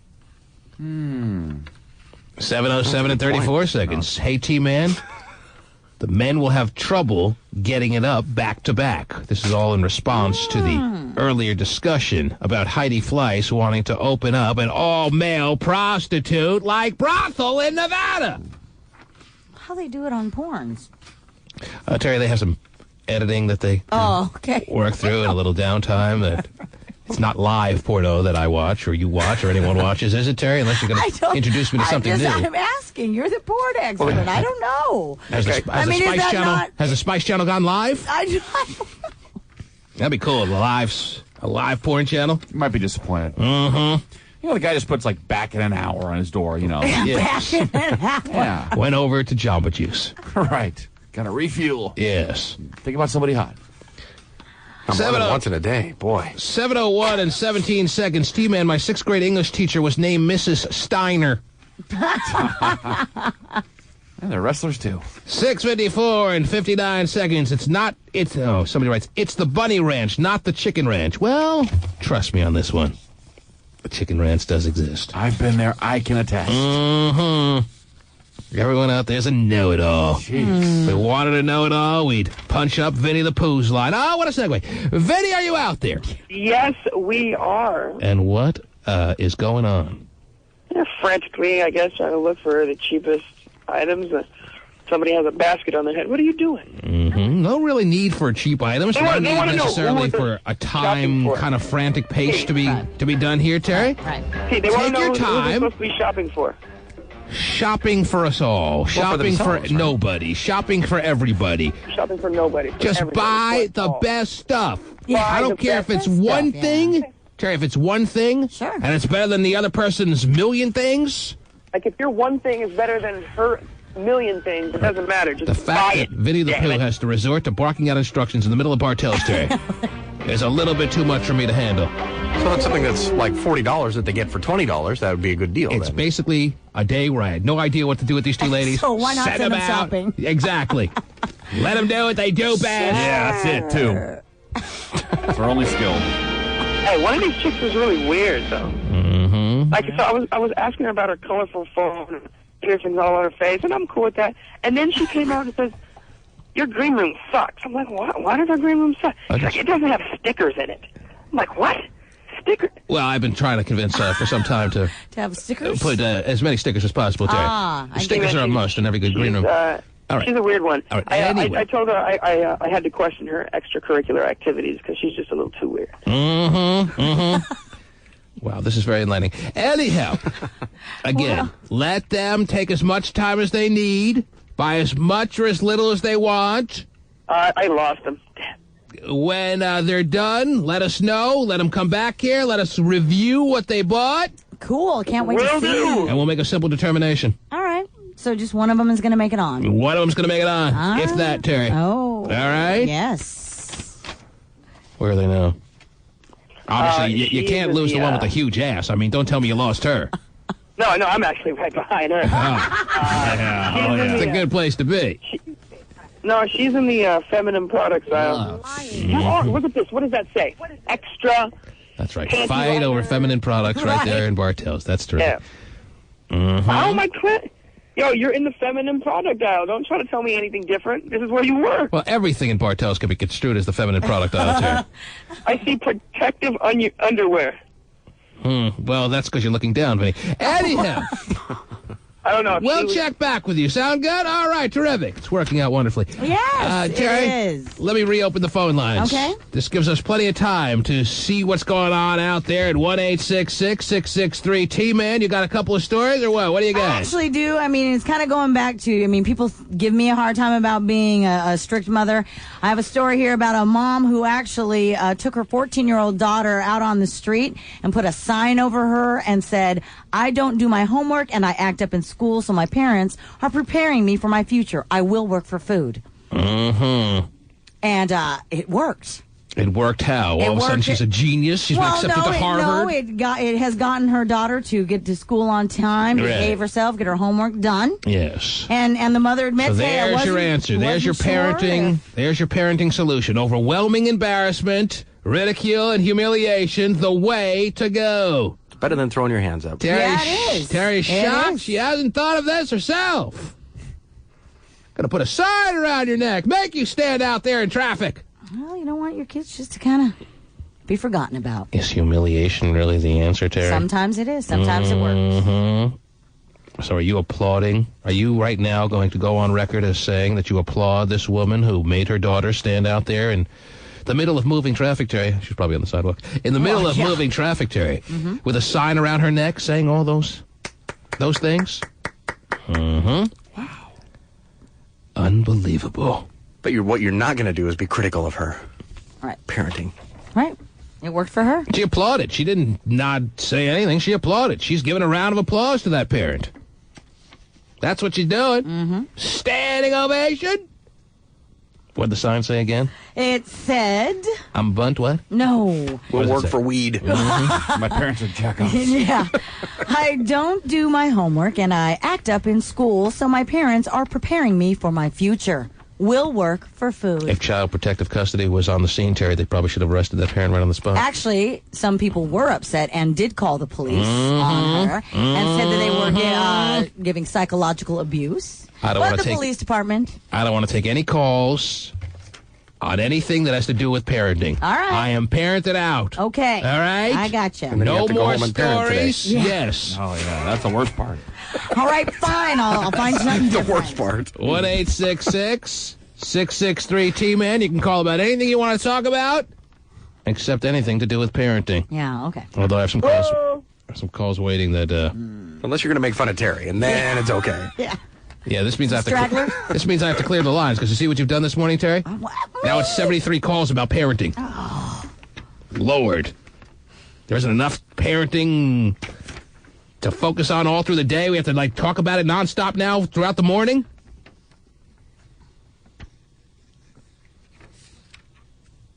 7:07 and 34 seconds. Hey, T-Man, the men will have trouble getting it up back to back. This is all in response to the earlier discussion about Heidi Fleiss wanting to open up an all-male prostitute-like brothel in Nevada. How they do it on porns? Terry, they have some editing that they okay. work through in a little downtime. That it's not live porno that I watch or you watch or anyone watches, is it, Terry? Unless you're going to introduce me to something new. I'm asking. You're the porn expert. I don't know. Has the Spice Channel gone live? I don't know. That'd be cool. A live porn channel. You might be disappointed. Mm-hmm. You know, the guy just puts like back in an hour on his door, you know. Back in an hour. Yeah. Went over to Jamba Juice. Right. Got to refuel. Yes. Think about somebody hot. Once in a day, boy. 7:01 and 17 seconds. T-Man, my 6th grade English teacher was named Mrs. Steiner. And they're wrestlers, too. 6:54 and 59 seconds. Somebody writes, it's the Bunny Ranch, not the Chicken Ranch. Well, trust me on this one. The Chicken Ranch does exist. I've been there. I can attest. Mm-hmm. Everyone out there's a know-it-all. If we wanted to know it all, we'd punch up Vinny the Pooh's line. Oh, what a segue. Vinny, are you out there? Yes, we are. And what is going on? Frantically, I guess, trying to look for the cheapest items. Somebody has a basket on their head. What are you doing? Mm-hmm. No really need for cheap items. No need necessarily for a time kind of frantic pace to be done here, Terry. Right. See, they want to know who they're supposed to be shopping for. Shopping for us all. Shopping for nobody. Shopping for everybody. Shopping for nobody. Just buy the best stuff. I don't care if it's one thing. Terry, if it's one thing, and it's better than the other person's million things. Like if your one thing is better than her million things, it doesn't matter. Just the fact that Vinny the Pooh has to resort to barking out instructions in the middle of Bartell's, Terry, is a little bit too much for me to handle. So it's something that's like $40 that they get for $20. That would be a good deal. It's basically a day where I had no idea what to do with these two ladies. So why not send them out. shopping? Exactly. Let them do what they do best. Yeah, that's it, too. That's our only skill. Hey, one of these chicks was really weird, though. Mm-hmm. Like, so I was asking her about her colorful phone, piercings all on her face, and I'm cool with that. And then she came out and says, your green room sucks. I'm like, what? Why does our green room suck? She's like, it doesn't have stickers in it. I'm like, what? Stickers? Well, I've been trying to convince for some time to have stickers? Put as many stickers as possible, Terry. Stickers are a must in every good green room. All right. She's a weird one. All right. I told her I had to question her extracurricular activities because she's just a little too weird. Wow, this is very enlightening. Anyhow, again, let them take as much time as they need, buy as much or as little as they want. I lost them. When they're done, let us know. Let them come back here. Let us review what they bought. Cool. Can't wait to see you. And we'll make a simple determination. All right. So just one of them is going to make it on. One of them's going to make it on. If that, Terry. Oh. All right? Yes. Where are they now? Obviously, you can't lose the one with the huge ass. I mean, don't tell me you lost her. No, I'm actually right behind her. It's a good place to be. No, she's in the feminine products aisle. Look at this. What does that say? Extra. That's right. Fight over feminine products right there in Bartell's. That's terrific. Yeah. Oh, my God. Yo, you're in the feminine product aisle. Don't try to tell me anything different. This is where you were. Well, everything in Bartell's can be construed as the feminine product aisle, Terry. I see protective underwear. Well, that's because you're looking down, Vinny. Anyhow. I don't know. We'll check back with you. Sound good? All right, terrific. It's working out wonderfully. Yes, Terry, it is. let me reopen the phone lines. Okay. This gives us plenty of time to see what's going on out there at 1-866-663-T-Man. You got a couple of stories or what? What do you got? I actually do. I mean, it's kind of going back to, people give me a hard time about being a strict mother. I have a story here about a mom who actually took her 14-year-old daughter out on the street and put a sign over her and said, I don't do my homework and I act up in school, so my parents are preparing me for my future. I will work for food. And it worked. It worked how? All of a sudden she's a genius? She's been accepted to Harvard? It has gotten her daughter to get to school on time, behave herself, get her homework done. Yes. And the mother admits, so there's your answer. There's your parenting. There's your parenting solution. Overwhelming embarrassment, ridicule, and humiliation, the way to go. Better than throwing your hands up. Terry's shocked. She hasn't thought of this herself. Gonna put a sign around your neck, make you stand out there in traffic. Well, you don't want your kids just to kind of be forgotten about. Is humiliation really the answer, Terry? Sometimes it is. Sometimes it works. So are you applauding? Are you right now going to go on record as saying that you applaud this woman who made her daughter stand out there in the middle of moving traffic, Terry? She's probably on the sidewalk. In the middle of moving traffic, Terry, with a sign around her neck saying all those things? Wow. Unbelievable. But what you're not going to do is be critical of her. Right. Parenting. Right. It worked for her. She applauded. She didn't not say anything. She applauded. She's giving a round of applause to that parent. That's what she's doing. Standing ovation. What'd the sign say again? It said... I'm bunt what? No. We'll work for weed. My parents are jackoffs. Yeah. I don't do my homework and I act up in school, so my parents are preparing me for my future. Will work for food. If Child Protective Custody was on the scene, Terry, they probably should have arrested that parent right on the spot. Actually, some people were upset and did call the police on her and said that they were giving psychological abuse. The police department. I don't want to take any calls on anything that has to do with parenting. All right. I am parented out. Okay. All right? I gotcha. No more stories. Yes. Oh, yeah. That's the worst part. All right, fine. I'll find something different. The worst part. 1-866-663-T-Man. You can call about anything you want to talk about, except anything to do with parenting. Yeah, okay. Although I have some calls waiting that... Unless you're going to make fun of Terry, and then it's okay. Yeah, this means I have to. This means I have to clear the lines because you see what you've done this morning, Terry. Now it's 73 calls about parenting. Oh. Lord, there isn't enough parenting to focus on all through the day. We have to talk about it nonstop now throughout the morning.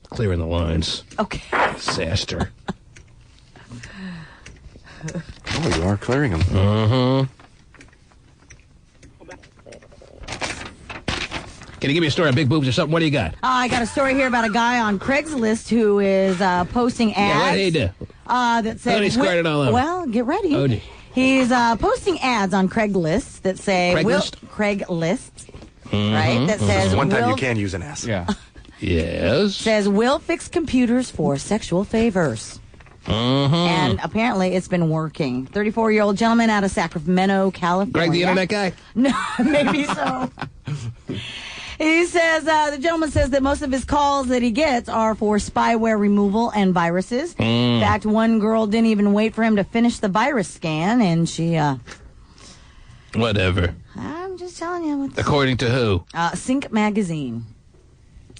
Clearing the lines. Okay. Disaster. Oh, you are clearing them. Can you give me a story on big boobs or something? What do you got? I got a story here about a guy on Craigslist who is posting ads. Yeah, what did he do? That said, Let me squirt it all over. Well, get ready. Oh, He's posting ads on Craigslist that say... Craigslist? Right? That says... One time you can use an S. Yeah. Yes. Says, will fix computers for sexual favors. And apparently it's been working. 34-year-old gentleman out of Sacramento, California. Greg, the internet guy? No, maybe so. He says, the gentleman says that most of his calls that he gets are for spyware removal and viruses. In fact, one girl didn't even wait for him to finish the virus scan, and she, Whatever. I'm just telling you. According to who? Sync Magazine.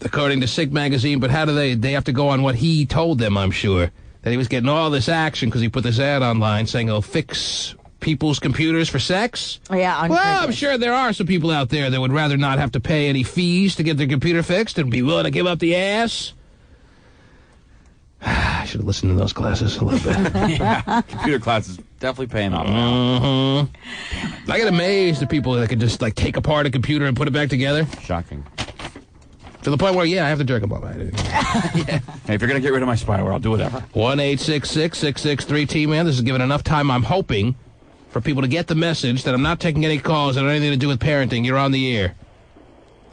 According to Sync Magazine, but how do they have to go on what he told them, I'm sure. That he was getting all this action because he put this ad online saying he'll fix people's computers for sex? Yeah, well, I'm sure there are some people out there that would rather not have to pay any fees to get their computer fixed and be willing to give up the ass. I should have listened to those classes a little bit. Yeah, computer classes definitely paying off. I get amazed at people that can just like take apart a computer and put it back together. Shocking. To the point where, I have to jerk them off. Hey, if you're going to get rid of my spyware, I'll do whatever. 1-866-663-T-Man. This is giving enough time, I'm hoping, for people to get the message that I'm not taking any calls that have anything to do with parenting. You're on the air.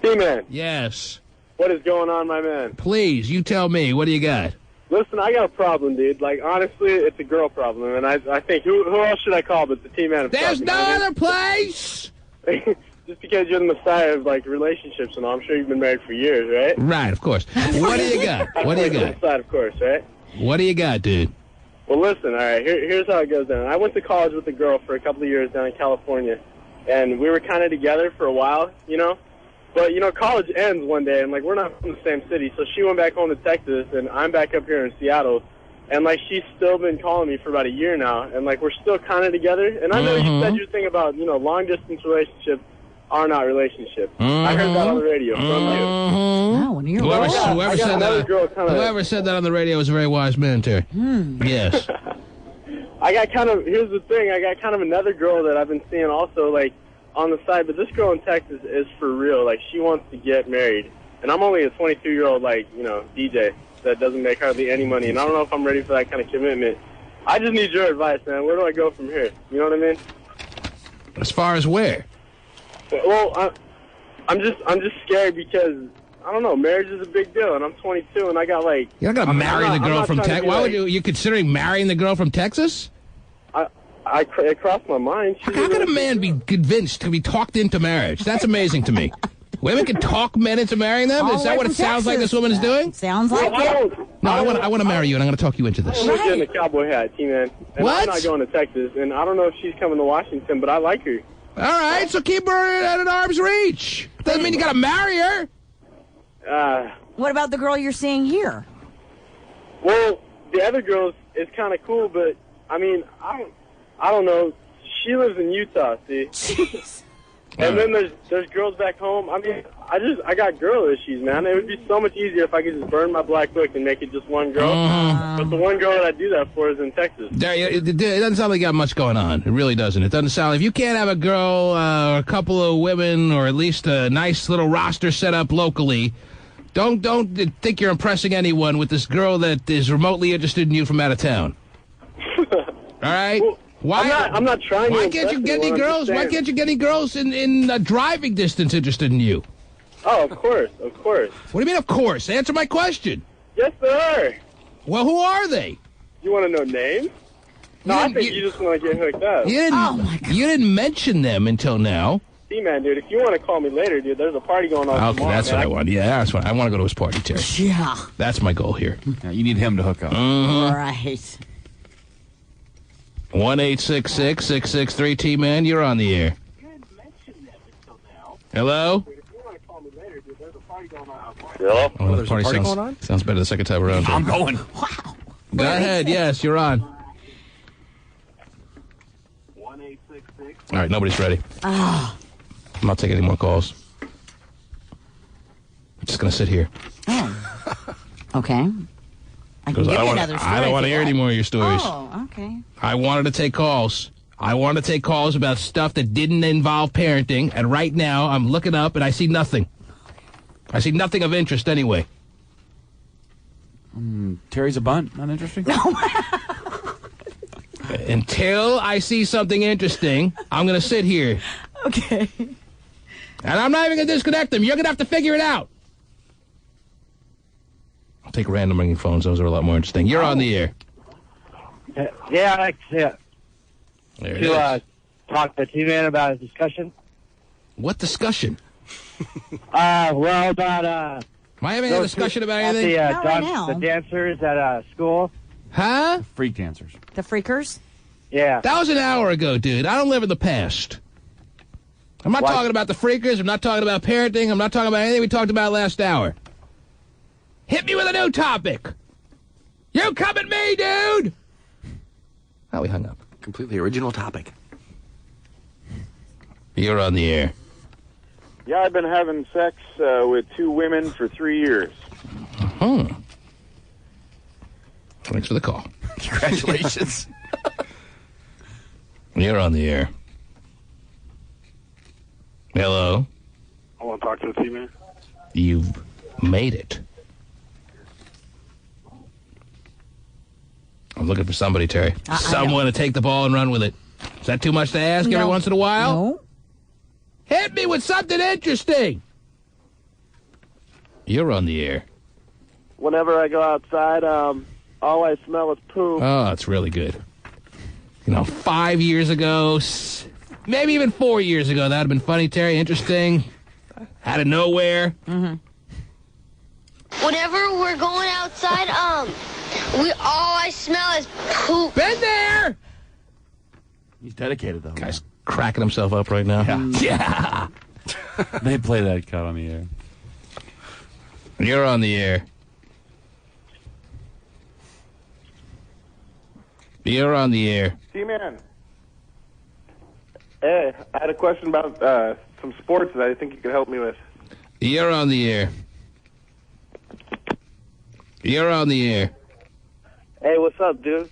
T-Man. Yes. What is going on, my man? Please, you tell me. What do you got? Listen, I got a problem, dude. Like, honestly, it's a girl problem. And I think, who else should I call but the T-Man? There's no other place! Just because you're the messiah of, like, relationships and all. I'm sure you've been married for years, right? Right, of course. What do you got? What do you got? Messiah, of course, right? What do you got, dude? Well, listen, all right, here's how it goes down. I went to college with a girl for a couple of years down in California, and we were kind of together for a while, you know? But, you know, college ends one day, and, like, we're not from the same city, so she went back home to Texas, and I'm back up here in Seattle. And, like, she's still been calling me for about a year now, and, like, we're still kind of together. And I know you said your thing about, you know, long-distance relationships are not relationships. I heard that on the radio from you. Oh, and whoever said that on the radio was a very wise man, Terry. Yes. Here's the thing, I got kind of another girl that I've been seeing also, like, on the side, but this girl in Texas is for real. Like, she wants to get married. And I'm only a 22-year-old, like, you know, DJ that doesn't make hardly any money, and I don't know if I'm ready for that kind of commitment. I just need your advice, man. Where do I go from here? You know what I mean? As far as where? Well, I'm just scared because, I don't know, marriage is a big deal, and I'm 22, and I got, like... You're not going to marry the girl from Texas? Why would you considering marrying the girl from Texas? It crossed my mind. How can a man be convinced to be talked into marriage? That's amazing to me. Women can talk men into marrying them? Is that what it sounds like this woman is doing? Sounds like it. No, I want to marry you, and I'm going to talk you into this. I'm getting a cowboy hat, T-Man. And What? I'm not going to Texas, and I don't know if she's coming to Washington, but I like her. All right, so keep her at an arm's reach. Doesn't mean you got to marry her. What about the girl you're seeing here? Well, the other girl is kind of cool, but, I mean, I don't know. She lives in Utah, see? Jeez. And then there's girls back home. I mean, I got girl issues, man. It would be so much easier if I could just burn my black book and make it just one girl. But the one girl that I do that for is in Texas. It doesn't sound like you got much going on. It really doesn't. It doesn't sound like if you can't have a girl, or a couple of women, or at least a nice little roster set up locally. Don't think you're impressing anyone with this girl that is remotely interested in you from out of town. All right. Well, I'm not trying to. Why can't you get any girls? Why can't you get any girls in driving distance interested in you? Oh, of course, of course. What do you mean, of course? Answer my question. Yes, there are. Well, who are they? You want to know names? No, I think you just want to get hooked up. You didn't mention them until now. See, man, dude, if you want to call me later, dude, there's a party going on Okay, tomorrow, that's man. what I want. Yeah, that's what I want to go to his party, Terry. Yeah. That's my goal here. Yeah, you need him to hook up. Right. 1-866-663-T-Man, you're on the air. Hello? Hello? Oh, the there's a party going on? Sounds better the second time around. I'm going. Wow. Go ahead. Yes, you're on. 1-866. All right, nobody's ready. I'm not taking any more calls. I'm just going to sit here. Okay. I can give you another story. I don't want to hear any more of your stories. Oh, okay. I wanted to take calls. I wanted to take calls about stuff that didn't involve parenting, and right now I'm looking up and I see nothing. I see nothing of interest anyway. Terry's a bunt. Not interesting? No. Until I see something interesting, I'm going to sit here. Okay. And I'm not even going to disconnect them. You're going to have to figure it out. I'll take random ringing phones. Those are a lot more interesting. You're on the air. Yeah, I'd like to talk to T-Man about a discussion. What discussion? Well, about Am I having a discussion about anything? The dancers at school. Huh? Freak dancers. The freakers? Yeah. That was an hour ago, dude. I don't live in the past. I'm not talking about the freakers. I'm not talking about parenting. I'm not talking about anything we talked about last hour. Hit me with a new topic. You come at me, dude. Oh, we hung up. Completely original topic. You're on the air. Yeah, I've been having sex with 2 women for 3 years. Uh-huh. Thanks for the call. Congratulations. You're on the air. Hello? I want to talk to the T-Man. You've made it. I'm looking for somebody, Terry. Someone to take the ball and run with it. Is that too much to ask every once in a while? No. Hit me with something interesting. You're on the air. Whenever I go outside, all I smell is poop. Oh, it's really good. 5 years ago, maybe even 4 years ago, that would have been funny, Terry. Interesting. Out of nowhere. Mm-hmm. Whenever we're going outside, all I smell is poop. Been there! He's dedicated, though. Guy's cracking himself up right now. Yeah. They play that cut on the air. You're on the air. You're on the air. T-Man. Hey, I had a question about some sports that I think you could help me with. You're on the air. You're on the air. Hey, what's up, dude?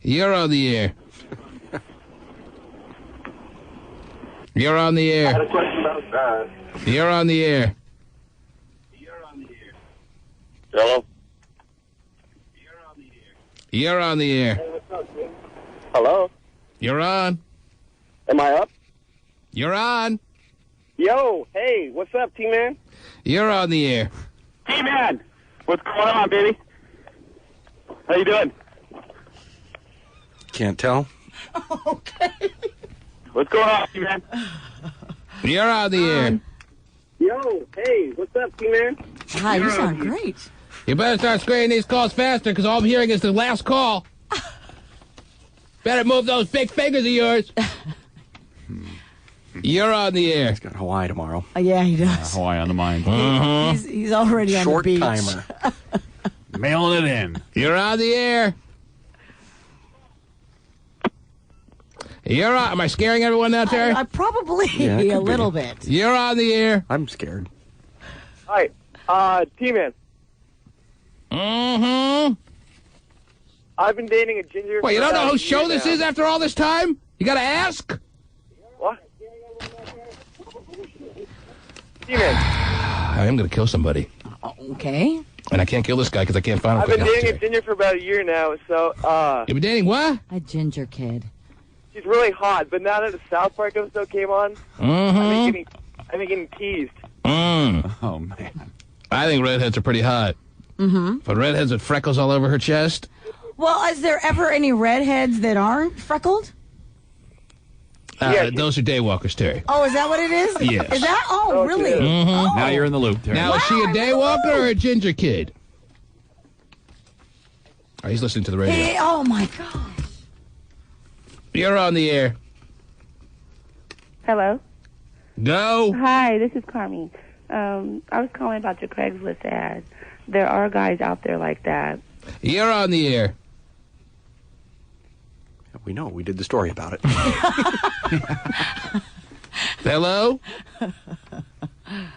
You're on the air. You're on the air. I had a question about You're on the air. Hello? You're on the air. Hey, what's up, dude? Hello? You're on. Am I up? You're on. Yo, hey, what's up, T-Man? You're on the air. T-Man! What's going on, baby? How you doing? Can't tell. Okay. What's going on, T-Man? You're on the air. Yo, hey, what's up, T-Man? Hi, you sound great. You better start screening these calls faster, because all I'm hearing is the last call. Better move those big fingers of yours. You're on the air. He's got Hawaii tomorrow. Yeah, he does. Hawaii on the mind. He's already on the beach. Short timer. Mailing it in. You're on the air. You're on. Am I scaring everyone now, Terry? I probably a little bit. You're on the air. I'm scared. Hi, T-Man. Mm-hmm. I've been dating a ginger. Wait, you don't know whose show year this now. is after all this time? You gotta ask? What? T-Man. I am gonna kill somebody. Okay. And I can't kill this guy because I can't find him. I've been quick enough, dating a Terry. ginger for about a year now, so, You've been dating what? A ginger kid. she's really hot, but now that the South Park episode came on, Mm-hmm. I've been getting teased. Oh, man. I think redheads are pretty hot. Mm-hmm. But redheads with freckles all over her chest? Well, is there ever any redheads that aren't freckled? Those are daywalkers, Terry. Oh, is that what it is? Yes. Is that? Oh, really? Mm-hmm. Oh. Now you're in the loop, Terry. Now, is she a daywalker or a ginger kid? Oh, he's listening to the radio. Hey, oh, my God. You're on the air. Hello. Go. Hi, this is Carmi. I was calling about your Craigslist ad. There are guys out there like that. You're on the air. We know. We did the story about it. Hello?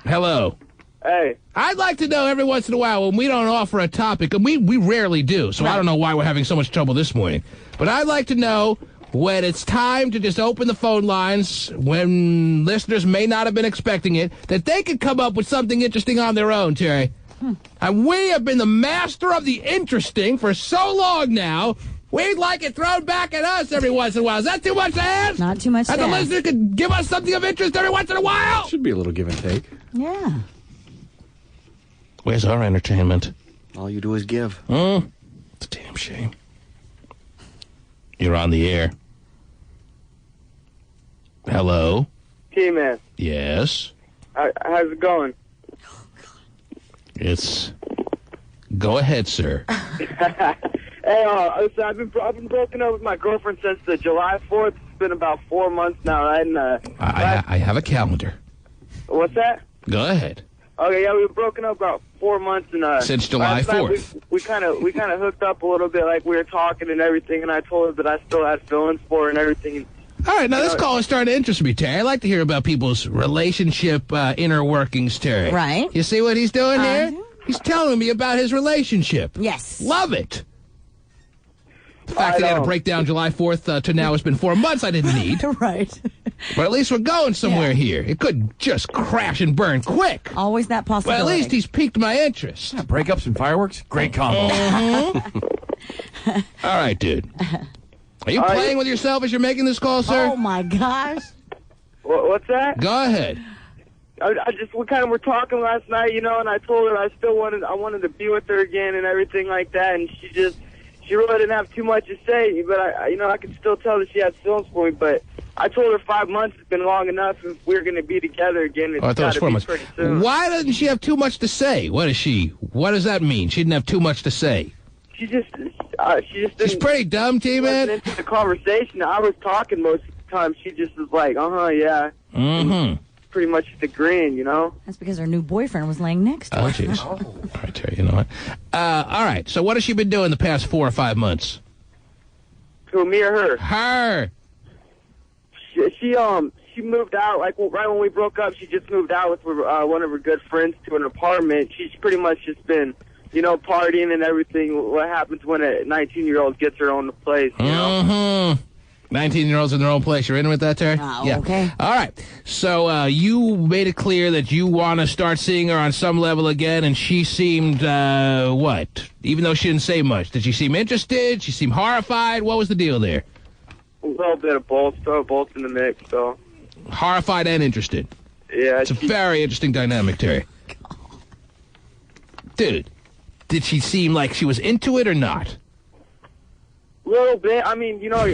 Hello. Hey. I'd like to know every once in a while when we don't offer a topic, and we rarely do, so I don't know why we're having so much trouble this morning. But I'd like to know when it's time to just open the phone lines, when listeners may not have been expecting it, that they could come up with something interesting on their own, Terry. And we have been the master of the interesting for so long now We'd like it thrown back at us every once in a while. Is that too much to ask? Not too much to ask. And the listener could give us something of interest every once in a while? Should be a little give and take. Yeah. Where's our entertainment? All you do is give. It's a damn shame. You're on the air. Hello? T-Man. Yes? How's it going? It's... Go ahead, sir. Hey, listen, I've been broken up with my girlfriend since the July 4th. It's been about 4 months now, right? And, I have a calendar. What's that? Go ahead. Okay, yeah, we were broken up about 4 months, and since July 4th. We kind of hooked up a little bit, like we were talking and everything, and I told her that I still had feelings for her and everything. All right, now this call is starting to interest me, Terry. I like to hear about people's relationship inner workings, Terry. Right. You see what he's doing here? He's telling me about his relationship. Yes. Love it. The fact that he had to break down July 4th to now has been 4 months I didn't need. Right. But at least we're going somewhere here. It could just crash and burn quick. Always that possibility. But at least he's piqued my interest. Yeah, breakups and fireworks? Great combo. All right, dude. Are you playing with yourself as you're making this call, sir? Oh, my gosh. What's that? Go ahead. We kind of were talking last night, you know, and I told her I wanted to be with her again and everything like that, and she really didn't have too much to say, but I could still tell that she had feelings for me, but I told her 5 months has been long enough if we're going to be together again. It's I thought it was 4 months. Pretty soon. Why doesn't she have too much to say? What does that mean? She didn't have too much to say. She's She's pretty dumb, T-Man. Into the conversation, I was talking most of the time. She just was like, yeah. Mm-hmm. Pretty much just agreeing, you know? That's because her new boyfriend was laying next to her. Oh, jeez. All right, Terry, you know what? All right, so what has she been doing the past 4 or 5 months? Who, me or her? Her. She moved out, like, right when we broke up, she just moved out with one of her good friends to an apartment. She's pretty much just been, you know, partying and everything. What happens when a 19-year-old gets her own place, you know? Mm-hmm. 19-year-olds in their own place. You're in with that, Terry? Yeah. Okay. All right. So you made it clear that you want to start seeing her on some level again, and she seemed, what? Even though she didn't say much. Did she seem interested? She seemed horrified? What was the deal there? A little bit of both. Throw both in the mix, so. Horrified and interested. Yeah. It's a very interesting dynamic, Terry. Dude, did she seem like she was into it or not? A little bit. I mean, you know,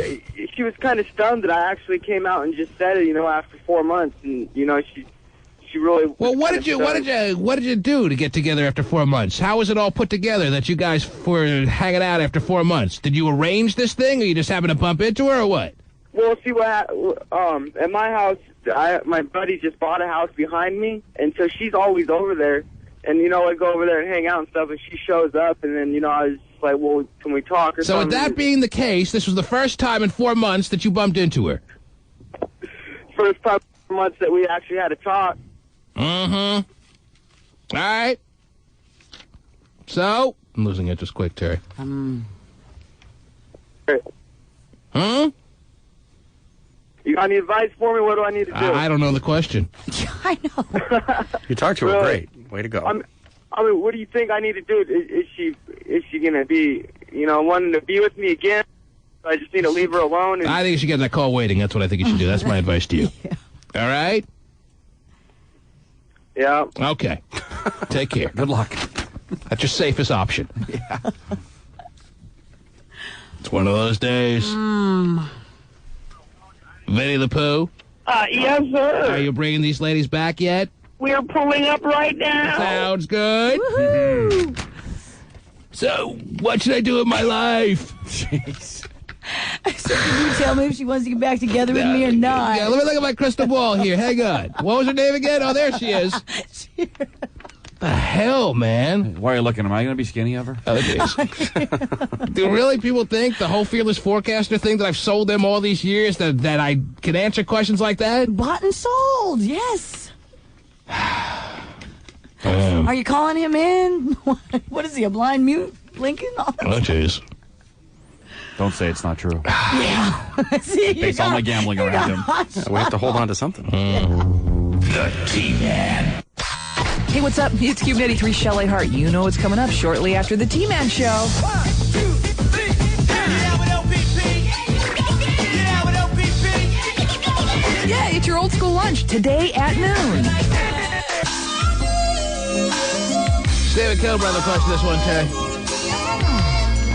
she was kind of stunned that I actually came out and just said it, you know, after 4 months, and you know, she really. Well, what did you do to get together after 4 months? How was it all put together that you guys were hanging out after 4 months? Did you arrange this thing, or you just happened to bump into her, or what? Well, see what at my house, my buddy just bought a house behind me, and so she's always over there, and you know, I go over there and hang out and stuff, and she shows up, and then you know, I was like, well, can we talk or so something? So with that being the case, this was the first time in 4 months that you bumped into her? First time in 4 months that we actually had a talk. Mm-hmm. All right. So, I'm losing interest quick, Terry. You got any advice for me? What do I need to do? I don't know the question. I know. You talked to her great. Way to go. I mean, what do you think I need to do? Is she gonna be, you know, wanting to be with me again? I just need to leave her alone. I think you should get in that call waiting. That's what I think you should do. That's my advice to you. Yeah. All right? Yeah. Okay. Take care. Good luck. That's your safest option. Yeah. It's one of those days. Vinny the Pooh? Yes, sir. Are you bringing these ladies back yet? We're pulling up right now. Sounds good. Woohoo. So, what should I do with my life? Jeez. So can you tell me if she wants to get back together with me or not? Yeah, let me look at my crystal ball here. Hang on. What was her name again? Oh, there she is. The hell, man? Why are you looking? Am I going to be skinny ever? Oh, jeez. Do really people think the whole Fearless Forecaster thing that I've sold them all these years that I can answer questions like that? Bought and sold, yes. Are you calling him in? What is he, a blind mute? Blinking? Oh, jeez. Don't say it's not true. Yeah. See, Base all my gambling around him. So we have to hold on to something. The T-Man. Hey, what's up? It's Cube 83 Shelley Hart. You know what's coming up shortly after the T-Man Show. 1, 2, 3, old school lunch today at noon. Stephen Kilbreth question this one, Terry.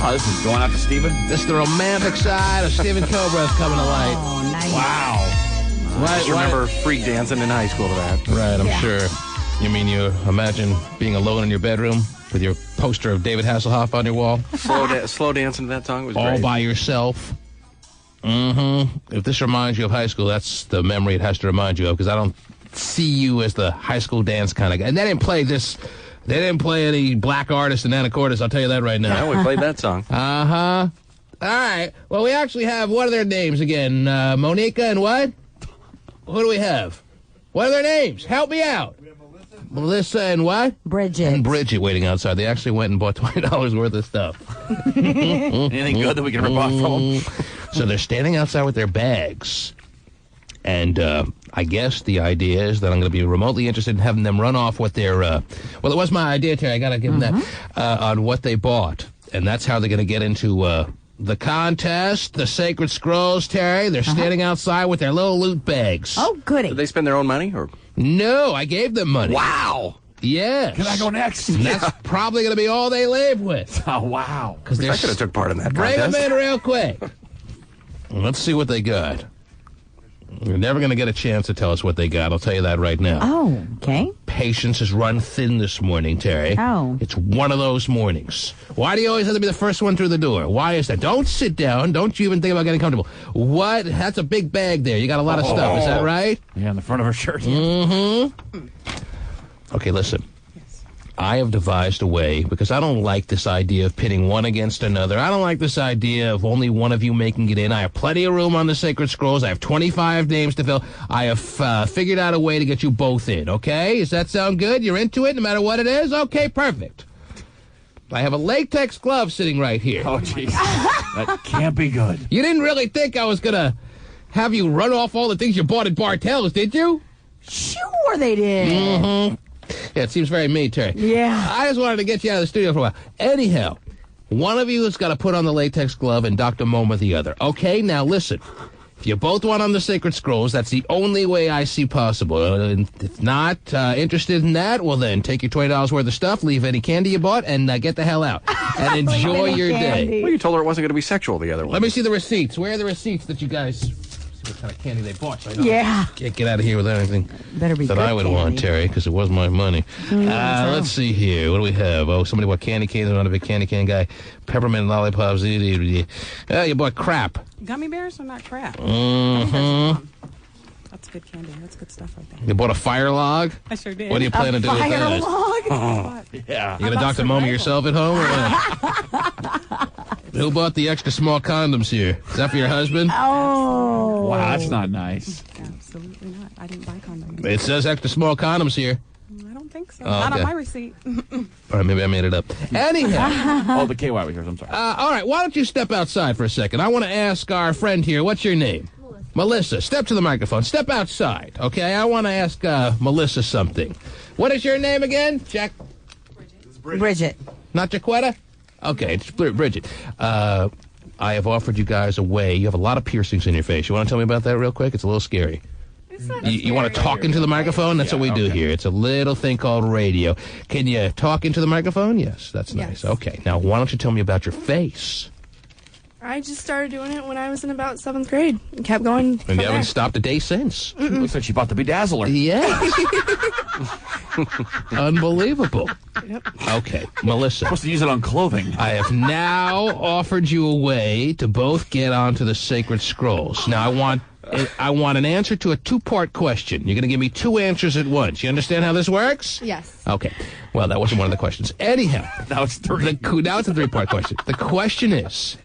Oh, this is going out to Stephen? This is the romantic side of Stephen Kilbreth coming to light. Oh, nice. Wow. I just remember freak dancing in high school to that. Right, I'm sure. You mean you imagine being alone in your bedroom with your poster of David Hasselhoff on your wall? Slow dancing to that song was all great. By yourself. If this reminds you of high school, that's the memory it has to remind you of, because I don't see you as the high school dance kind of guy. And they didn't play this. They didn't play any black artists and anacortes, I'll tell you that right now. Yeah, we played that song. All right. Well, we actually have, what are their names again? Monica and what? Who do we have? What are their names? Help me out. Melissa and what? Bridget. And Bridget waiting outside. They actually went and bought $20 worth of stuff. Anything good that we can rip off from them? So they're standing outside with their bags. And I guess the idea is that I'm going to be remotely interested in having them run off what their... well, it was my idea, Terry. I got to give them that. On what they bought. And that's how they're going to get into the contest, the Sacred Scrolls, Terry. They're standing outside with their little loot bags. Oh, goody. Did they spend their own money? Or no, I gave them money. Wow. Yes. Can I go next? And that's probably going to be all they leave with. Oh, wow. Because I could have took part in that bring contest. them in real quick. Let's see what they got. You're never going to get a chance to tell us what they got. I'll tell you that right now. Oh, okay. Patience has run thin this morning, Terry. Oh. It's one of those mornings. Why do you always have to be the first one through the door? Why is that? Don't sit down. Don't you even think about getting comfortable. What? That's a big bag there. You got a lot of stuff. Is that right? Yeah, in the front of her shirt. Mm-hmm. Okay, listen. I have devised a way, because I don't like this idea of pitting one against another. I don't like this idea of only one of you making it in. I have plenty of room on the Sacred Scrolls. I have 25 names to fill. I have figured out a way to get you both in, okay? Does that sound good? You're into it no matter what it is? Okay, perfect. I have a latex glove sitting right here. Oh, jeez. That can't be good. You didn't really think I was going to have you run off all the things you bought at Bartell's, did you? Sure they did. Mm-hmm. Yeah, it seems very mean, Terry. Yeah. I just wanted to get you out of the studio for a while. Anyhow, one of you has got to put on the latex glove and Dr. Moma the other. Okay, now listen. If you both want on the Sacred Scrolls, that's the only way I see possible. If not interested in that, well then, take your $20 worth of stuff, leave any candy you bought, and get the hell out. And enjoy your day. Well, you told her it wasn't going to be sexual, the other one. Let me see the receipts. Where are the receipts that you guys... what kind of candy they bought, so I know Yeah. can't get out of here with anything Better be that good I would candy. want, Terry, because it was my money. Let's see here. What do we have? Oh, somebody bought candy canes. I'm not a big candy cane guy. Peppermint lollipops. You bought crap. Gummy bears are not crap. Mm-hmm. That's good candy. That's good stuff right there. You bought a fire log? I sure did. What do you plan to do with that? log? Yeah. You gonna Dr. Moma yourself at home? Or what? Who bought the extra small condoms here? Is that for your husband? Oh. Wow, that's not nice. Absolutely not. I didn't buy condoms. It says extra small condoms here. I don't think so. Oh, Not okay. on my receipt. All right, maybe I made it up. Anyhow. Oh, the KY was yours. I'm sorry. All right, why don't you step outside for a second? I want to ask our friend here, what's your name? Melissa, step to the microphone. Step outside, okay? I want to ask Melissa something. What is your name again? Jack? Bridget. Not Jaquetta? Okay, it's Bridget. I have offered you guys a way. You have a lot of piercings in your face. You want to tell me about that real quick? It's a little scary. You want to talk into the microphone? That's what we do here. It's a little thing called radio. Can you talk into the microphone? Yes, that's nice. Okay, now why don't you tell me about your face? I just started doing it when I was in about 7th grade and kept going. And you haven't stopped a day since. Looks like she bought the bedazzler. Yes. Unbelievable. Yep. Okay, Melissa. Supposed to use it on clothing. I have now offered you a way to both get onto the Sacred Scrolls. Now, I want an answer to a 2-part question. You're going to give me 2 answers at once. You understand how this works? Yes. Okay. Well, that wasn't one of the questions. Anyhow. Now it's 3. Now it's a 3-part question. The question is,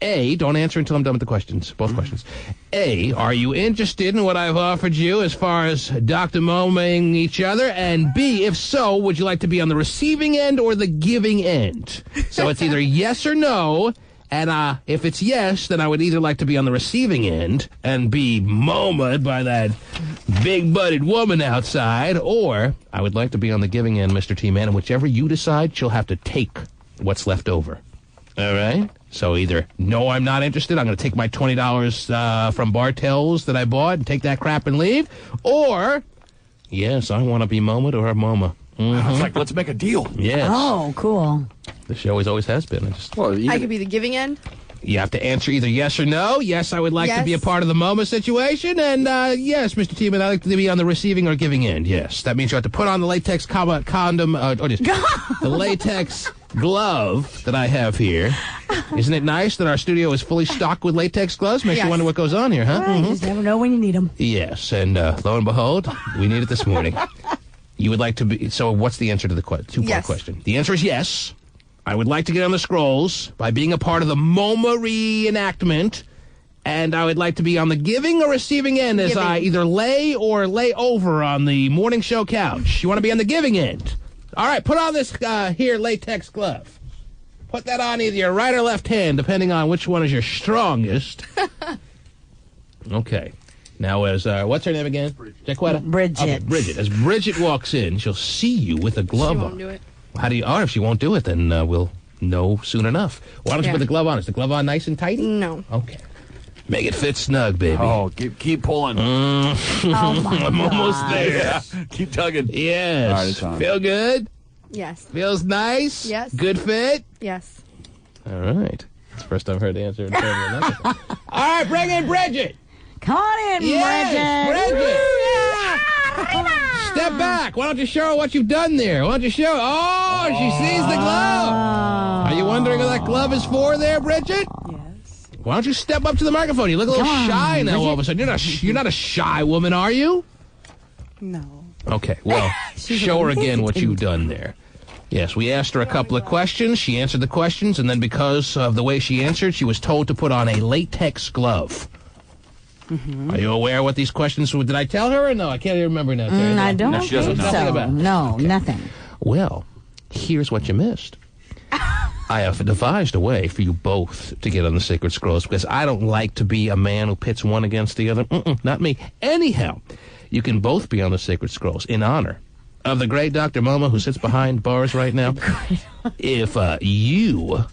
A, don't answer until I'm done with the questions, both questions. A, are you interested in what I've offered you as far as Dr. Momaing each other? And B, if so, would you like to be on the receiving end or the giving end? So it's either yes or no. And if it's yes, then I would either like to be on the receiving end and be momaed by that big-butted woman outside, or I would like to be on the giving end, Mr. T-Man, and whichever you decide, she'll have to take what's left over. All right? So either, no, I'm not interested, I'm going to take my $20 from Bartels that I bought and take that crap and leave, or, yes, I want to be Moment or MoMA. Mm-hmm. It's like, let's make a deal. Yes. Oh, cool. The show always has been. I could be the giving end. You have to answer either yes or no. Yes, I would like to be a part of the MoMA situation. And yes, Mr. Tiemann, I'd like to be on the receiving or giving end. Yes. That means you have to put on the latex condom, or just the latex glove that I have here. Isn't it nice that our studio is fully stocked with latex gloves? Makes you wonder what goes on here, huh? Well, you just never know when you need them. Yes. And lo and behold, we need it this morning. You would like to be... So what's the answer to the two-part question? The answer is yes. I would like to get on the scrolls by being a part of the MoMA reenactment, and I would like to be on the giving or receiving end as I either lay or lay over on the morning show couch. You want to be on the giving end? All right, put on this here latex glove. Put that on either your right or left hand, depending on which one is your strongest. Okay. Now, as what's her name again? Jaquetta? Bridget. Okay, Bridget. As Bridget walks in, she'll see you with a glove on. She won't do it. How do you? Oh, if she won't do it, then we'll know soon enough. Why don't you put the glove on? Is the glove on nice and tight? No. Okay. Make it fit snug, baby. Oh, keep pulling. Oh my I'm almost there. Yeah. Keep tugging. Yes. All right, it's on. Feel good? Yes. Feels nice? Yes. Good fit? Yes. All right. It's the first time I've heard the answer. In All right, bring in Bridget. Come on in, Bridget. Step back. Why don't you show her what you've done there? Why don't you show her? Oh, she sees the glove. Are you wondering what that glove is for there, Bridget? Yes. Why don't you step up to the microphone? You look a little shy now all of a sudden. You're not a shy woman, are you? No. Okay, well, show her again what you've done there. Yes, we asked her a couple of questions. She answered the questions, and then because of the way she answered, she was told to put on a latex glove. Mm-hmm. Are you aware what these questions were? Did I tell her or no? I can't even remember now. I don't No, she doesn't think know. so. No, nothing. Well, here's what you missed. I have devised a way for you both to get on the Sacred Scrolls because I don't like to be a man who pits one against the other. Not me. Anyhow, you can both be on the Sacred Scrolls in honor of the great Dr. MoMA who sits behind bars right now. If you,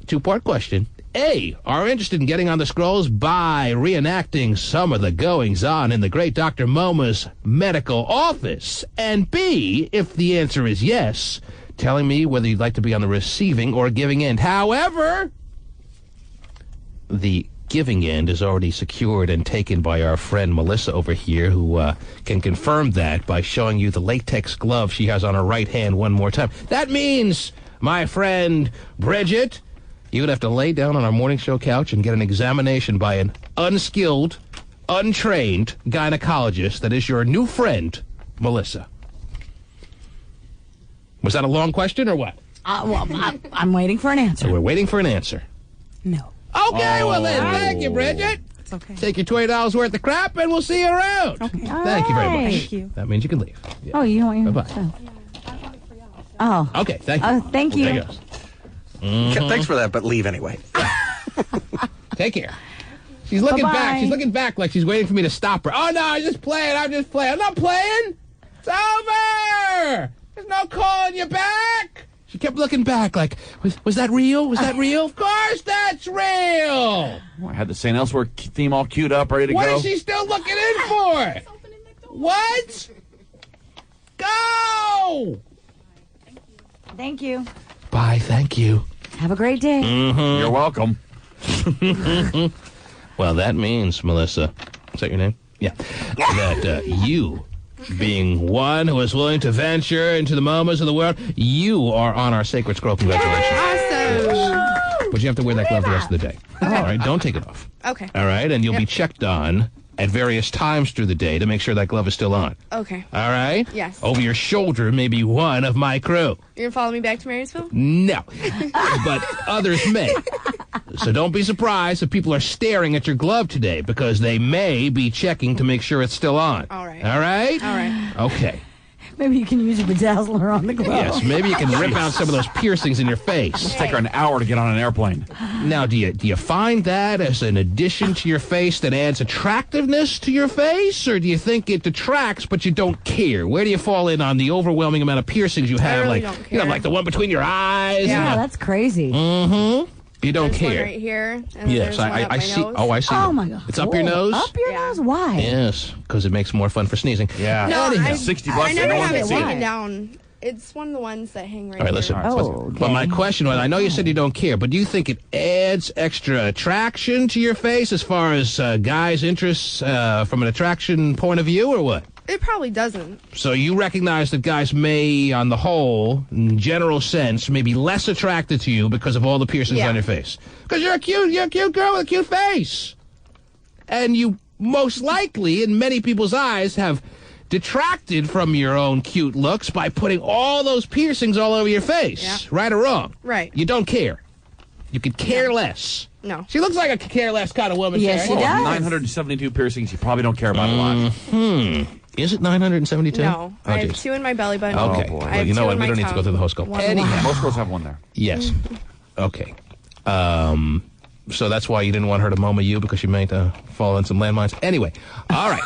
two-part question, A, are interested in getting on the scrolls by reenacting some of the goings-on in the great Dr. MoMA's medical office, and B, if the answer is yes, telling me whether you'd like to be on the receiving or giving end. However, the giving end is already secured and taken by our friend Melissa over here, who can confirm that by showing you the latex glove she has on her right hand one more time. That means, my friend Bridget, you would have to lay down on our morning show couch and get an examination by an unskilled, untrained gynecologist that is your new friend, Melissa. Was that a long question or what? Well, I'm waiting for an answer. So we're waiting for an answer. No. Okay, well then, thank you, Bridget. It's okay. Take your $20 worth of crap, and we'll see you around. Okay. Thank you very much. Thank you. That means you can leave. Yeah. Oh, you don't want your Bye-bye. Oh. Okay, thank you. Oh, thank you. There goes. Thanks for that, but leave anyway. Take care. She's looking Bye-bye. back. She's looking back like she's waiting for me to stop her. Oh, no, I'm just playing. I'm not playing. It's over. There's no calling you back. She kept looking back like, was that real? Was that real? Of course that's real. I had the St. Elsewhere theme all queued up, ready to What go. is she still looking in for? What? Go! Thank you. Bye, thank you. Have a great day. Mm-hmm. You're welcome. Well, that means, Melissa, is that your name? Yeah. That you, being one who is willing to venture into the MoMAs of the world, you are on our Sacred Scroll. Congratulations. Awesome. But you have to wear that glove the rest of the day. All right, don't take it off. Okay. All right, and you'll be checked on at various times through the day to make sure that glove is still on. Okay. All right? Yes. Over your shoulder may be one of my crew. You're going to follow me back to Marysville? No. But others may. So don't be surprised if people are staring at your glove today because they may be checking to make sure it's still on. All right. All right? All right. Okay. Maybe you can use a bedazzler on the glove. Yes, maybe you can rip out some of those piercings in your face. It'll take her an hour to get on an airplane. Now, do you find that as an addition to your face that adds attractiveness to your face, or do you think it detracts but you don't care? Where do you fall in on the overwhelming amount of piercings you have? really like don't you know, care. like the one between your eyes. Yeah, and that's crazy. Mm-hmm. You don't There's one care. right here. And Yes, there's one up I my see. nose. Oh, I see. Oh, my God. It's up your nose? Up your nose? Why? Yes, because it makes more fun for sneezing. Yeah. No, Anyhow. I never have it Why? taken down. It's one of the ones that hang right All right, here. listen. okay. But my question was, I know you said you don't care, but do you think it adds extra attraction to your face as far as guys' interests from an attraction point of view, or what? It probably doesn't. So you recognize that guys may, on the whole, in general sense, may be less attracted to you because of all the piercings on your face. Because you're a cute girl with a cute face. And you most likely, in many people's eyes, have detracted from your own cute looks by putting all those piercings all over your face. Yeah. Right or wrong? Right. You don't care. You could care less. No. She looks like a care less kind of woman. Yes, Sherry. she does. 972 piercings. You probably don't care about a lot. Is it 972? No. Oh, I have geez. 2 in my belly button. Okay. boy. I Well, have you know 2 what? in We my don't need to go tongue. through the whole scope. One Anyhow. Most girls have one there. Yes. Okay. So that's why you didn't want her to MoMA you, because you might fall on some landmines. Anyway. All right.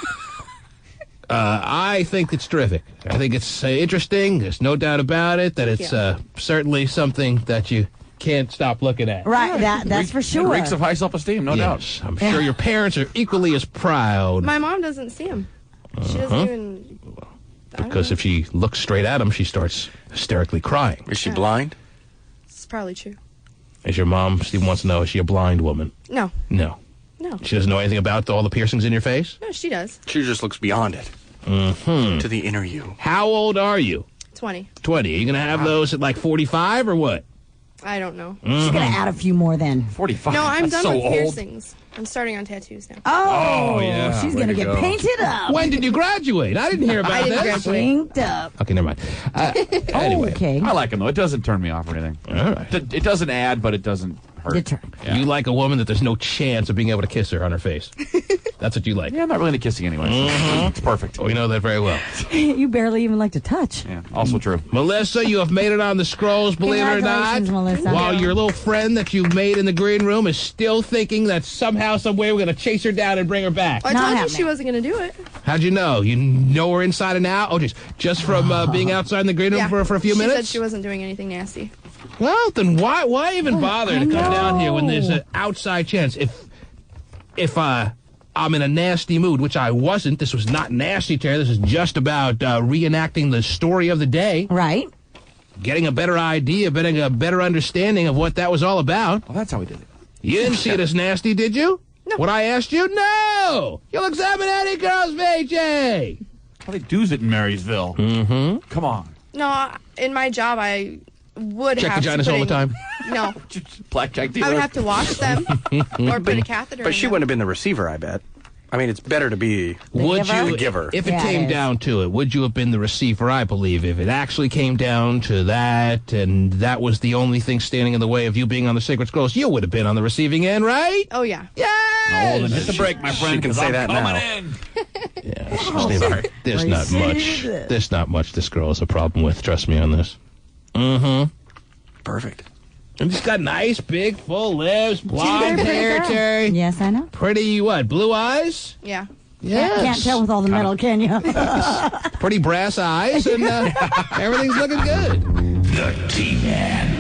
I think it's terrific. I think it's interesting. There's no doubt about it that it's certainly something that you can't stop looking at. Right, that's for sure. It reeks of high self-esteem, no doubt. Yes, I'm sure your parents are equally as proud. My mom doesn't see him. She doesn't even... Because if she looks straight at him, she starts hysterically crying. Is she blind? It's probably true. Is your mom, Steve wants to know, is she a blind woman? No. No. No. She doesn't know anything about all the piercings in your face? No, she does. She just looks beyond it. To the inner you. How old are you? 20. 20. Are you going to have those at like 45 or what? I don't know. She's going to add a few more then. 45. No, I'm done so with old. piercings. I'm starting on tattoos now. Oh, yeah. she's Way going to to get go. painted up. When did you graduate? I didn't hear about I didn't this. graduate. Inked up. Okay, never mind. Anyway. Okay. I like them, though. It doesn't turn me off or anything. All right. It doesn't add, but it doesn't hurt. Deter. Yeah. You like a woman that there's no chance of being able to kiss her on her face. That's what you like. Yeah, I'm not really into kissing anyway. So it's perfect. We know that very well. You barely even like to touch. Yeah, also true. Melissa, you have made it on the scrolls, believe it or not. Congratulations, Melissa. While your little friend that you made in the green room is still thinking that somehow, some way, we're going to chase her down and bring her back. I Not told you happening. she wasn't going to do it. How'd you know? You know her inside and out? Oh, just from being outside in the green room Yeah. for a few She minutes? said she wasn't doing anything nasty. Well, then why even bother to come know. down here when there's an outside chance? If I'm in a nasty mood, which I wasn't. This was not nasty, Terry. This is just about reenacting the story of the day. Right. Getting a better idea, getting a better understanding of what that was all about. Well, that's how we did it. You didn't see it as nasty, did you? No. When I asked you? No! You'll examine any girl's VJ! How they do's it in Marysville. Mm-hmm. Come on. No, in my job, I would Check have vaginas to all put the time? No. Blackjack dealer. I would have to wash them or put a catheter But in she them. wouldn't have been the receiver, I bet. I mean, it's better to be Would giver? you, the giver. if it Yeah, came it is. down to it, would you have been the receiver? I believe if it actually came down to that, and that was the only thing standing in the way of you being on the Sacred Scrolls, you would have been on the receiving end, right? Oh, yeah. Yes! Oh, then hit the brake, my friend, She can 'cause say I'm that coming now. in. Yeah, there's not much. There's not much this girl has a problem with. Trust me on this. Mm-hmm. Perfect. And she's got nice, big, full lips, blonde She's a very pretty hair, girl. Terry. Yes, I know. Pretty what? Blue eyes? Yeah. Yes. Can't tell with all the metal, can you? Pretty brass eyes, and everything's looking good. The T-Man.